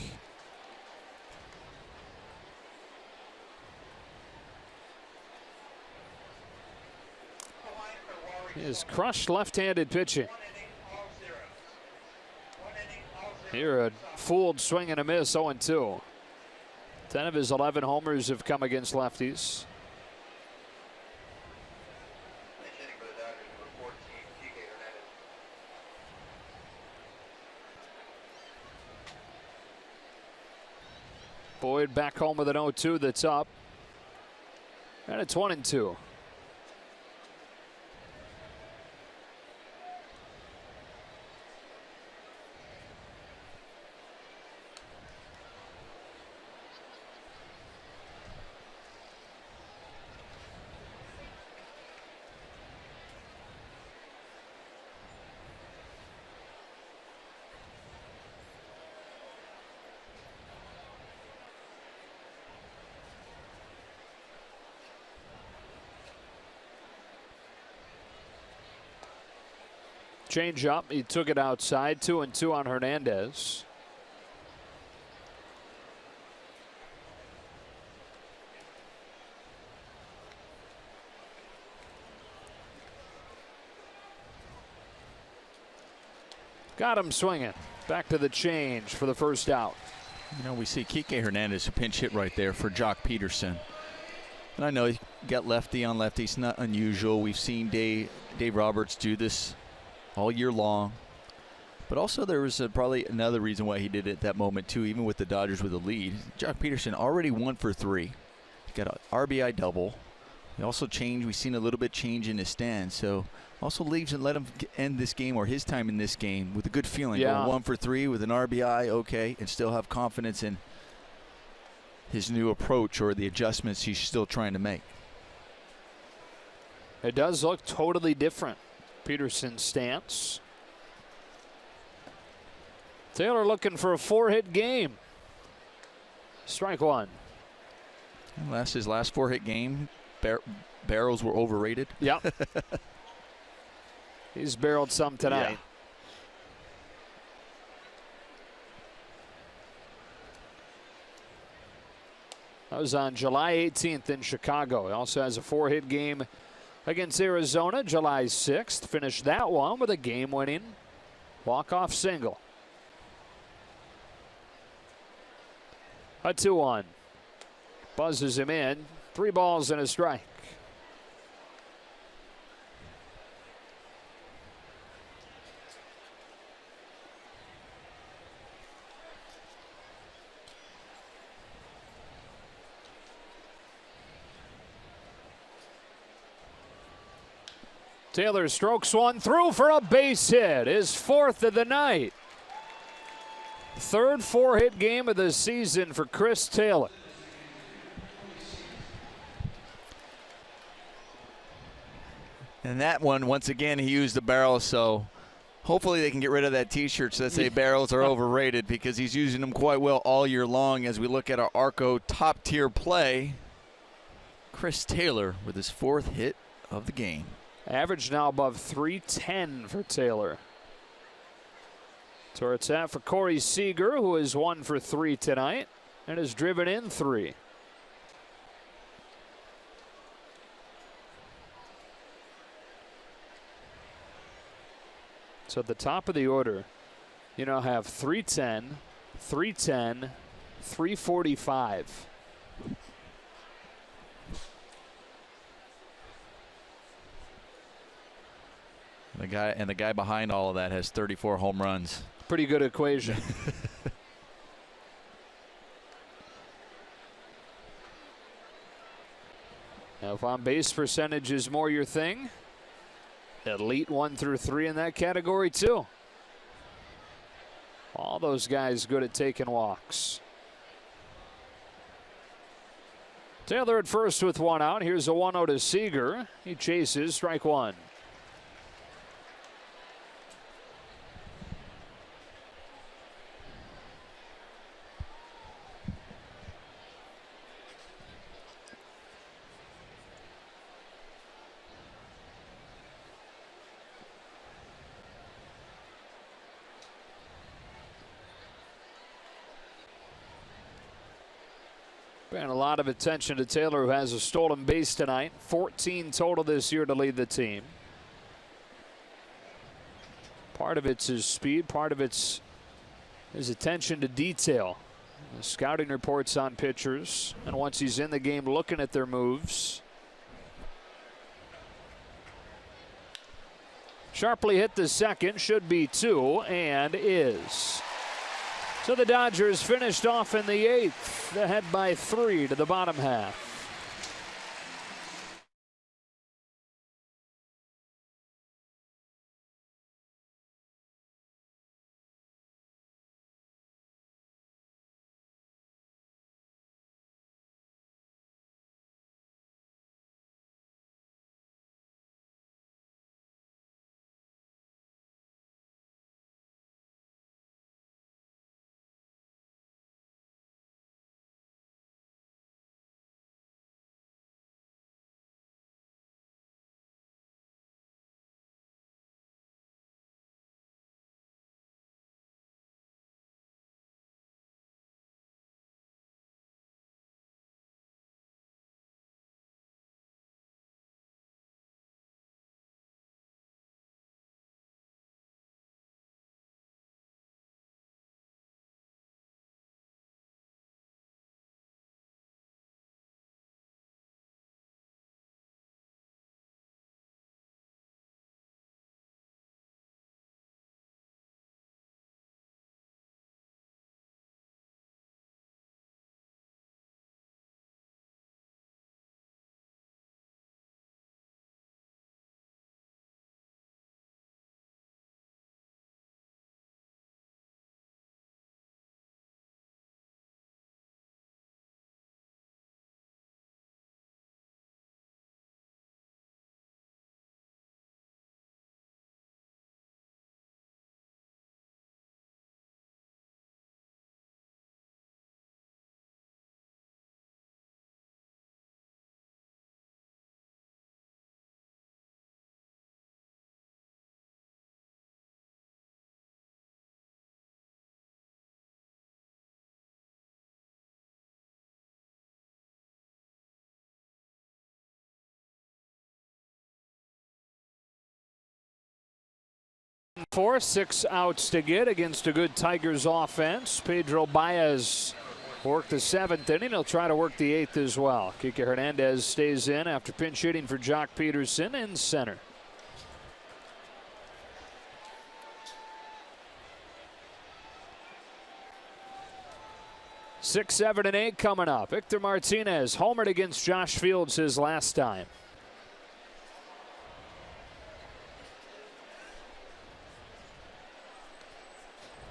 His crushed left-handed pitching. Here a fooled swing and a miss, 0-2. 10 of his 11 homers have come against lefties. Boyd back home with an 0-2 that's up. And it's 1-2. Change up. He took it outside. 2-2 on Hernandez. Got him swinging. Back to the change for the first out. You know, we see Kike Hernandez, a pinch hit right there for Jock Peterson. And I know he got lefty on lefty. It's not unusual. We've seen Dave Roberts do this all year long. But also there was probably another reason why he did it at that moment too, even with the Dodgers with a lead. Jock Peterson already 1 for 3. He got an RBI double. He also changed. We've seen a little bit change in his stance. So also leaves and let him end this game or his time in this game with a good feeling. Yeah. Going 1 for 3 with an RBI, okay, and still have confidence in his new approach or the adjustments he's still trying to make. It does look totally different. Peterson's stance. Taylor looking for a 4-hit game. Strike one. And his last 4-hit game, barrels were overrated. Yep. He's barreled some tonight. Yeah. That was on July 18th in Chicago. He also has a 4-hit game against Arizona July 6th. Finished that one with a game-winning walk-off single. A 2-1. Buzzes him in. 3 balls and a strike. Taylor strokes one through for a base hit. His 4th of the night. 3rd 4-hit game of the season for Chris Taylor. And that one, once again, he used the barrel, so hopefully they can get rid of that T-shirt that say barrels are overrated, because he's using them quite well all year long. As we look at our Arco top-tier play, Chris Taylor with his 4th hit of the game. Average now above 310 for Taylor. So it's at for Corey Seager, who is 1 for 3 tonight and has driven in 3. So at the top of the order, you now have 310, 310, 345. The guy behind all of that has 34 home runs. Pretty good equation. Now, if on base percentage is more your thing, elite 1 through 3 in that category too. All those guys good at taking walks. Taylor at first with 1 out. Here's a 1-0 to Seager. He chases, strike 1. And a lot of attention to Taylor, who has a stolen base tonight. 14 total this year to lead the team. Part of it's his speed, part of it's his attention to detail. The scouting reports on pitchers, and once he's in the game looking at their moves. Sharply hit the second, should be 2, and is. So the Dodgers finished off in the 8th, ahead by 3 to the bottom half. For 6 outs to get against a good Tigers offense. Pedro Baez worked the 7th inning. He'll try to work the 8th as well. Kike Hernandez stays in after pinch hitting for Jock Peterson in center. Six, 7, and 8 coming up. Victor Martinez homered against Josh Fields his last time.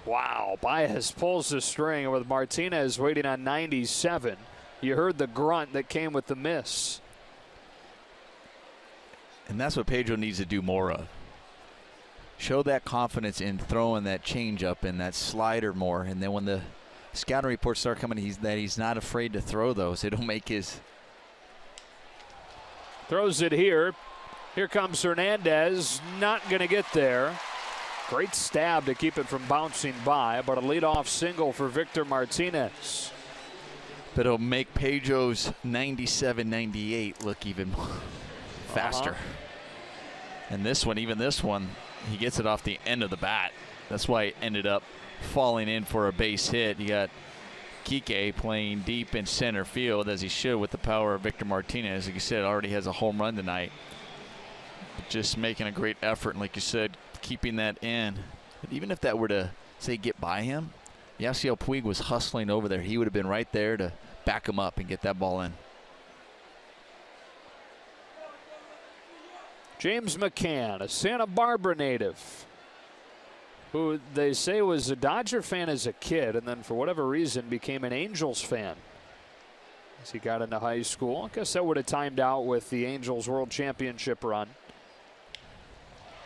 Wow, Baez pulls the string with Martinez waiting on 97. You heard the grunt that came with the miss. And that's what Pedro needs to do more of. Show that confidence in throwing that changeup and that slider more. And then when the scouting reports start coming, he's not afraid to throw those. It'll make his. Throws it here. Here comes Hernandez. Not going to get there. Great stab to keep it from bouncing by, but a leadoff single for Victor Martinez. But it'll make Pedro's 97-98 look even faster. And this one, even this one, he gets it off the end of the bat. That's why it ended up falling in for a base hit. You got Kike playing deep in center field, as he should, with the power of Victor Martinez. Like you said, already has a home run tonight. But just making a great effort, and like you said, keeping that in. But even if that were to, say, get by him, Yasiel Puig was hustling over there. He would have been right there to back him up and get that ball in. James McCann, a Santa Barbara native, who they say was a Dodger fan as a kid and then for whatever reason became an Angels fan as he got into high school. I guess that would have timed out with the Angels World Championship run.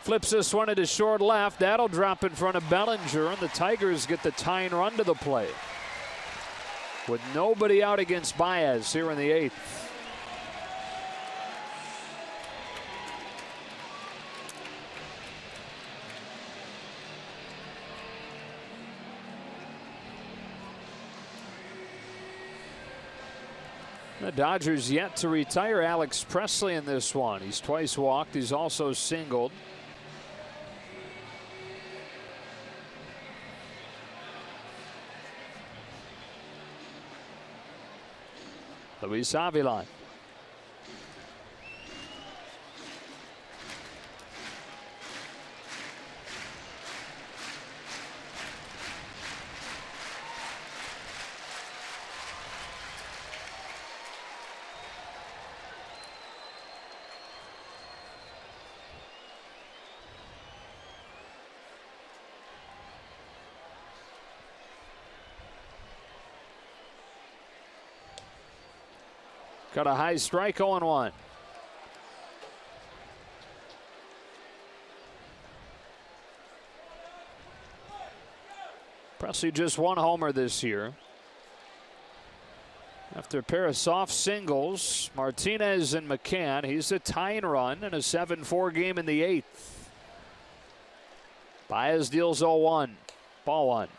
Flips this one into short left. That'll drop in front of Bellinger, and the Tigers get the tying run to the plate with nobody out against Baez here in the 8th. The Dodgers yet to retire Alex Presley in this one. He's twice walked. He's also singled. Luis Avilan. Got a high strike, 0-1. Presley just one homer this year. After a pair of soft singles, Martinez and McCann, he's a tying run in a 7-4 game in the 8th. Baez deals 0-1. Ball one.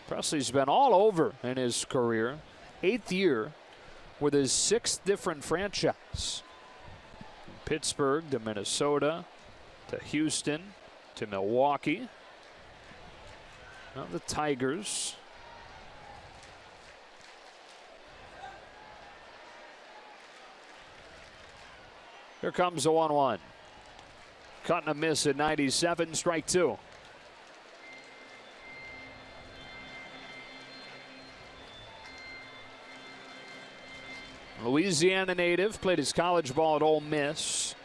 Presley's been all over in his career. 8th year with his 6th different franchise. From Pittsburgh to Minnesota to Houston to Milwaukee. Now the Tigers. Here comes the 1-1. Cut and a miss at 97, strike 2. Louisiana native, played his college ball at Ole Miss.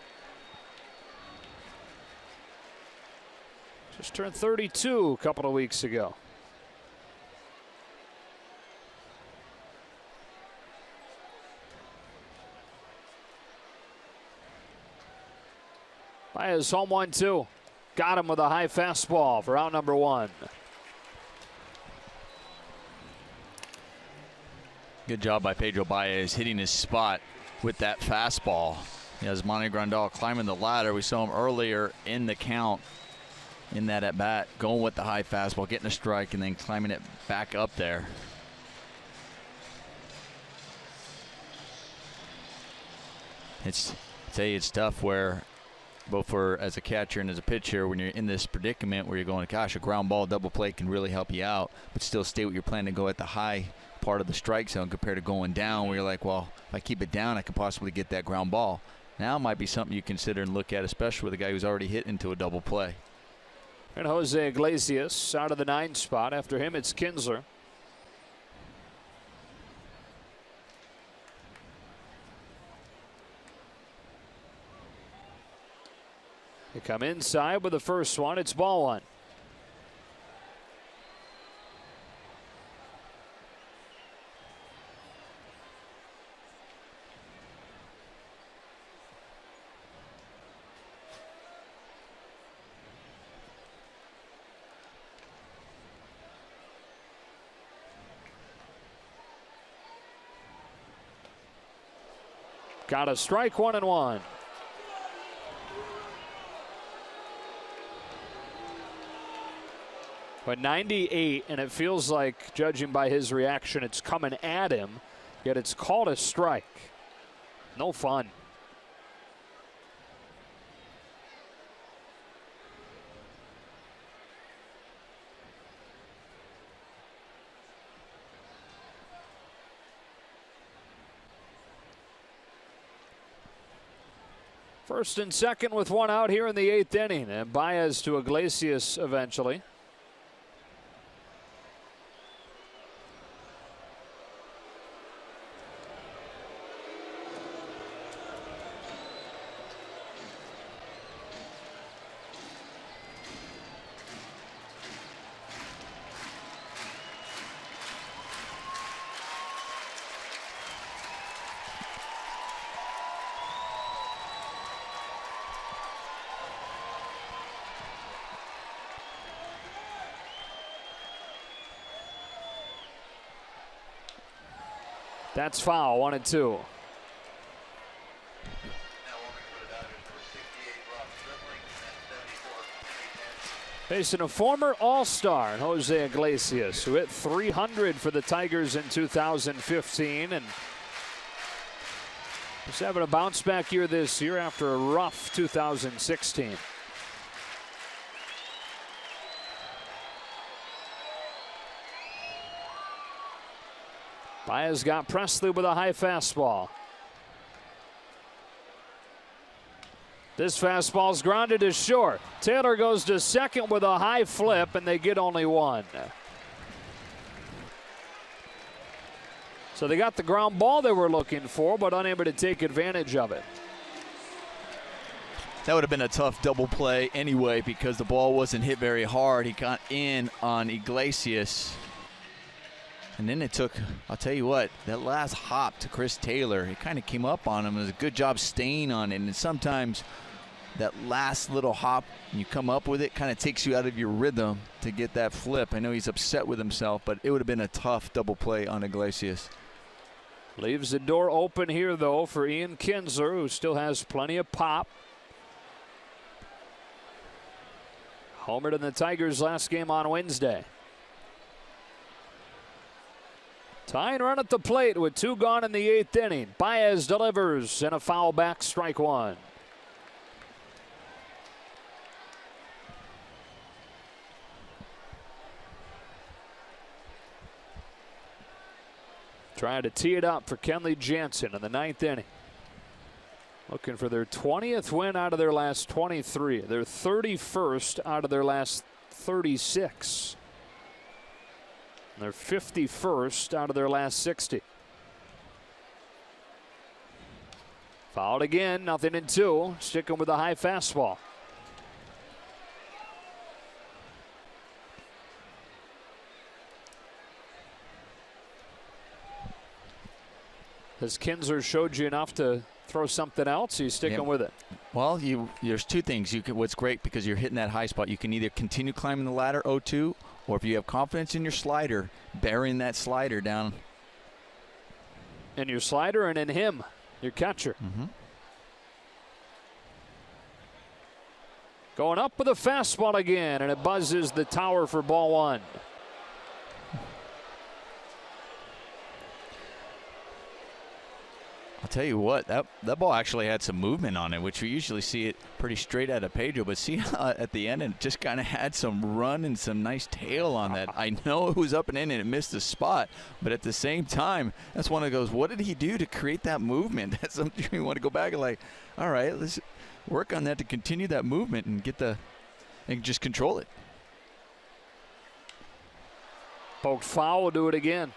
Just turned 32 a couple of weeks ago. Baez home 1-2. Got him with a high fastball for out number 1. Good job by Pedro Baez hitting his spot with that fastball. He has Monty Grandal climbing the ladder. We saw him earlier in the count in that at bat, going with the high fastball, getting a strike, and then climbing it back up there. It's tough where both for as a catcher and as a pitcher, when you're in this predicament where you're going, gosh, a ground ball double play can really help you out, but still stay with your plan to go at the high part of the strike zone compared to going down where you're like, well, if I keep it down, I could possibly get that ground ball. Now might be something you consider and look at, especially with a guy who's already hit into a double play. And Jose Iglesias out of the 9 spot. After him, it's Kinsler. They come inside with the first one. It's ball 1. Got a strike, 1-1. But 98, and it feels like, judging by his reaction, it's coming at him, yet it's called a strike. No fun. First and second with one out here in the 8th inning, and Baez to Iglesias eventually. That's foul, 1-2. Facing a former All-Star, Jose Iglesias, who hit .300 for the Tigers in 2015, and is having a bounce-back year this year after a rough 2016. Baez got Presley with a high fastball. This fastball's grounded to short. Taylor goes to second with a high flip, and they get only one. So they got the ground ball they were looking for, but unable to take advantage of it. That would have been a tough double play anyway because the ball wasn't hit very hard. He got in on Iglesias. And then it took, I'll tell you what, that last hop to Chris Taylor, it kind of came up on him. It was a good job staying on it. And sometimes that last little hop, and you come up with it, kind of takes you out of your rhythm to get that flip. I know he's upset with himself, but it would have been a tough double play on Iglesias. Leaves the door open here, though, for Ian Kinsler, who still has plenty of pop. Homered in the Tigers' last game on Wednesday. Tying run at the plate with 2 gone in the 8th inning. Baez delivers and a foul back, strike one. Trying to tee it up for Kenley Jansen in the 9th inning. Looking for their 20th win out of their last 23. Their 31st out of their last 36. They're 51st out of their last 60. Fouled again, 0-2. Sticking with a high fastball. Has Kinsler showed you enough to throw something else? Are you sticking with it? Well, there's two things. What's great because you're hitting that high spot. You can either continue climbing the ladder 0-2, or if you have confidence in your slider, burying that slider down. In your slider and in him, your catcher. Mm-hmm. Going up with a fastball again, and it buzzes the tower for ball one. I'll tell you what, that ball actually had some movement on it, which we usually see it pretty straight out of Pedro. But see at the end, it just kind of had some run and some nice tail on that. I know it was up and in and it missed the spot, but at the same time, that's one of those, what did he do to create that movement? That's something you want to go back and like, all right, let's work on that to continue that movement and and just control it. Poked foul, will do it again.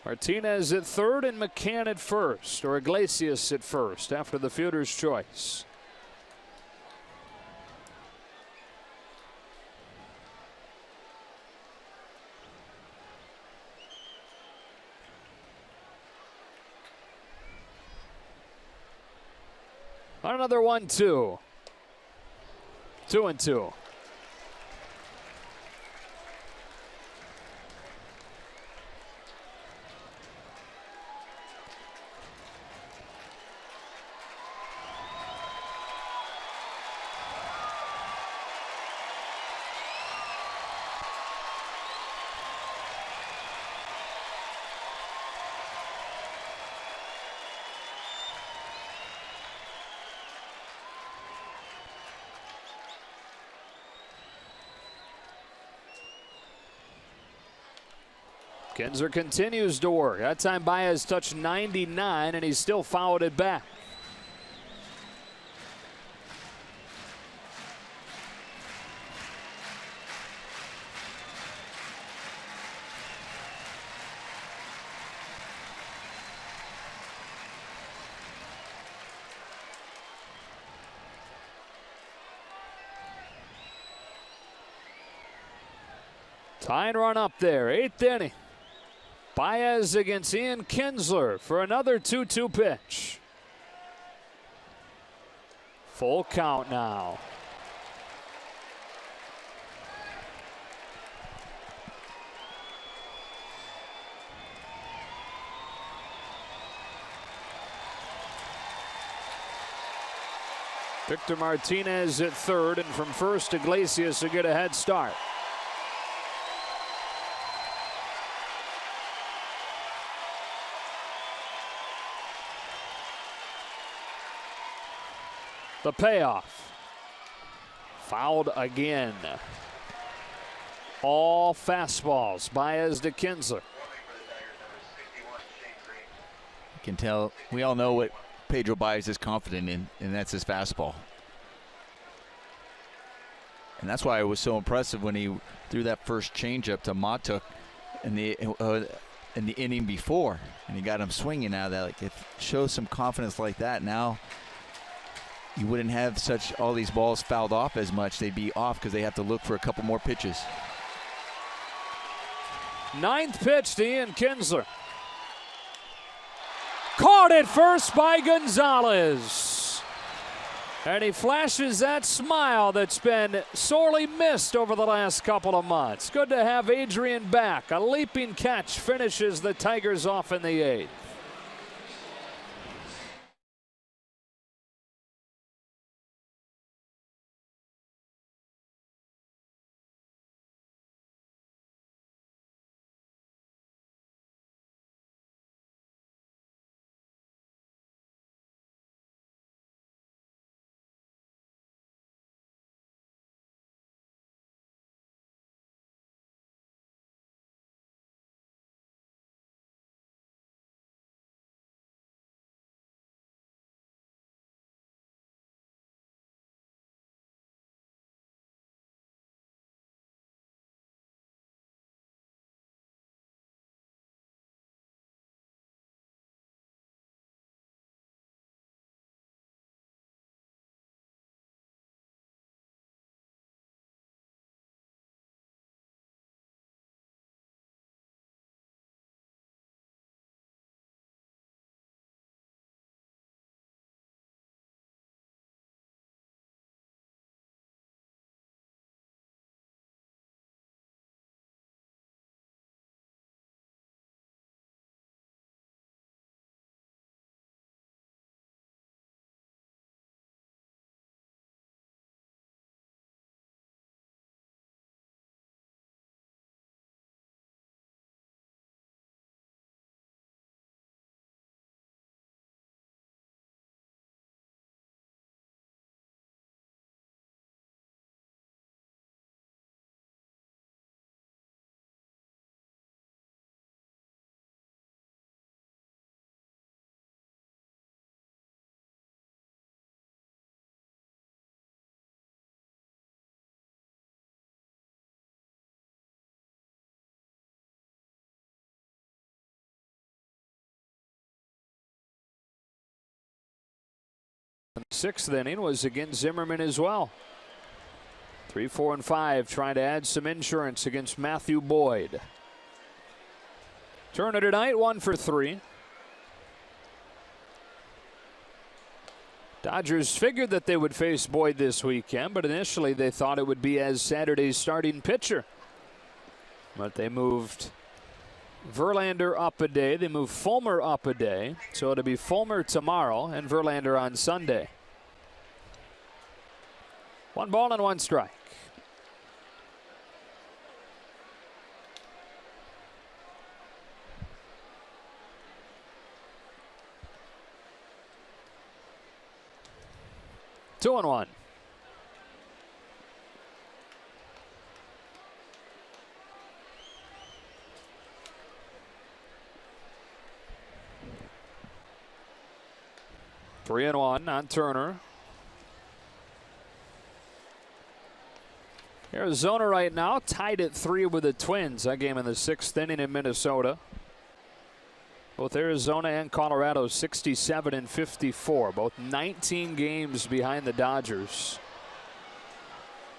Martinez at third and McCann at first, or Iglesias at first after the fielder's choice. Another 1-2. 2-2. Kinsler continues to work. That time Baez touched 99 and he still fouled it back. Tying run up there, 8th inning. Baez against Ian Kinsler for another 2-2 pitch. Full count now. Victor Martinez at third, and from first, Iglesias to get a head start. The payoff. Fouled again. All fastballs. Baez to Kinsler. You can tell, we all know what Pedro Baez is confident in, and that's his fastball. And that's why it was so impressive when he threw that first changeup to Matuk in the inning before, and he got him swinging out of that. Like, it shows some confidence like that. Now you wouldn't have all these balls fouled off as much. They'd be off because they have to look for a couple more pitches. 9th pitch to Ian Kinsler. Caught at first by Gonzalez. And he flashes that smile that's been sorely missed over the last couple of months. Good to have Adrian back. A leaping catch finishes the Tigers off in the 8th. Sixth inning was against Zimmerman as well. 3, 4, and 5 trying to add some insurance against Matthew Boyd. Turner tonight 1 for 3. Dodgers figured that they would face Boyd this weekend, but initially they thought it would be as Saturday's starting pitcher. But they moved Verlander up a day. They moved Fulmer up a day. So it'll be Fulmer tomorrow and Verlander on Sunday. 1 ball and 1 strike. Two and 1. 3-1 on Turner. Arizona right now tied at 3 with the Twins. That game in the 6th inning in Minnesota. Both Arizona and Colorado 67 and 54. Both 19 games behind the Dodgers.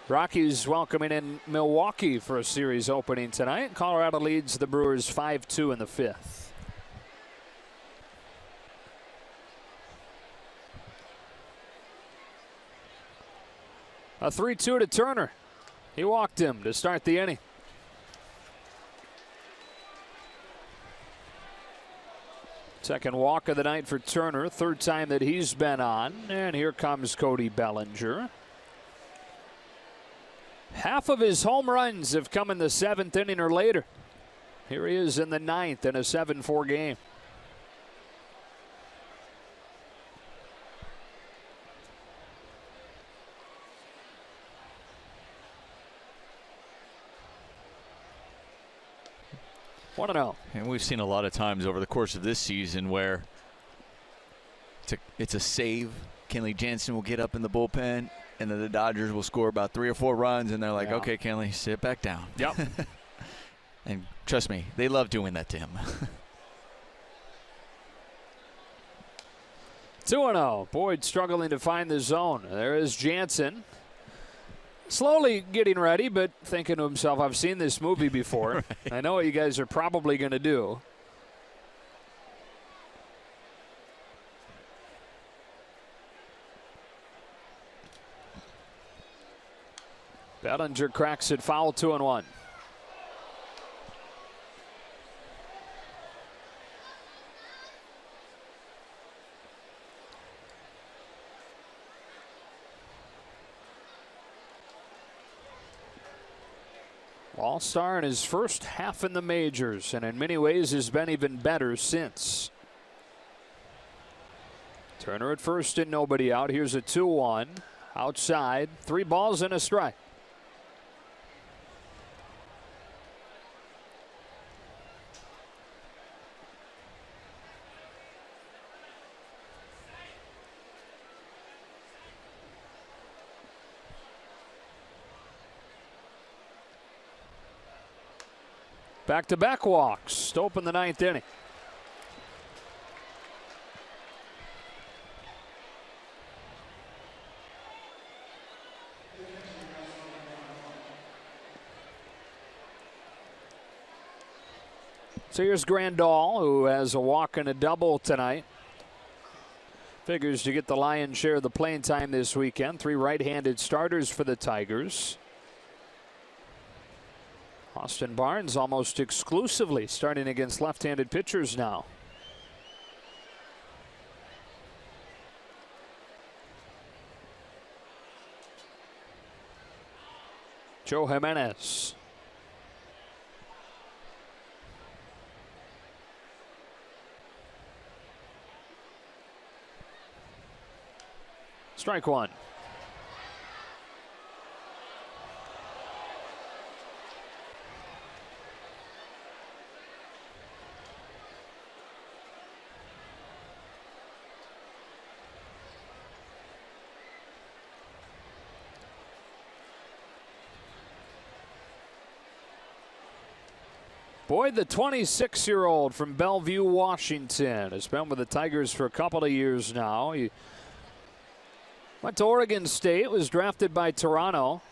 Rockies welcoming in Milwaukee for a series opening tonight. Colorado leads the Brewers 5-2 in the 5th. A 3-2 to Turner. He walked him to start the inning. Second walk of the night for Turner. Third time that he's been on. And here comes Cody Bellinger. Half of his home runs have come in the 7th inning or later. Here he is in the 9th in a 7-4 game. And we've seen a lot of times over the course of this season where it's a save. Kenley Jansen will get up in the bullpen, and then the Dodgers will score about 3 or 4 runs, and they're like, okay, Kenley, sit back down. Yep. And trust me, they love doing that to him. 2-0. Boyd struggling to find the zone. There is Jansen. Slowly getting ready, but thinking to himself, I've seen this movie before. Right. I know what you guys are probably going to do. Bellinger cracks it foul, 2-1. All-star in his first half in the majors, and in many ways has been even better since. Turner at first and nobody out. Here's a 2-1. Outside, 3 balls and a strike. Back-to-back walks to open the 9th inning. So here's Grandal, who has a walk and a double tonight. Figures to get the lion's share of the playing time this weekend. 3 right-handed starters for the Tigers. Austin Barnes almost exclusively starting against left-handed pitchers now. Joe Jimenez. Strike 1. Boyd, the 26-year-old from Bellevue, Washington, has been with the Tigers for a couple of years now. He went to Oregon State, was drafted by Toronto,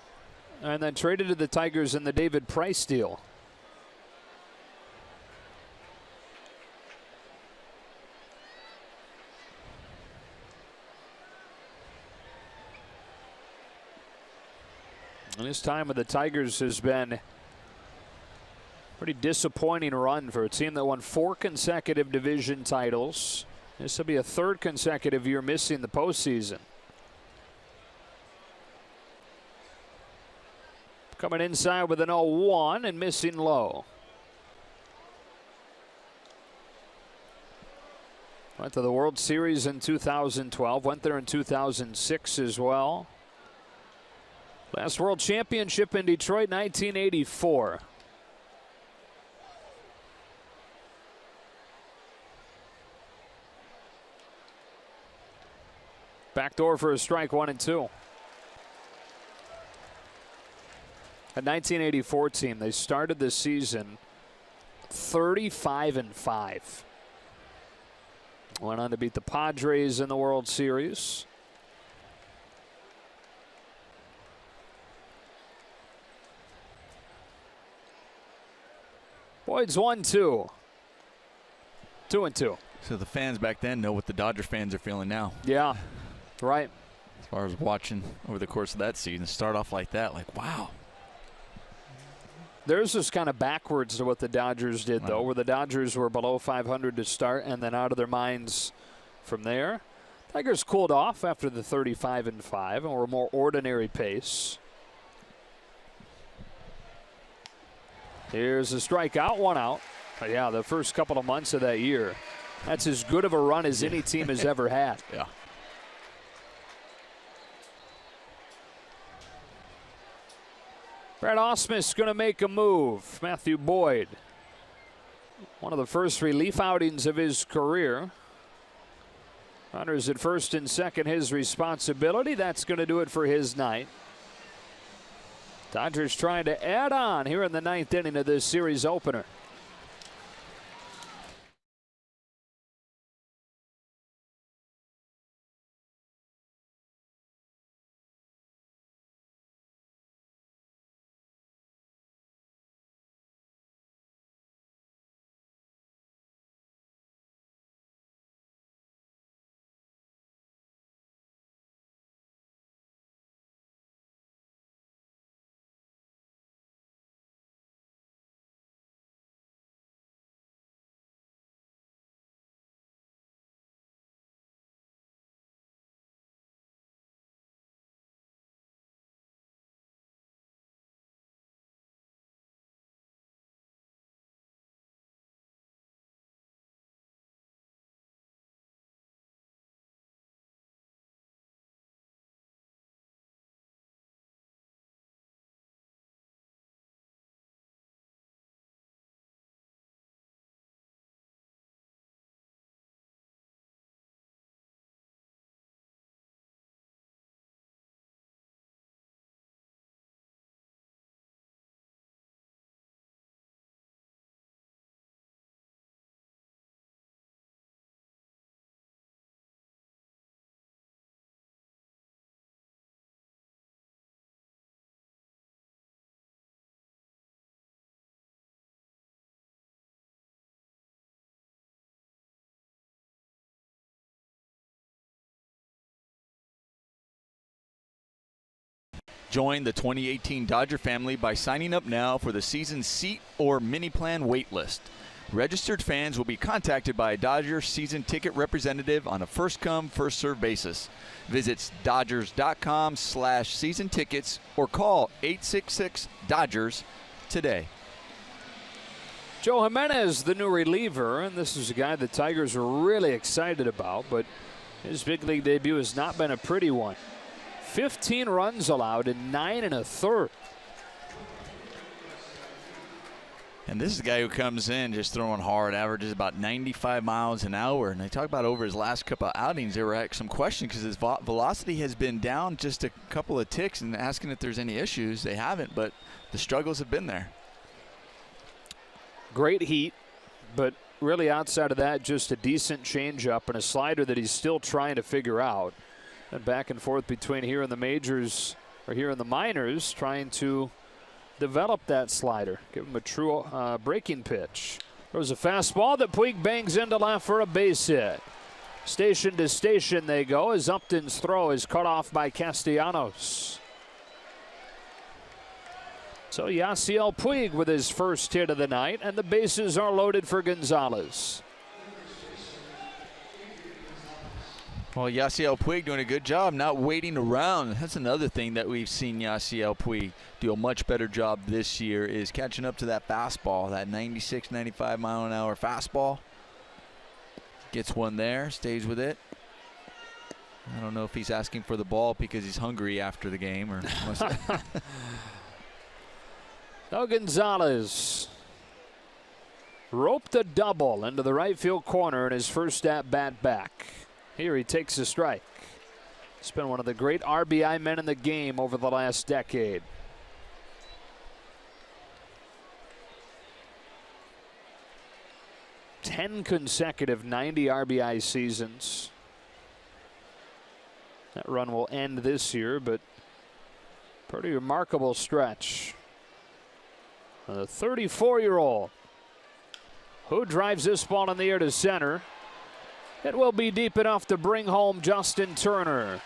and then traded to the Tigers in the David Price deal. And his time with the Tigers has been pretty disappointing run for a team that won 4 consecutive division titles. This will be a 3rd consecutive year missing the postseason. Coming inside with an 0-1 and missing low. Went to the World Series in 2012. Went there in 2006 as well. Last World Championship in Detroit, 1984. Backdoor for a strike, 1-2. A 1984 team, they started the season 35-5. Went on to beat the Padres in the World Series. Boyd's 1-2. 2-2. So the fans back then know what the Dodger fans are feeling now. Yeah, right. As far as watching over the course of that season, start off like that, like, wow. Theirs was kind of backwards to what the Dodgers did, though, where the Dodgers were below 500 to start and then out of their minds from there. Tigers cooled off after the 35-5 and were a more ordinary pace. Here's a strikeout, 1 out. But yeah, the first couple of months of that year, that's as good of a run as any team has ever had. Yeah. Brad Ausmus going to make a move. Matthew Boyd, one of the first relief outings of his career. Runners at first and second, his responsibility. That's going to do it for his night. Dodgers trying to add on here in the 9th inning of this series opener. Join the 2018 Dodger family by signing up now for the season seat or mini plan wait list. Registered fans will be contacted by a Dodger season ticket representative on a first-come, first-served basis. Visit Dodgers.com/season tickets or call 866-DODGERS today. Joe Jimenez, the new reliever, and this is a guy the Tigers are really excited about, but his big league debut has not been a pretty one. 15 runs allowed in 9 1/3. And this is a guy who comes in just throwing hard, averages about 95 miles an hour. And they talk about over his last couple of outings, there were some questions because his velocity has been down just a couple of ticks, and asking if there's any issues. They haven't, but the struggles have been there. Great heat, but really outside of that, just a decent changeup and a slider that he's still trying to figure out. And back and forth between here in the majors, or here in the minors, trying to develop that slider. Give him a true breaking pitch. There was a fastball that Puig bangs into left for a base hit. Station to station they go as Upton's throw is cut off by Castellanos. So Yasiel Puig with his first hit of the night, and the bases are loaded for Gonzalez. Well, Yasiel Puig doing a good job not waiting around. That's another thing that we've seen Yasiel Puig do a much better job this year, is catching up to that fastball, that 96, 95 mile an hour fastball. Gets one there, stays with it. I don't know if he's asking for the ball because he's hungry after the game or. Now Gonzalez roped a double into the right field corner in his first at bat back. Here he takes a strike. He's been one of the great RBI men in the game over the last decade. Ten consecutive 90 RBI seasons. That run will end this year, but pretty remarkable stretch. The 34-year-old who drives this ball in the air to center. It will be deep enough to bring home Justin Turner.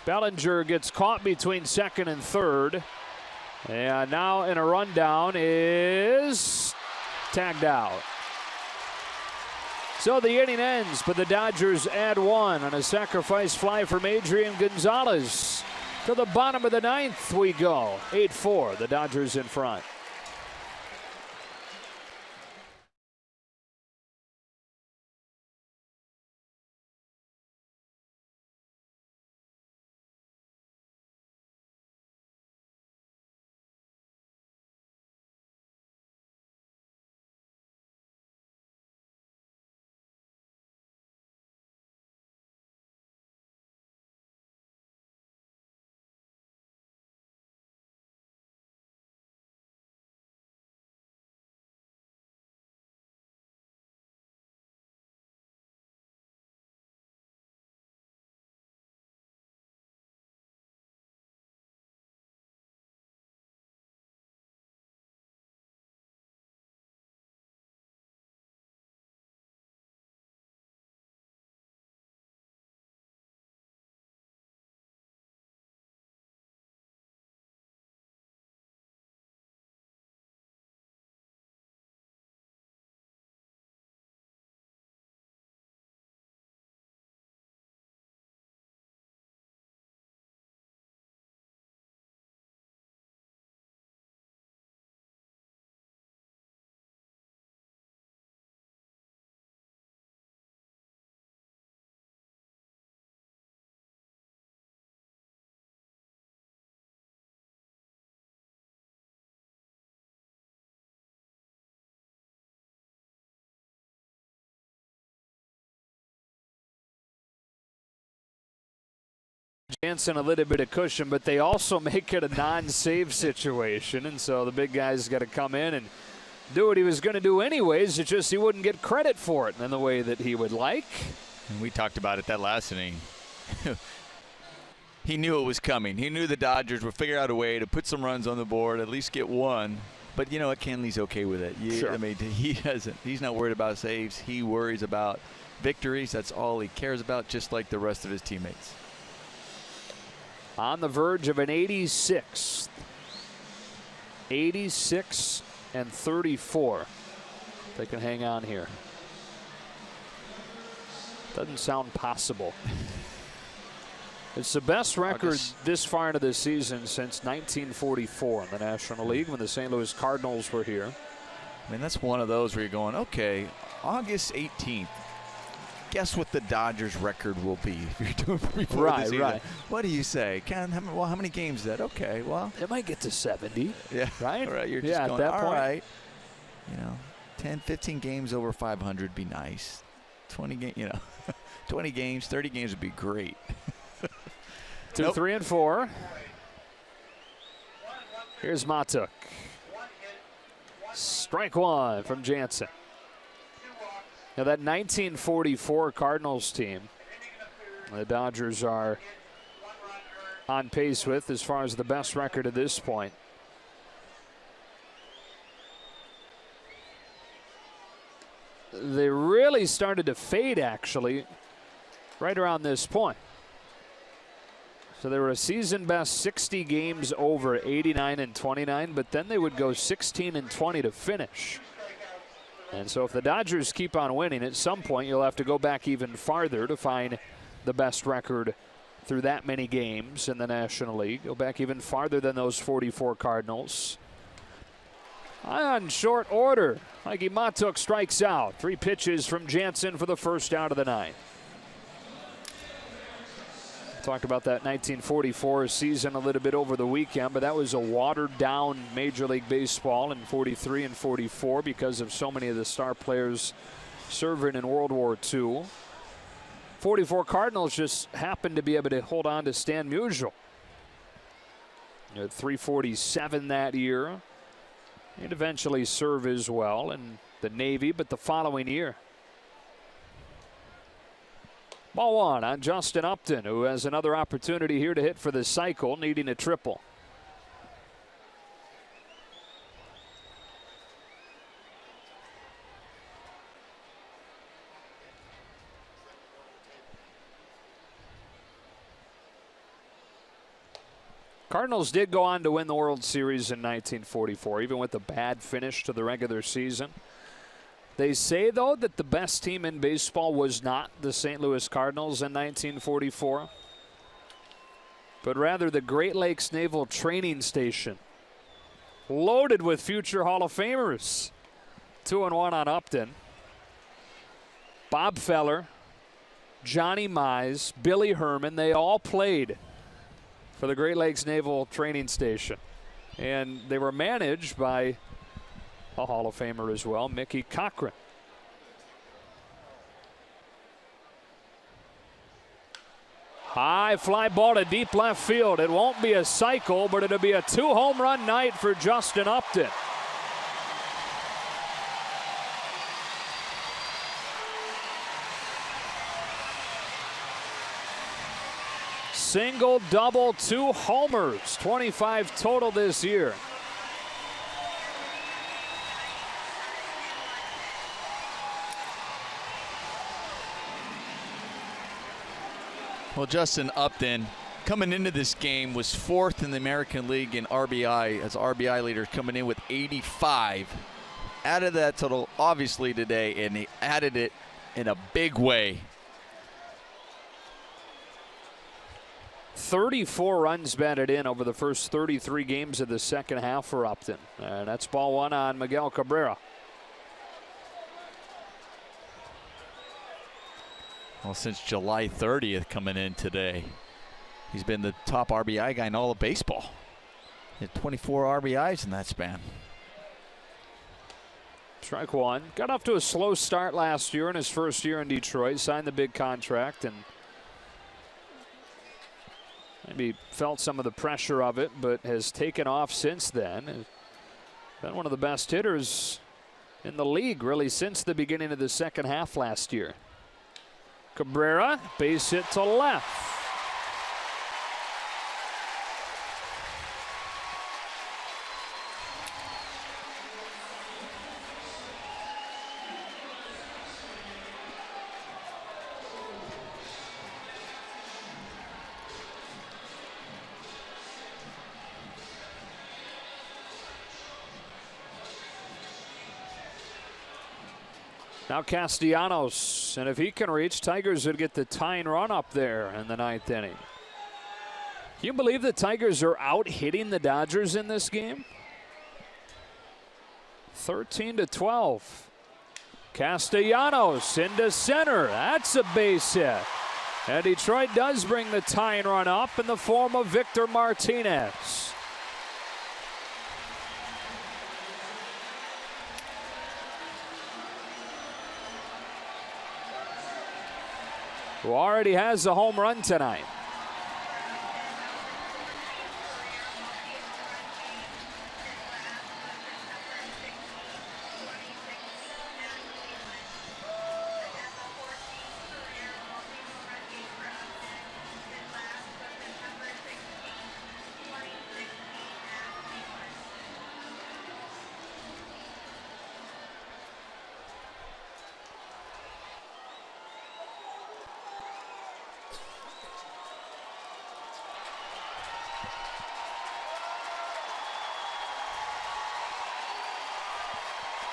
Bellinger gets caught between second and third. And now in a rundown is tagged out. So the inning ends, but the Dodgers add one on a sacrifice fly from Adrian Gonzalez. To the bottom of the ninth we go. 8-4, the Dodgers in front. Jansen a little bit of cushion, but they also make it a non-save situation, and so the big guy's got to come in and do what he was going to do anyways. It's just he wouldn't get credit for it in the way that he would like. And we talked about it that last inning. He knew it was coming. He knew the Dodgers would figure out a way to put some runs on the board, at least get one. But you know what? Kenley's okay with it. Sure. I mean, he doesn't. He's not worried about saves. He worries about victories. That's all he cares about, just like the rest of his teammates. On the verge of an 86. 86 and 34. They can hang on here. Doesn't sound possible. It's the best record this far into the season since 1944 in the National League when the St. Louis Cardinals were here. I mean, that's one of those where you're going, okay, August 18th. Guess what the Dodgers record will be if you're doing before the season. Right. What do you say? Ken, how many games is that? Okay, well. It might get to 70. Yeah. Right? Right. You're just going, at that all point. Right. You know, 10, 15 games over 500 be nice. 20 games, 20 games, 30 games would be great. 2, 3, and 4. Here's Matuk. Strike one from Jansen. Now that 1944 Cardinals team, the Dodgers are on pace with as far as the best record at this point. They really started to fade actually right around this point. So they were a season best 60 games over 89 and 29, but then they would go 16 and 20 to finish. And so if the Dodgers keep on winning, at some point you'll have to go back even farther to find the best record through that many games in the National League. Go back even farther than those 44 Cardinals. On short order, Mikey Matuk strikes out. 3 pitches from Jansen for the first out of the ninth. Talked about that 1944 season a little bit over the weekend, but that was a watered-down Major League Baseball in 43 and 44 because of so many of the star players serving in World War II. 44 Cardinals just happened to be able to hold on to Stan Musial. At 347 that year. He'd eventually serve as well in the Navy, but the following year. Ball one on Justin Upton, who has another opportunity here to hit for the cycle, needing a triple. Cardinals did go on to win the World Series in 1944, even with a bad finish to the regular season. They say, though, that the best team in baseball was not the St. Louis Cardinals in 1944, but rather the Great Lakes Naval Training Station, loaded with future Hall of Famers. 2-1 on Upton. Bob Feller, Johnny Mize, Billy Herman, they all played for the Great Lakes Naval Training Station. And they were managed by a Hall of Famer as well, Mickey Cochran. High fly ball to deep left field. It won't be a cycle, but it'll be a 2-home run night for Justin Upton. Single, double, 2 homers, 25 total this year. Well, Justin Upton, coming into this game, was 4th in the American League in RBI as RBI leader, coming in with 85. Added that total, obviously, today, and he added it in a big way. 34 runs batted in over the first 33 games of the second half for Upton. And that's ball one on Miguel Cabrera. Well, since July 30th coming in today, he's been the top RBI guy in all of baseball. He had 24 RBIs in that span. Strike one. Got off to a slow start last year in his first year in Detroit. Signed the big contract and maybe felt some of the pressure of it, but has taken off since then. Been one of the best hitters in the league, really, since the beginning of the second half last year. Cabrera, base hit to left. Now Castellanos, and if he can reach, Tigers would get the tying run up there in the 9th inning. Can you believe the Tigers are out hitting the Dodgers in this game? 13-12. Castellanos into center. That's a base hit. And Detroit does bring the tying run up in the form of Victor Martinez. Who already has a home run tonight.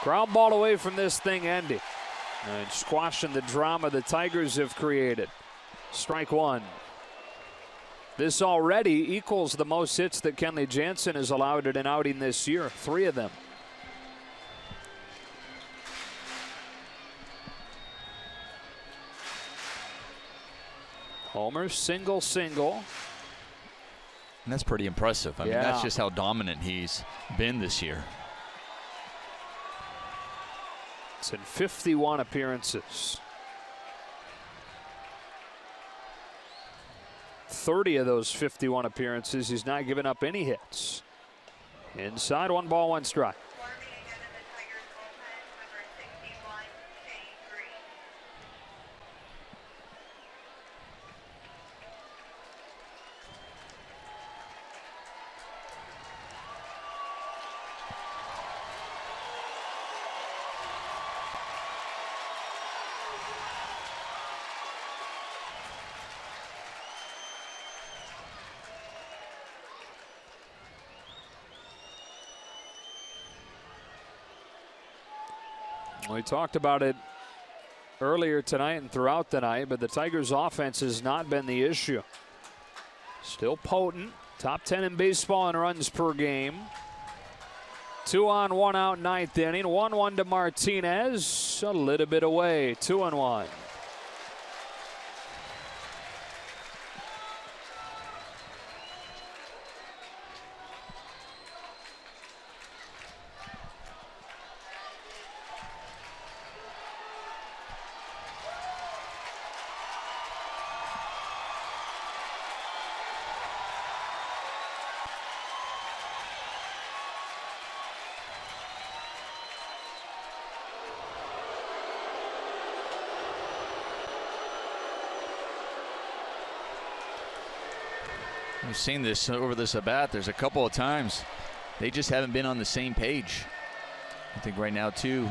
Ground ball away from this thing ending. And squashing the drama the Tigers have created. Strike one. This already equals the most hits that Kenley Jansen has allowed in an outing this year. 3 of them. Homer, single, single. And that's pretty impressive. I mean, that's just how dominant he's been this year. It's in 51 appearances. 30 of those 51 appearances. He's not given up any hits. Inside, 1 ball, 1 strike. We talked about it earlier tonight and throughout the night, but the Tigers' offense has not been the issue. Still potent, top 10 in baseball in runs per game. 2 on, 1 out, 9th inning. 1-1 to Martinez, a little bit away. 2-1. We've seen this over this at bat. There's a couple of times they just haven't been on the same page. I think right now too,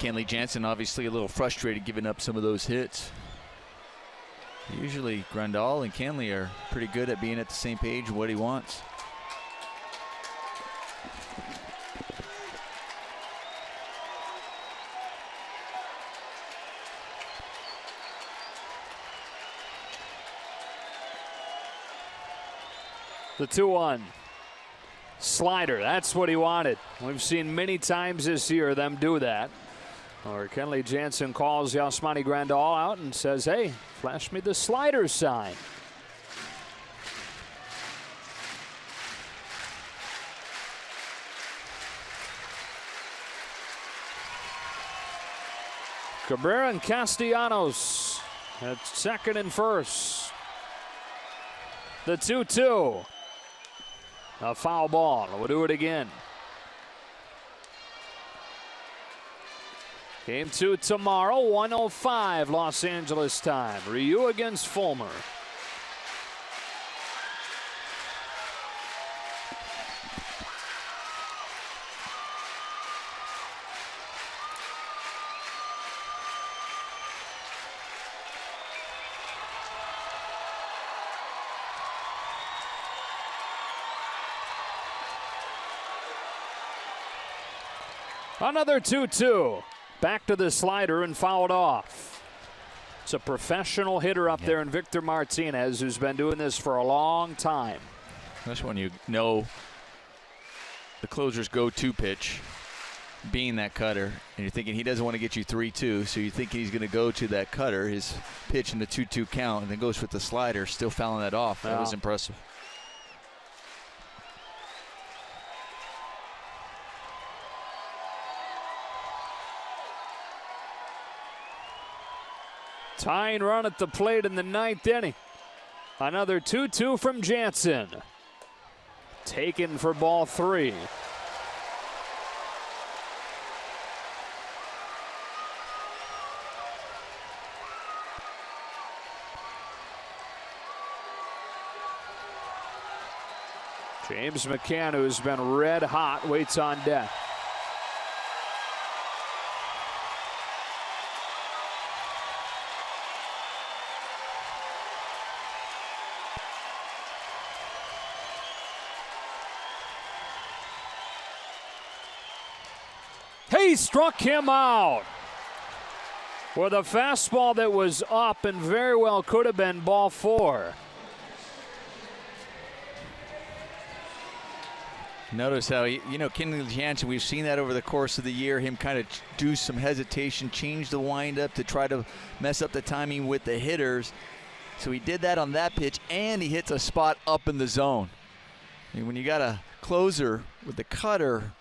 Kenley Jansen obviously a little frustrated giving up some of those hits. Usually Grandal and Kenley are pretty good at being at the same page and what he wants. The 2-1 slider, that's what he wanted. We've seen many times this year them do that. Or Kenley Jansen calls Yasmani Grandal out and says, hey, flash me the slider sign. Cabrera and Castellanos at second and first. The 2-2. A foul ball. We'll do it again. Game 2 tomorrow, 1:05 Los Angeles time. Ryu against Fulmer. Another 2-2. Back to the slider and fouled off. It's a professional hitter up there in Victor Martinez, who's been doing this for a long time. That's when you know the closer's go-to pitch being that cutter, and you're thinking he doesn't want to get you 3-2, so you think he's going to go to that cutter, his pitch in the 2-2 count, and then goes with the slider, still fouling that off. That was impressive. Tying run at the plate in the 9th inning. Another 2-2 from Jansen. Taken for ball 3. James McCann, who's been red hot, waits on deck. He struck him out with a fastball that was up and very well could have been ball 4. Notice how, Kenley Jansen, we've seen that over the course of the year, him kind of do some hesitation, change the windup to try to mess up the timing with the hitters. So he did that on that pitch, and he hits a spot up in the zone. I mean, when you got a closer with the cutter,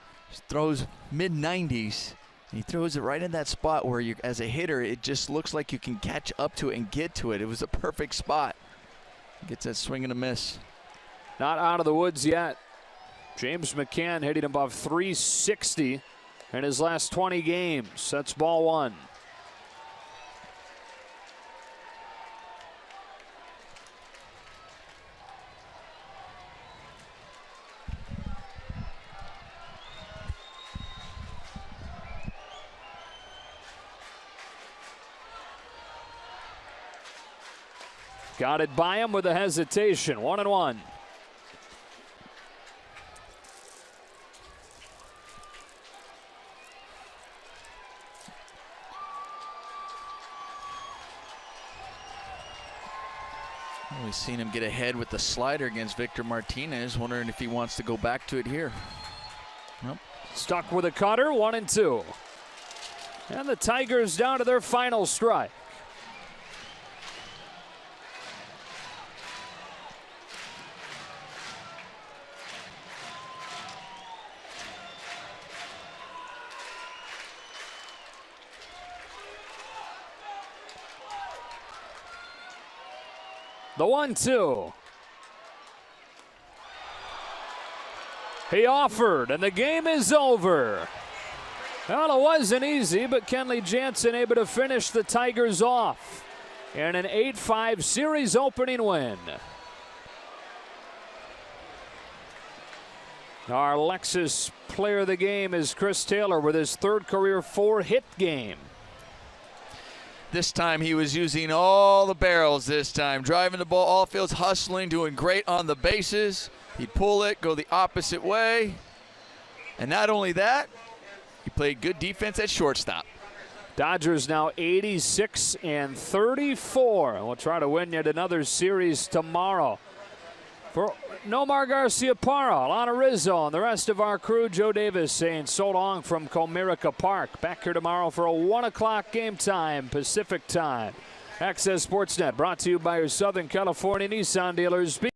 throws mid-90s, and he throws it right in that spot where you, as a hitter, it just looks like you can catch up to it and get to it. It was a perfect spot. Gets that swing and a miss. Not out of the woods yet. James McCann hitting above 360 in his last 20 games. That's ball one. Got it by him with a hesitation. 1-1. We've seen him get ahead with the slider against Victor Martinez. Wondering if he wants to go back to it here. Nope. Stuck with a cutter. 1-2. And the Tigers down to their final strike. The 1-2. He offered, and the game is over. Well, it wasn't easy, but Kenley Jansen able to finish the Tigers off in an 8-5 series opening win. Our Lexus player of the game is Chris Taylor with his third career 4-hit game. This time he was using all the barrels this time. Driving the ball all fields, hustling, doing great on the bases. He'd pull it, go the opposite way. And not only that, he played good defense at shortstop. Dodgers now 86-34. And we'll try to win yet another series tomorrow. For Nomar Garciaparra, Lana Rizzo, and the rest of our crew, Joe Davis saying so long from Comerica Park. Back here tomorrow for a 1 o'clock game time, Pacific time. Access Sportsnet brought to you by your Southern California Nissan dealers.